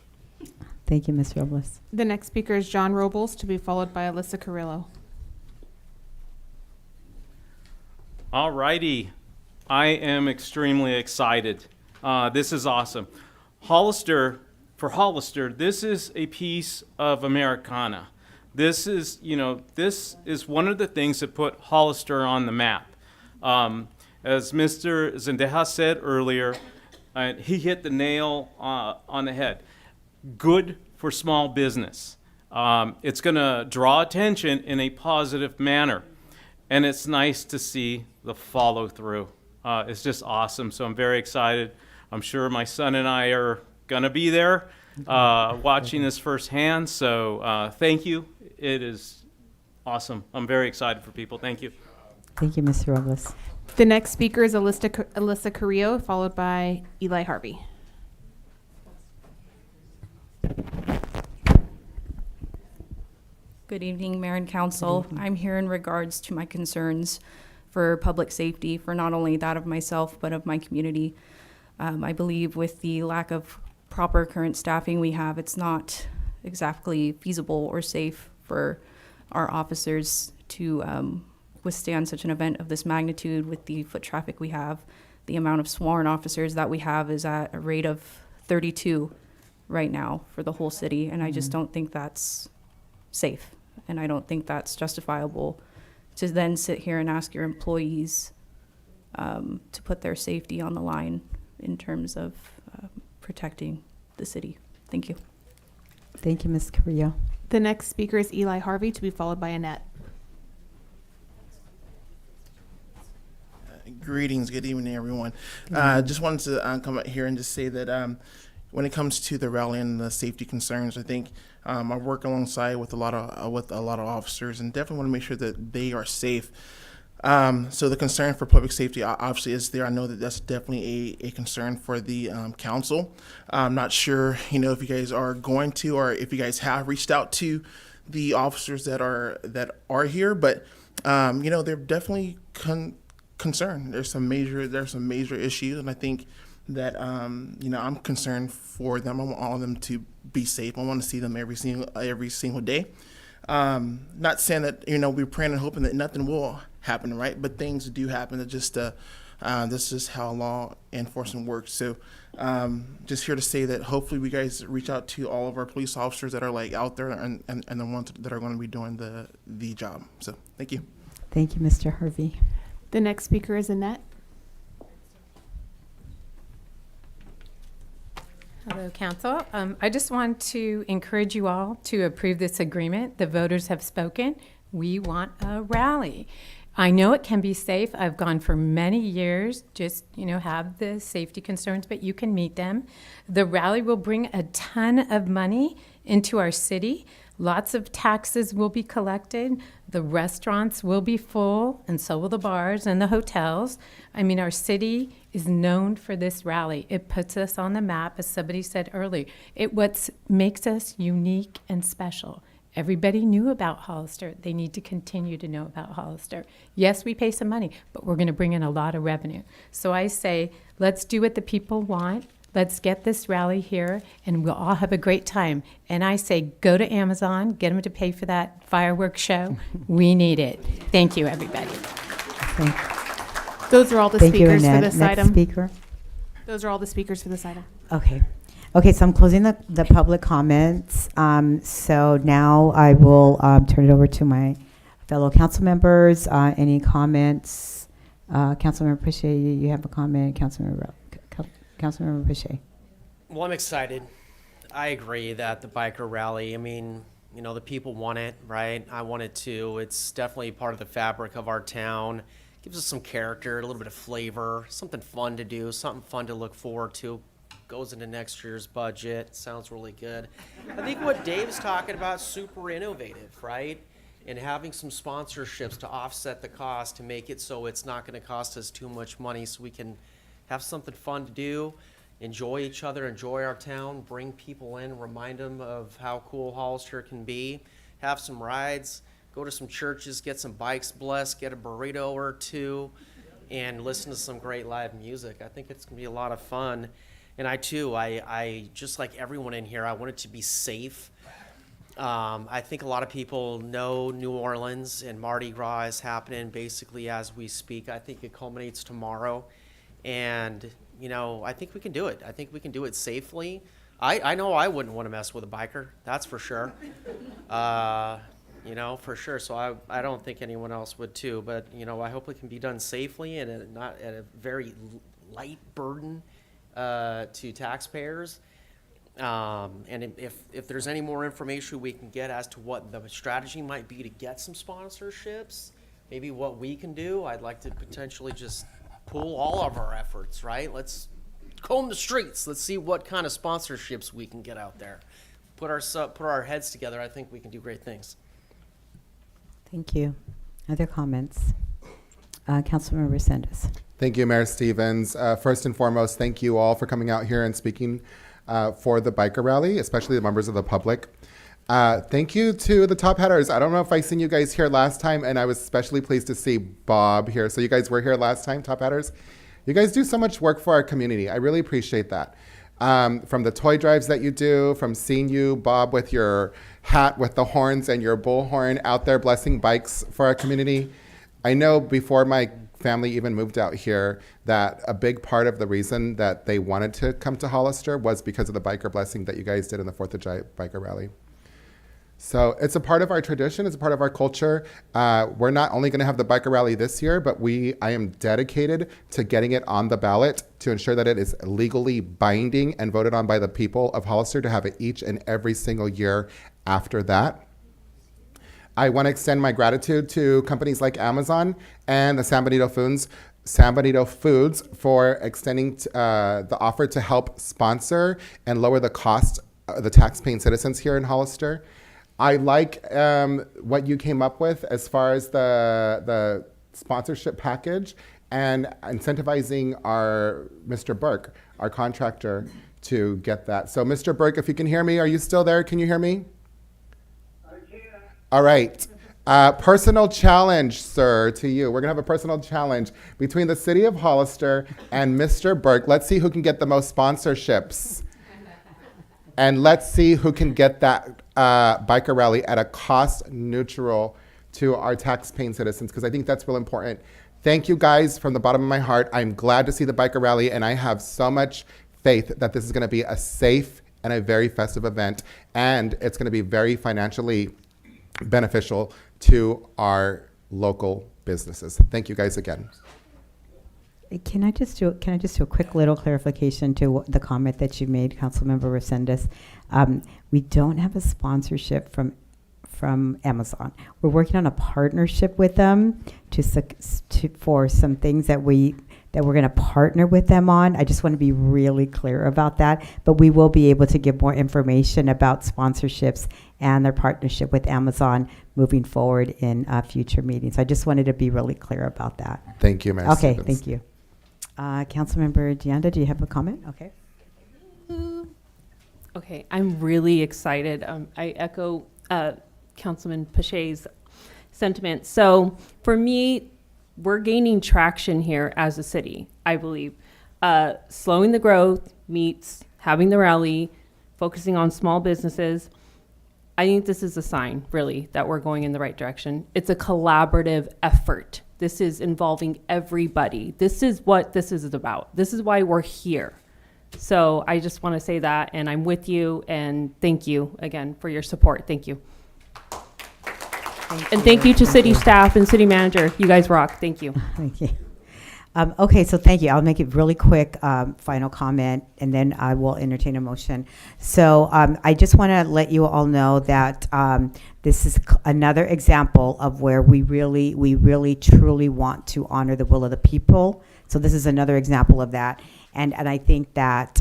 Thank you, Ms. Robles. The next speaker is John Robles, to be followed by Alyssa Carrillo. All righty. I am extremely excited. This is awesome. Hollister, this is a piece of Americana. This is one of the things that put Hollister on the map. As Mr. Zendejas said earlier, he hit the nail on the head. Good for small business. It's going to draw attention in a positive manner. And it's nice to see the follow through. It's just awesome. So I'm very excited. I'm sure my son and I are going to be there watching this firsthand. So thank you. It is awesome. I'm very excited for people. Thank you. Thank you, Mr. Robles. The next speaker is Alyssa Carrillo, followed by Eli Harvey. Good evening, Mayor and Council. I'm here in regards to my concerns for public safety, for not only that of myself, but of my community. I believe with the lack of proper current staffing we have, it's not exactly feasible or safe for our officers to withstand such an event of this magnitude with the foot traffic we have. The amount of sworn officers that we have is at a rate of 32 right now for the whole city, and I just don't think that's safe. And I don't think that's justifiable to then sit here and ask your employees to put their safety on the line in terms of protecting the city. Thank you. Thank you, Ms. Carrillo. The next speaker is Eli Harvey, to be followed by Annette. Greetings, good evening, everyone. Just wanted to come out here and just say that when it comes to the rally and the safety concerns, I think I work alongside with a lot of officers, and definitely want to make sure that they are safe. So the concern for public safety obviously is there. I know that that's definitely a concern for the council. I'm not sure, if you guys are going to, or if you guys have reached out to the officers that are here, but they're definitely concerned. There's some major issues, and I think that I'm concerned for them. I want all of them to be safe. I want to see them every single day. Not saying that we're praying and hoping that nothing will happen, right? But things do happen. It's just this is how law enforcement works. So just here to say that hopefully we guys reach out to all of our police officers that are out there and the ones that are going to be doing the job. So thank you. Thank you, Mr. Harvey. The next speaker is Annette. Hello, Council. I just want to encourage you all to approve this agreement. The voters have spoken. We want a rally. I know it can be safe. I've gone for many years, just, have the safety concerns, but you can meet them. The rally will bring a ton of money into our city. Lots of taxes will be collected. The restaurants will be full, and so will the bars and the hotels. I mean, our city is known for this rally. It puts us on the map, as somebody said earlier. What makes us unique and special. Everybody knew about Hollister. They need to continue to know about Hollister. Yes, we pay some money, but we're going to bring in a lot of revenue. So I say, let's do what the people want. Let's get this rally here, and we'll all have a great time. And I say, go to Amazon, get them to pay for that fireworks show. We need it. Thank you, everybody. Those are all the Thank you, speakers for Annette. this Next item. speaker. Those are all the speakers for this item. Okay. Okay, so I'm closing the public comments. So now I will turn it over to my fellow council members. Any comments? Councilmember Pichet, you have a comment. Councilmember Pichet. Well, I'm excited. I agree that the biker rally, the people want it, right? I want it too. It's definitely part of the fabric of our town. Gives us some character, a little bit of flavor, something fun to do, something fun to look forward to. Goes into next year's budget. Sounds really good. I think what Dave's talking about is super innovative, right? And having some sponsorships to offset the cost to make it so it's not going to cost us too much money, so we can have something fun to do, enjoy each other, enjoy our town, bring people in, remind them of how cool Hollister can be, have some rides, go to some churches, get some bikes blessed, get a burrito or two, and listen to some great live music. I think it's going to be a lot of fun. And I just like everyone in here, I want it to be safe. I think a lot of people know New Orleans and Mardi Gras is happening basically as we speak. I think it culminates tomorrow. And, I think we can do it. I think we can do it safely. I know I wouldn't want to mess with a biker. That's for sure. For sure. So I don't think anyone else would too. But, I hope it can be done safely and not at a very light burden to taxpayers. And if there's any more information we can get as to what the strategy might be to get some sponsorships, maybe what we can do, I'd like to potentially just pool all of our efforts, right? Let's comb the streets. Let's see what kind of sponsorships we can get out there. Put our heads together. I think we can do great things. Thank you. Other comments? Councilmember Resendez. Thank you, Mayor Stevens. First and foremost, thank you all for coming out here and speaking for the biker rally, especially the members of the public. Thank you to the top hatters. I don't know if I seen you guys here last time, and I was especially pleased to see Bob here. So you guys were here last time, top hatters. You guys do so much work for our community. I really appreciate that. From the toy drives that you do, from seeing you, Bob, with your hat with the horns and your bullhorn out there blessing bikes for our community. I know before my family even moved out here that a big part of the reason that they wanted to come to Hollister was because of the biker blessing that you guys did in the 4th of July biker rally. So it's a part of our tradition, it's a part of our culture. We're not only going to have the biker rally this year, but I am dedicated to getting it on the ballot to ensure that it is legally binding and voted on by the people of Hollister to have it each and every single year after that. I want to extend my gratitude to companies like Amazon and the San Benito Foods for extending the offer to help sponsor and lower the cost of the tax-paying citizens here in Hollister. I like what you came up with as far as the sponsorship package and incentivizing our Mr. Burke, our contractor, to get that. So Mr. Burke, if you can hear me, are you still there? Can you hear me? I can. All right. Personal challenge, sir, to you. We're going to have a personal challenge between the city of Hollister and Mr. Burke. Let's see who can get the most sponsorships. And let's see who can get that biker rally at a cost neutral to our tax-paying citizens, because I think that's real important. Thank you guys from the bottom of my heart. I'm glad to see the biker rally, and I have so much faith that this is going to be a safe and a very festive event, and it's going to be very financially beneficial to our local businesses. Thank you guys again. Can I just do a quick little clarification to the comment that you made, Councilmember Resendez? We don't have a sponsorship from Amazon. We're working on a partnership with them for some things that we're going to partner with them on. I just want to be really clear about that. But we will be able to give more information about sponsorships and their partnership with Amazon moving forward in future meetings. I just wanted to be really clear about that. Thank you, Mayor Okay, Stevens. thank you. Councilmember Deanda, do you have a comment? Okay. Okay, I'm really excited. I echo Councilman Pache's sentiment. So for me, we're gaining traction here as a city, I believe. Slowing the growth meets having the rally, focusing on small businesses. I think this is a sign, really, that we're going in the right direction. It's a collaborative effort. This is involving everybody. This is what this is about. This is why we're here. So I just want to say that, and I'm with you, and thank you again for your support. Thank you. Thank you to city staff and city manager. You guys rock. Thank you. Thank you. Okay, so thank you. I'll make it really quick, final comment, and then I will entertain a motion. So I just want to let you all know that this is another example of where we really, truly want to honor the will of the people. So this is another example of that. And I think that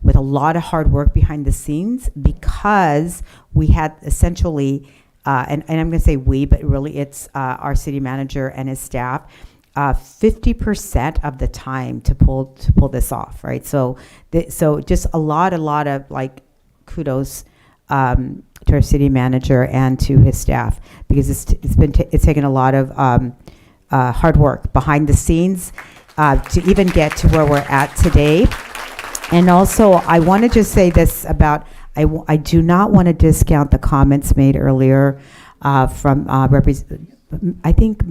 with a lot of hard work behind the scenes, because we had essentially, and I'm going to say we, but really it's our city manager and his staff, 50% of the time to pull this off, right? So just a lot of like kudos to our city manager and to his staff, because it's taken a lot of hard work behind the scenes to even get to where we're at today. And also, I want to just say this about, I do not want to discount the comments made earlier from I think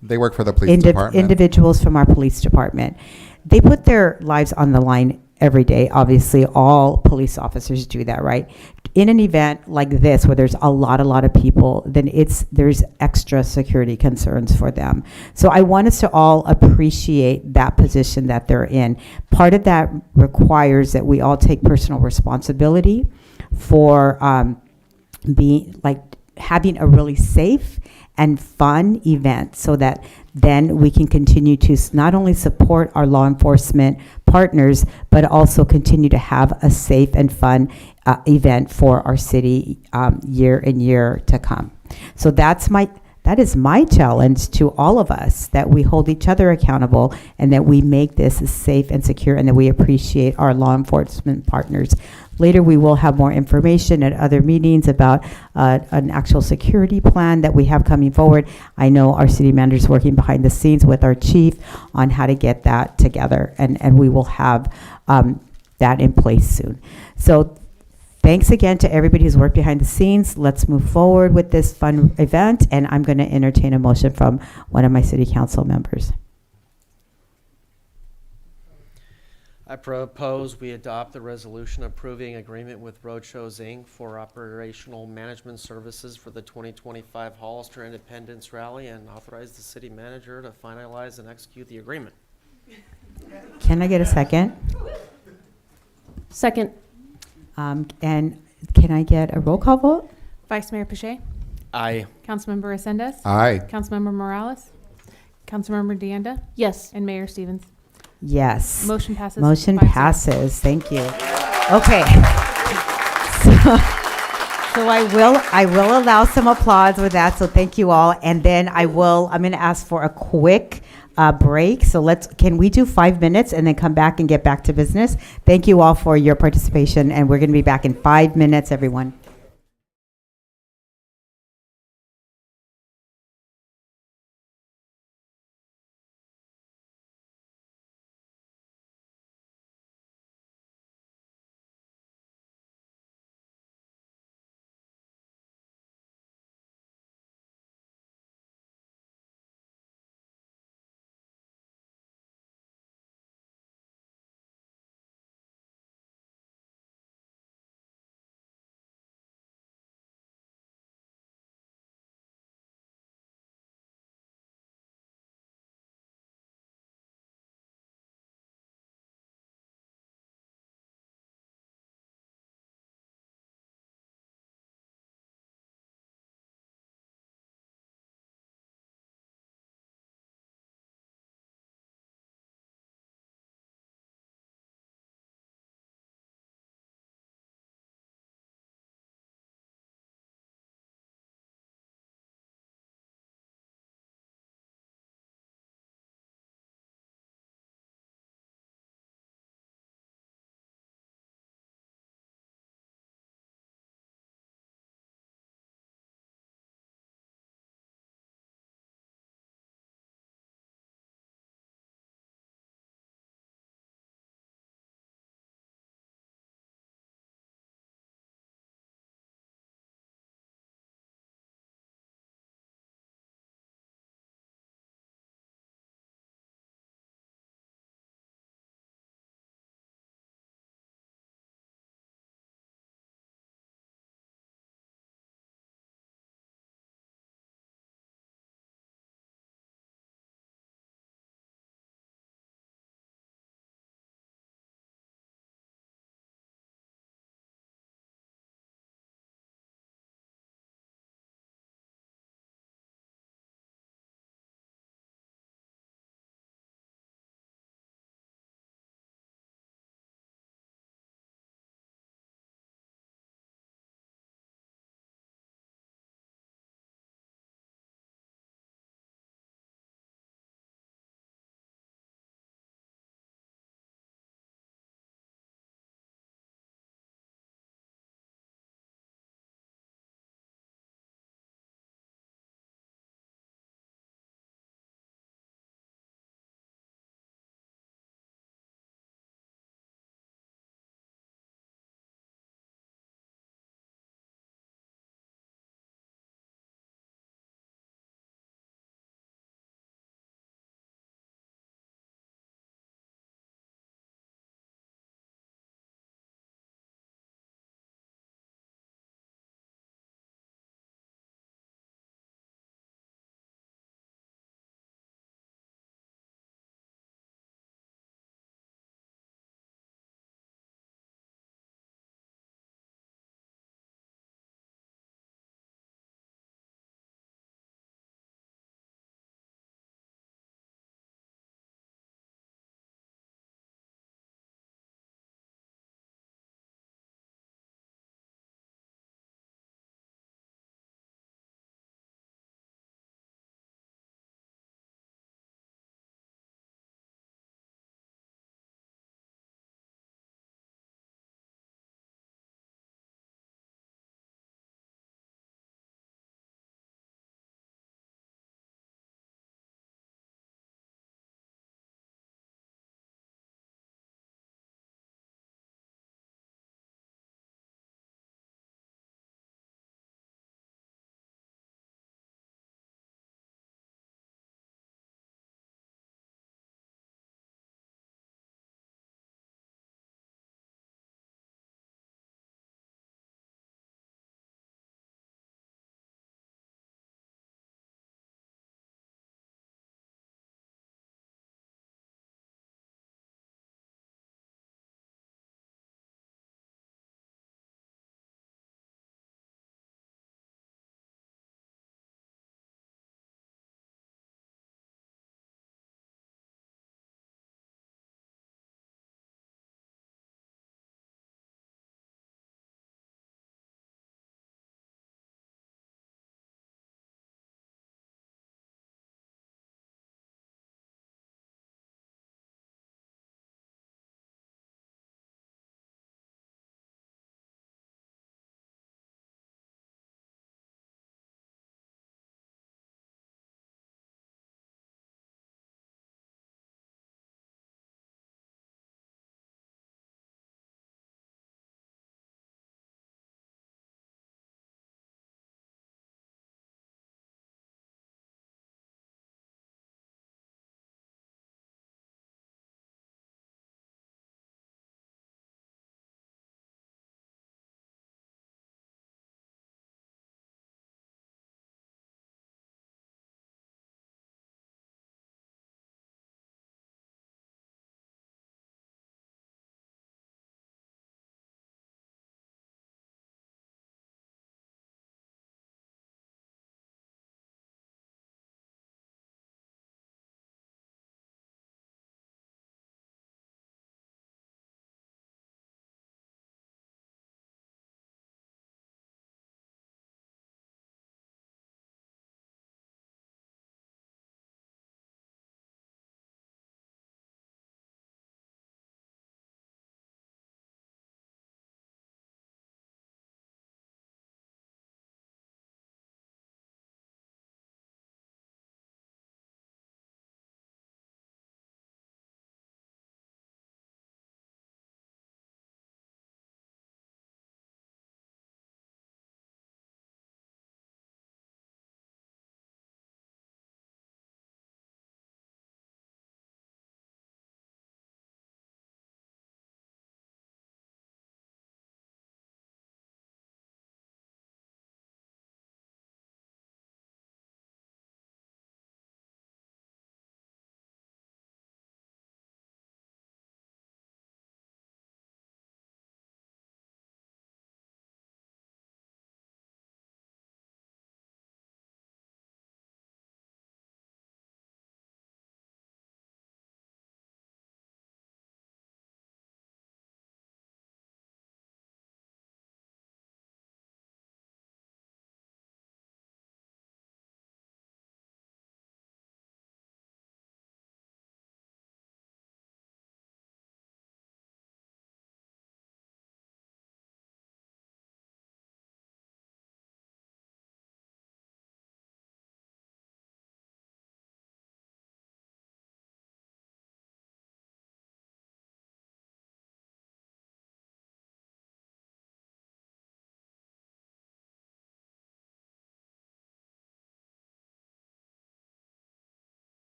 they work for the police department. Individuals from our police department. They put their lives on the line every day. Obviously, all police officers do that, right? In an event like this, where there's a lot of people, then there's extra security concerns for them. So I want us to all appreciate that position that they're in. Part of that requires that we all take personal responsibility for having a really safe and fun event, so that then we can continue to not only support our law enforcement partners, but also continue to have a safe and fun event for our city year and year to come. So that is my challenge to all of us, that we hold each other accountable and that we make this as safe and secure, and that we appreciate our law enforcement partners. Later, we will have more information at other meetings about an actual security plan that we have coming forward. I know our city manager is working behind the scenes with our chief on how to get that together, and we will have that in place soon. So thanks again to everybody who's worked behind the scenes. Let's move forward with this fun event, and I'm going to entertain a motion from one of my city council members. I propose we adopt the resolution approving agreement with Roadshows Inc. for operational management services for the 2025 Hollister Independence Rally, and authorize the city manager to finalize and execute the agreement. Can I get a second? Second. And can I get a roll call vote? Vice Mayor Pache? Aye. Councilmember Resendez? Aye. Councilmember Morales? Councilmember Deanda? Yes. And Mayor Stevens? Yes. Motion passes. Motion 5-0. passes. Thank you. Okay. So I will allow some applause with that. So thank you all. And then I'm going to ask for a quick break. So can we do 5 minutes and then come back and get back to business? Thank you all for your participation. And we're going to be back in 5 minutes, everyone.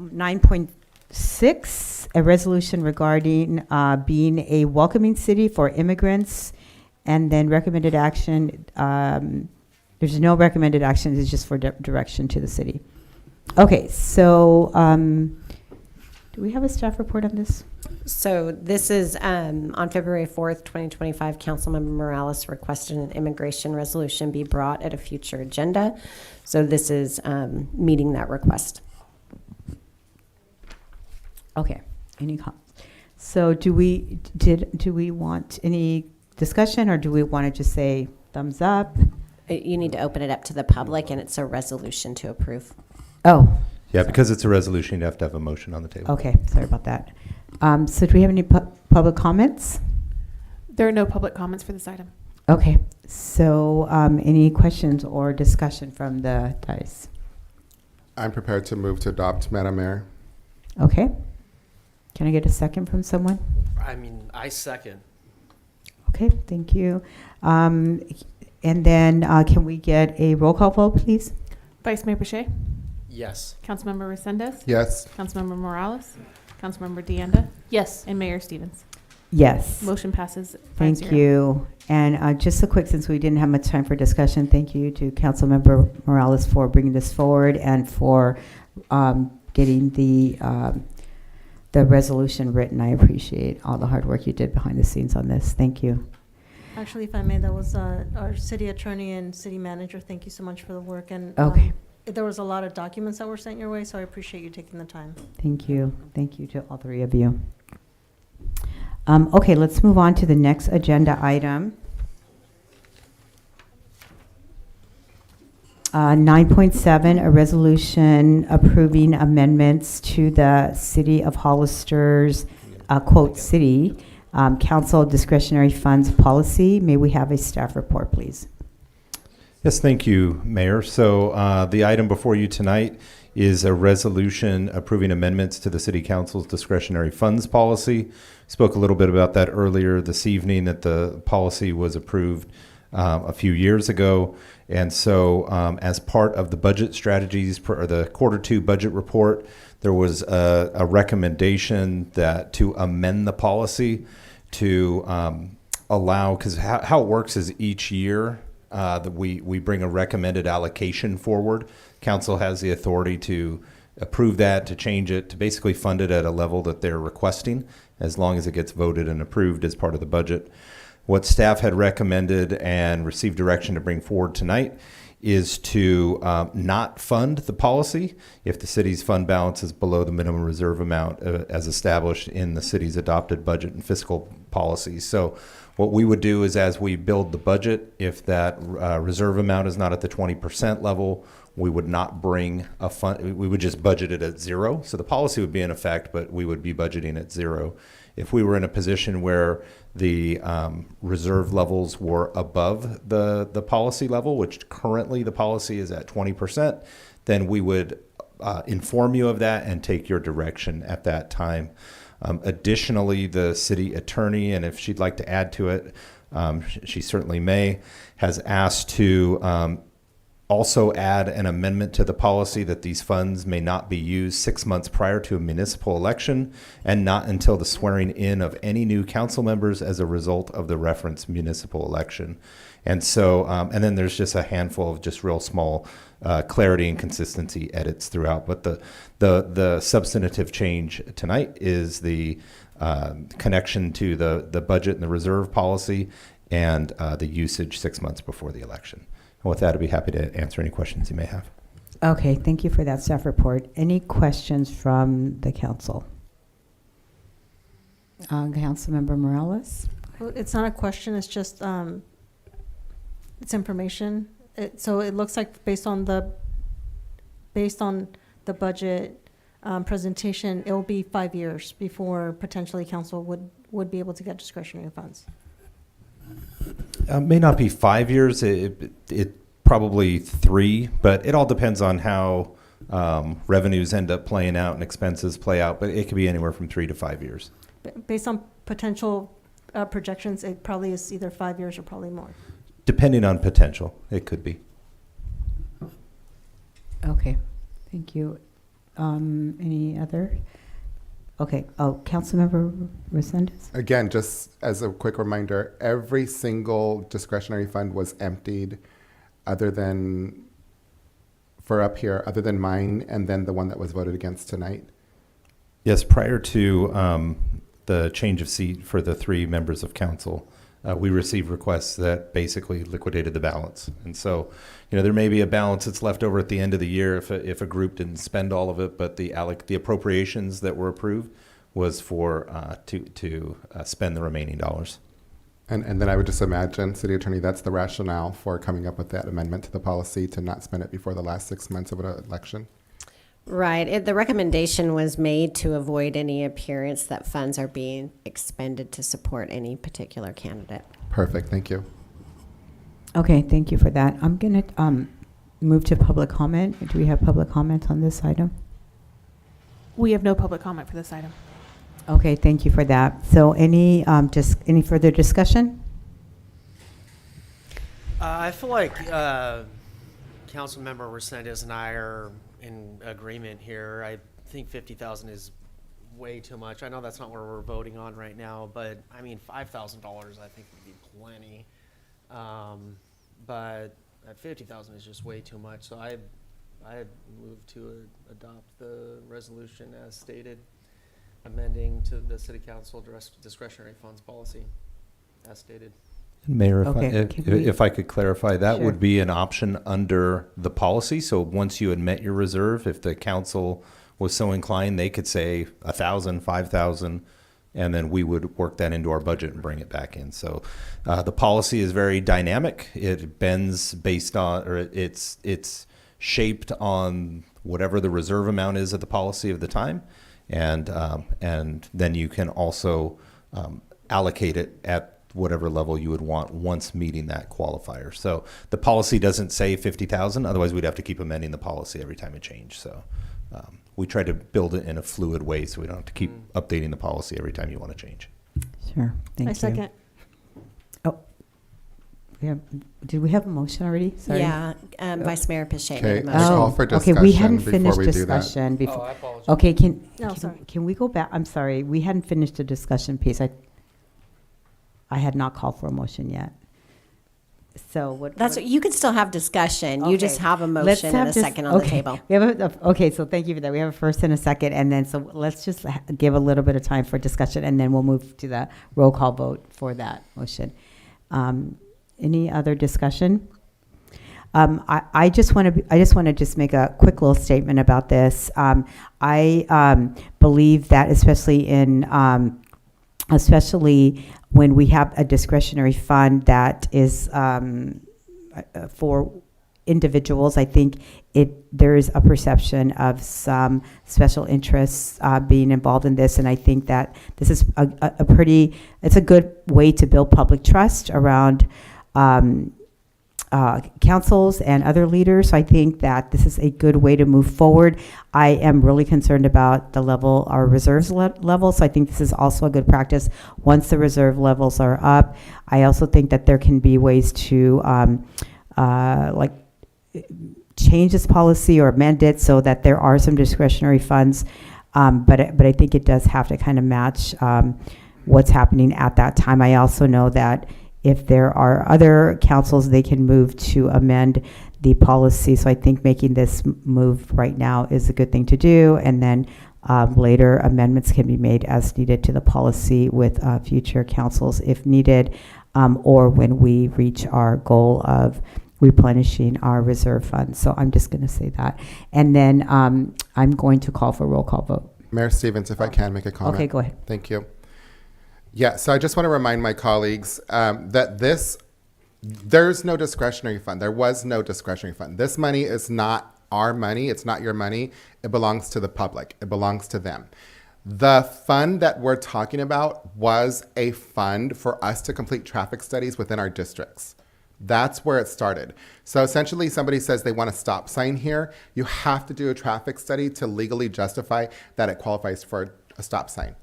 9.6, a resolution regarding being a welcoming city for immigrants, and then recommended action. There's no recommended action, it's just for direction to the city. Okay, so do we have a staff report on this? So this is on February 4th, 2025, Councilmember Morales requested an immigration resolution be brought at a future agenda. So this is meeting that request. Okay, any comments? So do we want any discussion, or do we want to just say thumbs up? You need to open it up to the public, and it's a resolution to approve. Oh. Yeah, because it's a resolution, you have to have a motion on the table. Okay, sorry about that. So do we have any public comments? There are no public comments for this item. Okay, so any questions or discussion from the dais? I'm prepared to move to adopt, Madam Mayor. Okay. Can I get a second from someone? I mean, I second. Okay, thank you. And then can we get a roll call vote, please? Vice Mayor Boucher? Yes. Councilmember Resendez? Yes. Councilmember Morales? Councilmember DeAnda? Yes. And Mayor Stevens? Yes. Motion passes 5-0. Thank you. And just a quick, since we didn't have much time for discussion, thank you to Councilmember Morales for bringing this forward and for getting the resolution written. I appreciate all the hard work you did behind the scenes on this. Thank you. Actually, if I may, that was our city attorney and city manager. Thank you so much for the work. And Okay. there was a lot of documents that were sent your way, so I appreciate you taking the time. Thank you. Thank you to all three of you. Okay, let's move on to the next agenda item. 9.7, a resolution approving amendments to the City of Hollister's, quote, city council discretionary funds policy. May we have a staff report, please? Yes, thank you, Mayor. So the item before you tonight is a resolution approving amendments to the City Council's discretionary funds policy. Spoke a little bit about that earlier this evening, that the policy was approved a few years ago. And so as part of the budget strategies or the Q2 budget report, there was a recommendation that to amend the policy to allow, because how it works is each year that we bring a recommended allocation forward. Council has the authority to approve that, to change it, to basically fund it at a level that they're requesting, as long as it gets voted and approved as part of the budget. What staff had recommended and received direction to bring forward tonight is to not fund the policy if the city's fund balance is below the minimum reserve amount as established in the city's adopted budget and fiscal policies. So what we would do is, as we build the budget, if that reserve amount is not at the 20% level, we would not bring a fund, we would just budget it at zero. So the policy would be in effect, but we would be budgeting at zero. If we were in a position where the reserve levels were above the policy level, which currently the policy is at 20%, then we would inform you of that and take your direction at that time. Additionally, the city attorney, and if she'd like to add to it, she certainly may, has asked to also add an amendment to the policy that these funds may not be used 6 months prior to a municipal election and not until the swearing in of any new council members as a result of the referenced municipal election. And so, and then there's just a handful of just real small clarity and consistency edits throughout. But the substantive change tonight is the connection to the budget and the reserve policy and the usage 6 months before the election. And with that, I'd be happy to answer any questions you may have. Okay, thank you for that staff report. Any questions from the council? Councilmember Morales? Well, it's not a question, it's just, it's information. So it looks like based on the budget presentation, it will be 5 years before potentially council would be able to get discretionary funds. May not be 5 years, it probably 3, but it all depends on how revenues end up playing out and expenses play out, but it could be anywhere from 3 to 5 years. Based on potential projections, it probably is either 5 years or probably more. Depending on potential, it could be. Okay, Thank you. Any other? Okay. Oh, Councilmember Resendez? Again, just as a quick reminder, every single discretionary fund was emptied other than, for up here, other than mine and then the one that was voted against tonight. Yes, prior to the change of seat for the 3 members of council, we received requests that basically liquidated the balance. And so, there may be a balance that's left over at the end of the year if a group didn't spend all of it, but the appropriations that were approved was for to spend the remaining dollars. And then I would just imagine, City Attorney, that's the rationale for coming up with that amendment to the policy to not spend it before the last 6 months of an election. Right. The recommendation was made to avoid any appearance that funds are being expended to support any particular candidate. Perfect. Thank you. Okay, thank you for that. I'm going to move to public comment. Do we have public comment on this item? We have no public comment for this item. Okay, thank you for that. So any further discussion? I feel like Councilmember Resendez and I are in agreement here. I think 50,000 is way too much. I know that's not what we're voting on right now, but I mean, $5,000 I think would be plenty. But at 50,000 is just way too much. So I move to adopt the resolution as stated, amending to the City Council discretionary funds policy as stated. Mayor, Okay, if I could clarify, that Sure. would be an option under the policy. So once you had met your reserve, if the council was so inclined, they could say 1,000, 5,000, and then we would work that into our budget and bring it back in. So the policy is very dynamic. It bends based on, or it's shaped on whatever the reserve amount is of the policy of the time, and then you can also allocate it at whatever level you would want once meeting that qualifier. So the policy doesn't say 50,000, otherwise we'd have to keep amending the policy every time it changed. So we try to build it in a fluid way so we don't have to keep updating the policy every time you want to change. Sure, thank you. I second. Oh, did we have a motion already? Sorry. Yeah, Vice Mayor Piche Okay, made a I motion. call for discussion okay, we hadn't before finished we do that. discussion before. Oh, I apologize. Okay, No, sorry. can we go back? I'm sorry, we hadn't finished the discussion piece. I had not called for a motion yet. So what? That's what- you can still have discussion. You just Okay. have a Let's motion have and a second on the table. We have okay, so thank you for that. We have a first and a second, and then so let's just give a little bit of time for discussion, and then we'll move to the roll call vote for that motion. Any other discussion? I just want to make a quick little statement about this. I believe that especially when we have a discretionary fund that is for individuals, I think there is a perception of some special interests being involved in this, and I think that this is it's a good way to build public trust around councils and other leaders. So I think that this is a good way to move forward. I am really concerned about our reserves level. So I think this is also a good practice once the reserve levels are up. I also think that there can be ways to change this policy or amend it so that there are some discretionary funds. But I think it does have to kind of match what's happening at that time. I also know that if there are other councils, they can move to amend the policy. So I think making this move right now is a good thing to do. And then later amendments can be made as needed to the policy with future councils if needed, or when we reach our goal of replenishing our reserve funds. So I'm just going to say that. And then I'm going to call for a roll call vote. Mayor Stevens, if I can make a comment. Okay, go ahead. Thank you. Yeah, so I just want to remind my colleagues that there's no discretionary fund. There was no discretionary fund. This money is not our money. It's not your money. It belongs to the public. It belongs to them. The fund that we're talking about was a fund for us to complete traffic studies within our districts. That's where it started. So essentially somebody says they want a stop sign here. You have to do a traffic study to legally justify that it qualifies for a stop sign.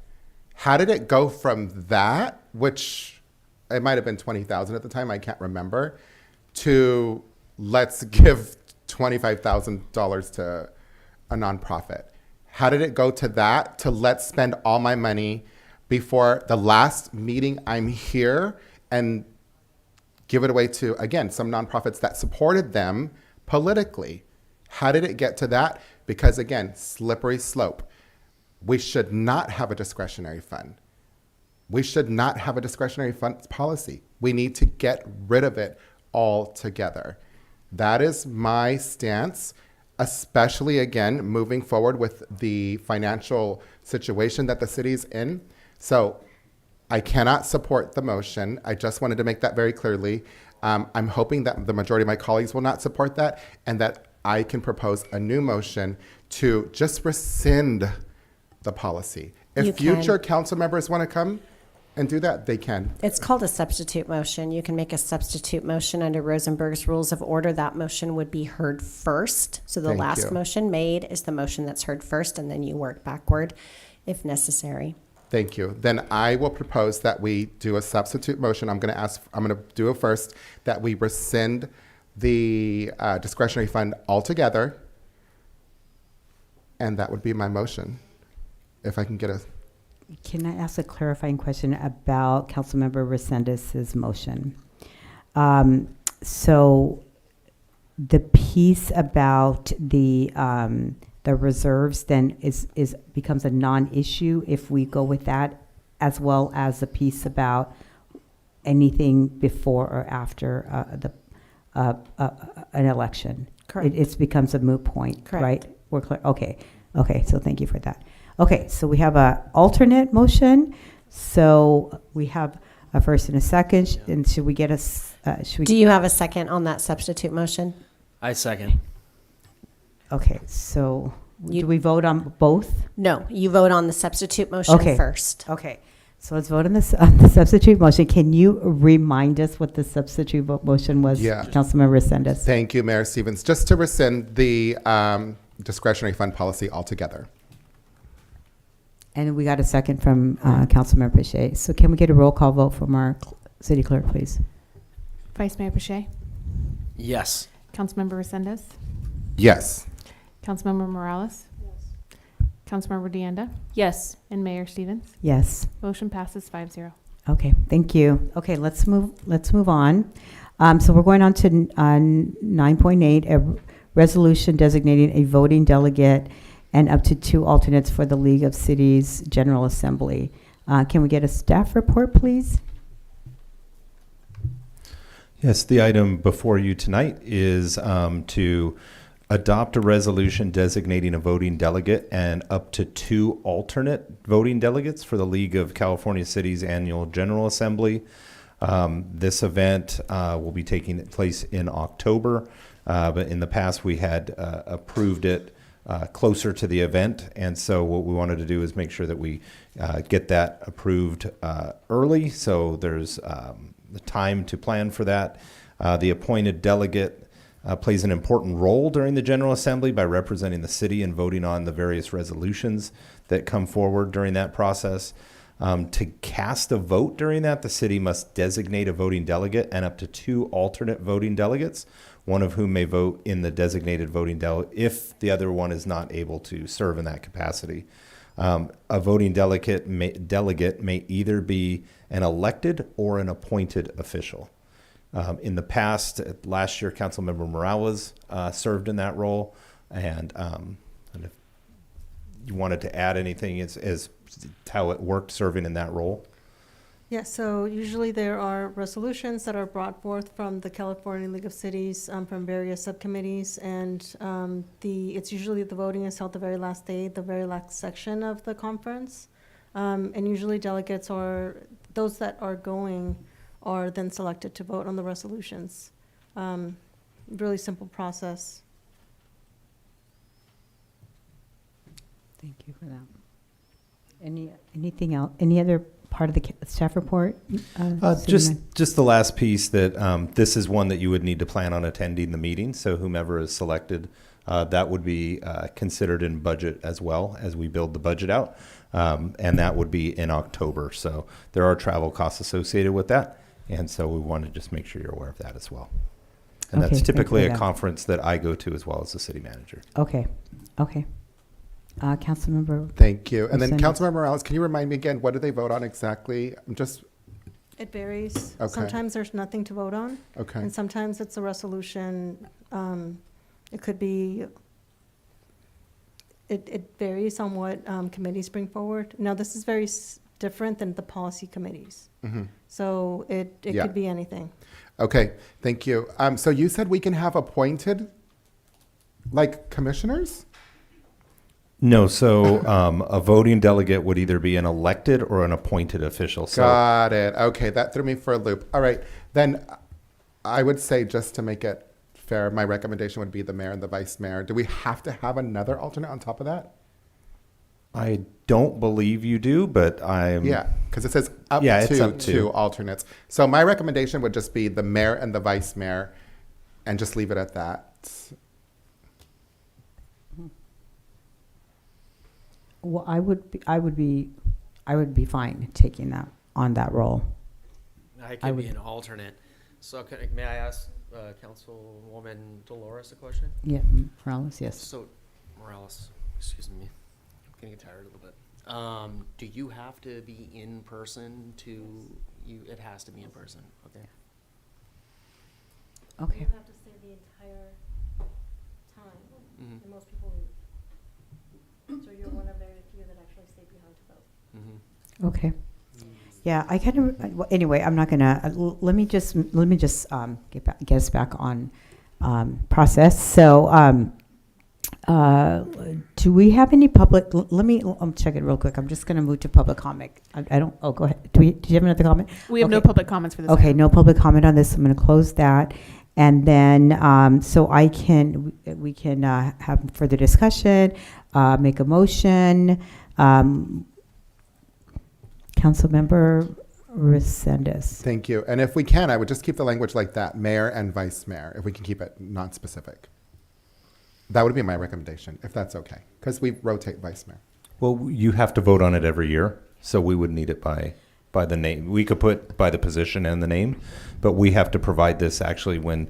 How did it go from that, which it might have been 20,000 at the time, I can't remember, to let's give $25,000 to a nonprofit? How did it go to that, to let's spend all my money before the last meeting I'm here and give it away to, again, some nonprofits that supported them politically? How did it get to that? Because again, slippery slope. We should not have a discretionary fund. We should not have a discretionary funds policy. We need to get rid of it altogether. That is my stance, especially again, moving forward with the financial situation that the city's in. So I cannot support the motion. I just wanted to make that very clearly. I'm hoping that the majority of my colleagues will not support that and that I can propose a new motion to just rescind the policy. If future council members want to come and do that, they can. It's called a substitute motion. You can make a substitute motion under Rosenberg's Rules of Order. That motion would be heard first. So the last motion made is the motion that's heard first, and then you work backward if necessary. Thank you. Then I will propose that we do a substitute motion. I'm going to do it first, that we rescind the discretionary fund altogether. And that would be my motion. If I can get a... Can I ask a clarifying question about Councilmember Resendez's motion? So the piece about the reserves then becomes a non-issue if we go with that, as well as the piece about anything before or after an election. Correct. It becomes a moot point, Correct. right? We're clear. Okay. So thank you for that. Okay, so we have a alternate motion. So we have a first and a second. And should we get Do you have a second on that substitute motion? I second. Okay, so do we vote on both? No, you vote on the substitute motion first. Okay, so let's vote on the substitute motion. Can you remind us what the substitute motion was, Councilmember Resendez? Thank you, Mayor Stevens. Just to rescind the discretionary fund policy altogether. And we got a second from Councilmember Pache. So can we get a roll call vote from our city clerk, please? Vice Mayor Pache? Yes. Councilmember Resendez? Yes. Councilmember Morales? Yes. Councilmember Deanda? Yes. And Mayor Stevens? Yes. Motion passes 5-0. Okay, thank you. Okay, let's move on. So we're going on to 9.8, a resolution designating a voting delegate and up to 2 alternates for the League of Cities General Assembly. Can we get a staff report, please? Yes, the item before you tonight is to adopt a resolution designating a voting delegate and up to 2 alternate voting delegates for the League of California Cities Annual General Assembly. This event will be taking place in October, but in the past we had approved it closer to the event, and so what we wanted to do is make sure that we get that approved early, so there's the time to plan for that. The appointed delegate plays an important role during the General Assembly by representing the city and voting on the various resolutions that come forward during that process. To cast a vote during that, the city must designate a voting delegate and up to 2 alternate voting delegates, one of whom may vote in the designated voting delegate if the other one is not able to serve in that capacity. A voting delegate may either be an elected or an appointed official. In the past, last year, Councilmember Morales served in that role, and if you wanted to add anything as how it worked serving in that role. Yeah, so usually there are resolutions that are brought forth from the California League of Cities from various subcommittees, and it's usually the voting is held the very last day, the very last section of the conference, and usually delegates or those that are going are then selected to vote on the resolutions. Really simple process. Thank you for that. Anything else? Any other part of the staff report? Just the last piece that this is one that you would need to plan on attending the meeting. So whomever is selected, that would be considered in budget as well as we build the budget out. And that would be in October. So there are travel costs associated with that. And so we want to just make sure you're aware of that as well. And that's typically a conference that I go to as well as the city manager. Okay. Councilmember. Thank you. And then Resendez. Councilmember Morales, can you remind me again, what did they vote on exactly? I'm just, It varies. Okay. Sometimes there's nothing to vote on. Okay. And sometimes it's a resolution. It could be, it varies on what committees bring forward. Now, this is very different than the policy committees. So it Yeah. could be anything. okay, thank you. So you said we can have appointed, like, commissioners? No, so a voting delegate would either be an elected or an appointed official. So Got it. Okay, that threw me for a loop. All right, then I would say, just to make it fair, my recommendation would be the mayor and the vice mayor. Do we have to have another alternate on top of that? I don't believe you do, but I'm. Yeah, because it says up Yeah, to it's up to. two alternates. So my recommendation would just be the mayor and the vice mayor, and just leave it at that. Well, I would be fine taking that on that role. I I could would- be an alternate. So may I ask Councilwoman Dolores a question? Yeah, Morales, yes. So, Morales, excuse me, I'm getting tired a little bit. Do you have to be in person it has to be in person, okay? Okay. You have to stay the entire time, Mhm. and most people leave. So you're one of very few that actually stay behind to vote. Okay. Yeah, I kind of. Well, anyway, I'm not gonna. Let me just get us back on process. So, do we have any public? Let me check it real quick. I'm just gonna move to public comment. I don't. Oh, go ahead. Do you have another comment? We have no Okay. public comments for this. Okay, item. no public comment on this. I'm gonna close that, and then so we can have further discussion, make a motion. Councilmember Resendez. Thank you. And if we can, I would just keep the language like that, mayor and vice mayor, if we can keep it non-specific. That would be my recommendation, if that's okay, because we rotate vice mayor. Well, you have to vote on it every year, so we would need it by the name. We could put by the position and the name, but we have to provide this actually when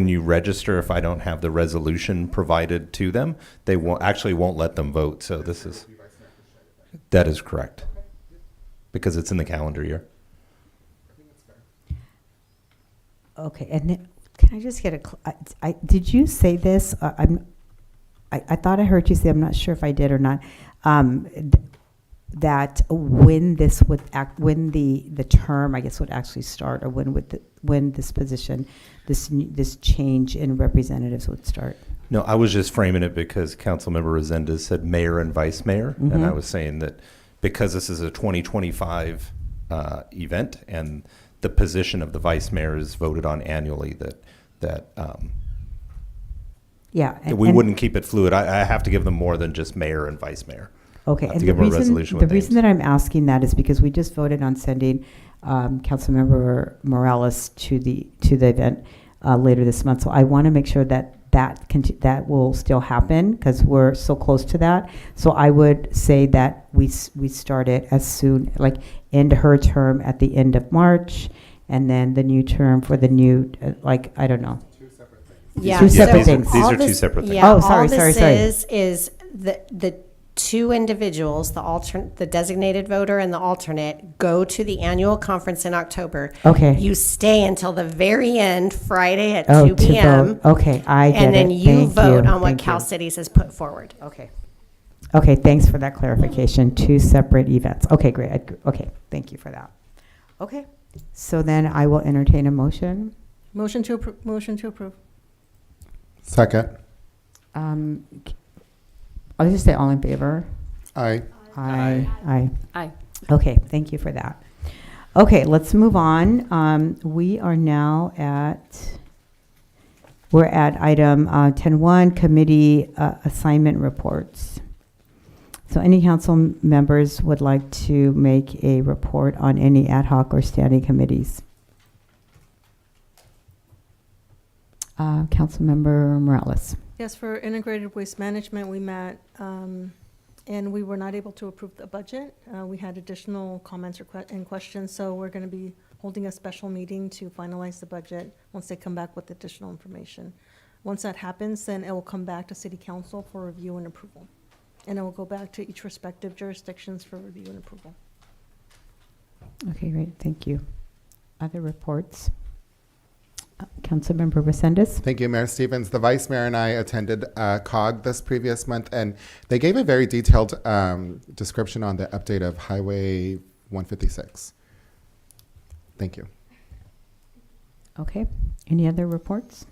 you register. If I don't have the resolution provided to them, they won't let them vote. So that is correct, because it's in the calendar year. Okay, and then, can I just get did you say this? I thought I heard you say, I'm not sure if I did or not, that when this would when the term, I guess, would actually start, or when this position, this change in representatives would start? No, I was just framing it because Councilmember Resendez said mayor and vice mayor, and I was saying that because this is a 2025 event and the position of the vice mayor is voted on annually, that we wouldn't keep it fluid. I have to give them more than just mayor and vice mayor. Okay, I have and to give them a resolution with reason names. that I'm asking that is because we just voted on sending Councilmember Morales to the event later this month. So I want to make sure that will still happen because we're so close to that. So I would say that we start it as soon, like end her term at the end of March, and then the new term for the new, I don't know. Yeah, Two separate so things. These all are two this- separate things. Yeah, Oh, sorry, all sorry, this sorry. is the two individuals, the designated voter and the alternate, go to the annual conference in October. Okay. You stay until the very end, Friday at Oh, 2 to p.m. vote. Okay, I get And then it. you Thank vote you. on what Thank Cal you. Cities has put forward. Okay. Okay, thanks for that clarification. Two separate events. Okay, great. Okay, thank you for that. Okay, so then I will entertain a motion. Motion to approve. Second. I'll just say all in favor. Aye. Aye. Aye. Aye. Okay, thank you for that. Okay, let's move on. We are now we're at item 10.1, committee assignment reports. So any council members would like to make a report on any ad hoc or standing committees? Councilmember Morales. Yes, for integrated waste management, we met, and we were not able to approve the budget. We had additional comments and questions, so we're going to be holding a special meeting to finalize the budget once they come back with additional information. Once that happens, then it will come back to City Council for review and approval. and it will go back to each respective jurisdictions for review and approval. Okay, great. Thank you. Other reports? Councilmember Resendez. Thank you, Mayor Stevens. The Vice Mayor and I attended COG this previous month, and they gave a very detailed description on the update of Highway 156. Thank you. Okay. Any other reports?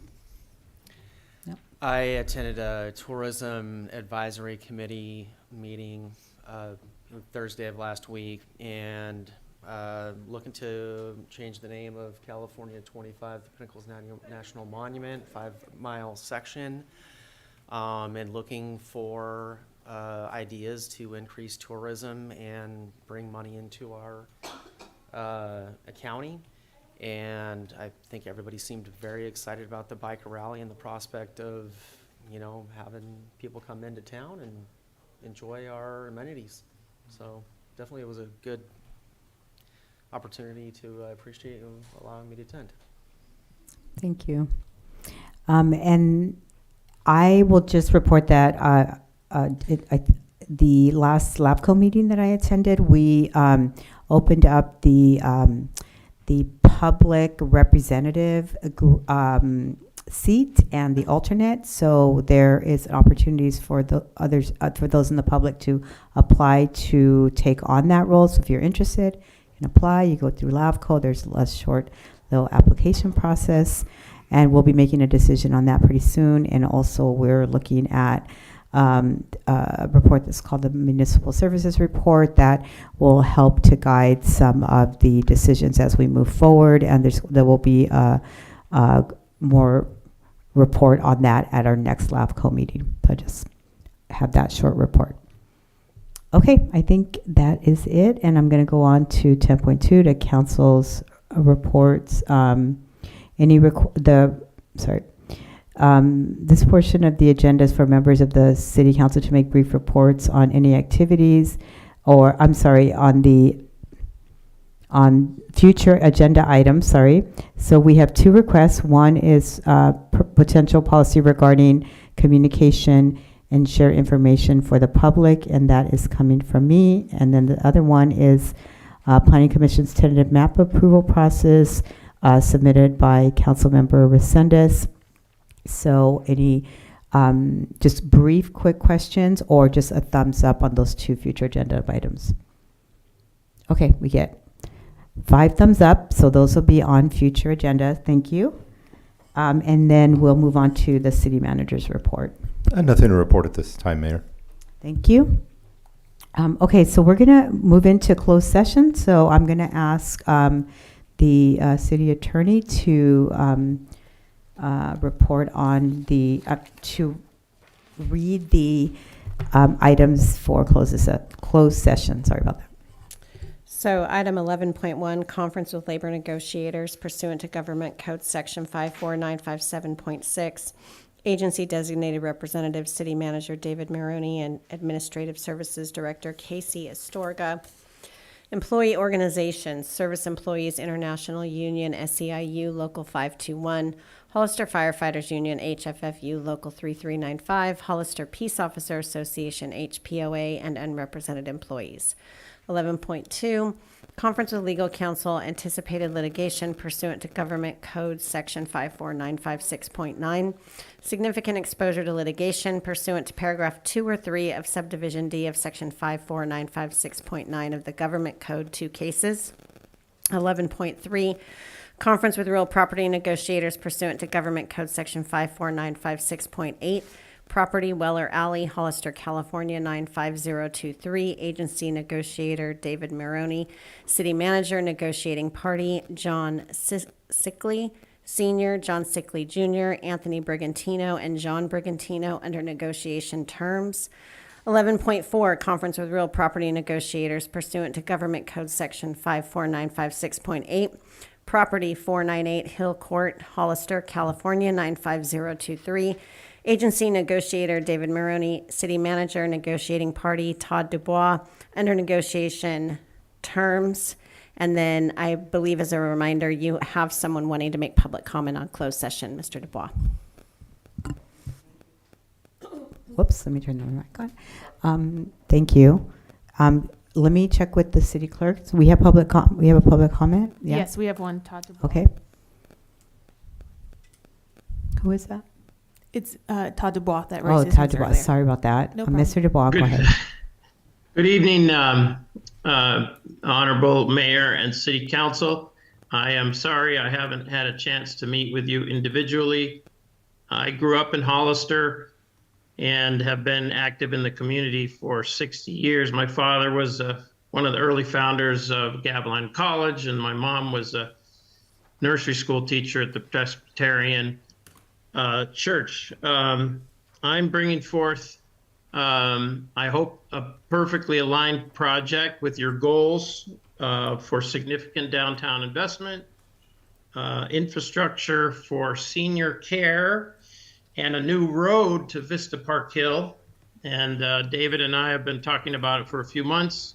No. I attended a tourism advisory committee meeting Thursday of last week, and looking to change the name of California 25, the Pinnacles National Monument, 5-mile section, and looking for ideas to increase tourism and bring money into our county. And I think everybody seemed very excited about the biker rally and the prospect of, you know, having people come into town and enjoy our amenities. So definitely it was a good opportunity to appreciate you allowing me to attend. Thank you. And I will just report that the last LABCO meeting that I attended, we opened up the public representative seat and the alternate. So there is opportunities for the others, for those in the public to apply to take on that role. So if you're interested, you can apply. You go through LABCO. There's a short little application process, and we'll be making a decision on that pretty soon. And also we're looking at a report that's called the Municipal Services Report that will help to guide some of the decisions as we move forward. And there will be more report on that at our next LABCO meeting. So just have that short report. Okay, I think that is it. And I'm going to go on to 10.2, to council's reports. This portion of the agenda is for members of the City Council to make brief reports on any activities, or on future agenda items, So we have two requests. One is potential policy regarding communication and share information for the public, and that is coming from me. And then the other one is Planning Commission's tentative map approval process submitted by Councilmember Resendez. So any just brief, quick questions, or just a thumbs up on those two future agenda items? Okay, we get 5 thumbs up, so those will be on future agenda. Thank you. And then we'll move on to the city manager's report. Nothing to report at this time, Mayor. Thank you. Okay, so we're going to move into closed session. So I'm going to ask the city attorney to report on to read the items for closed session. Sorry about that. So item 11.1, conference with labor negotiators pursuant to Government Code Section 54957.6. Agency designated representative, City Manager David Maroney, and Administrative Services Director Casey Astorga. Employee organizations, Service Employees International Union, SEIU, Local 521, Hollister Firefighters Union, HFFU, Local 3395, Hollister Peace Officer Association, HPOA, and unrepresented employees. 11.2, conference with legal counsel, anticipated litigation pursuant to Government Code Section 54956.9, significant exposure to litigation pursuant to paragraph 2 or 3 of subdivision D of Section 54956.9 of the Government Code, 2 cases. 11.3, conference with real property negotiators pursuant to Government Code Section 54956.8, property Weller Alley, Hollister, California 95023. Agency negotiator David Maroney. City manager negotiating party John Sickley Sr., John Sickley Jr., Anthony Brigantino, and John Brigantino under negotiation terms. 11.4, conference with real property negotiators pursuant to Government Code Section 54956.8. Property 498 Hill Court, Hollister, California 95023. Agency negotiator David Maroney, city manager negotiating party Todd Dubois under negotiation terms. And then I believe as a reminder, you have someone wanting to make public comment on closed session, Mr. Dubois. Whoops, let me turn the mic on. Thank you. Let me check with the city clerk. So we have we have a public comment? Yeah. Yes, we have one, Todd DuBois. Okay. Who is that? It's Todd DuBois that Oh, raised his Todd hands DuBois. earlier. Sorry about that. No problem. Mr. DuBois, go ahead. Good evening, Honorable Mayor and City Council. I am sorry I haven't had a chance to meet with you individually. I grew up in Hollister and have been active in the community for 60 years. My father was one of the early founders of Gavilan College, and my mom was a nursery school teacher at the Presbyterian Church. I'm bringing forth, I hope, a perfectly aligned project with your goals for significant downtown investment, infrastructure for senior care, and a new road to Vista Park Hill. And David and I have been talking about it for a few months.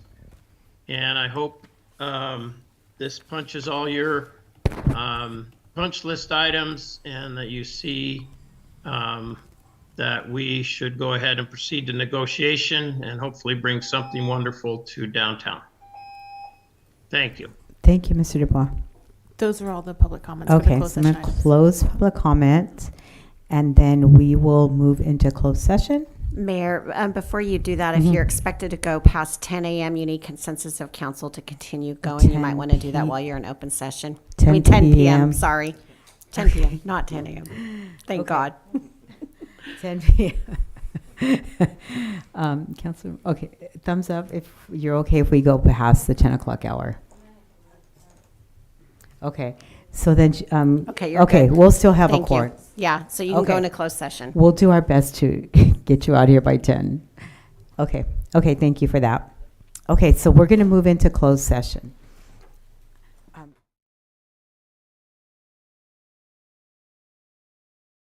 And I hope this punches all your punch list items and that you see that we should go ahead and proceed to negotiation and hopefully bring something wonderful to downtown. Thank you. Thank you, Mr. DuBois. Those are all the public comments for the Okay, closed so I'm session going to items. close public comment, and then we will move into closed session. Mayor, before you do that, if you're expected to go past 10 a.m., you need consensus of council to continue going. You might want to do that while you're in open session. 10 10 p.m. p.m., sorry. 10 p.m., not 10 a.m. Thank God. 10 p.m. Council, okay, thumbs up if you're okay if we go past the 10 o'clock hour. Okay, so then, Okay, you're okay, good. we'll still have Thank a quorum. you. Yeah, so you can go Okay. into closed session. We'll do our best to get you out here by 10. Okay, thank you for that. Okay, so we're going to move into closed session.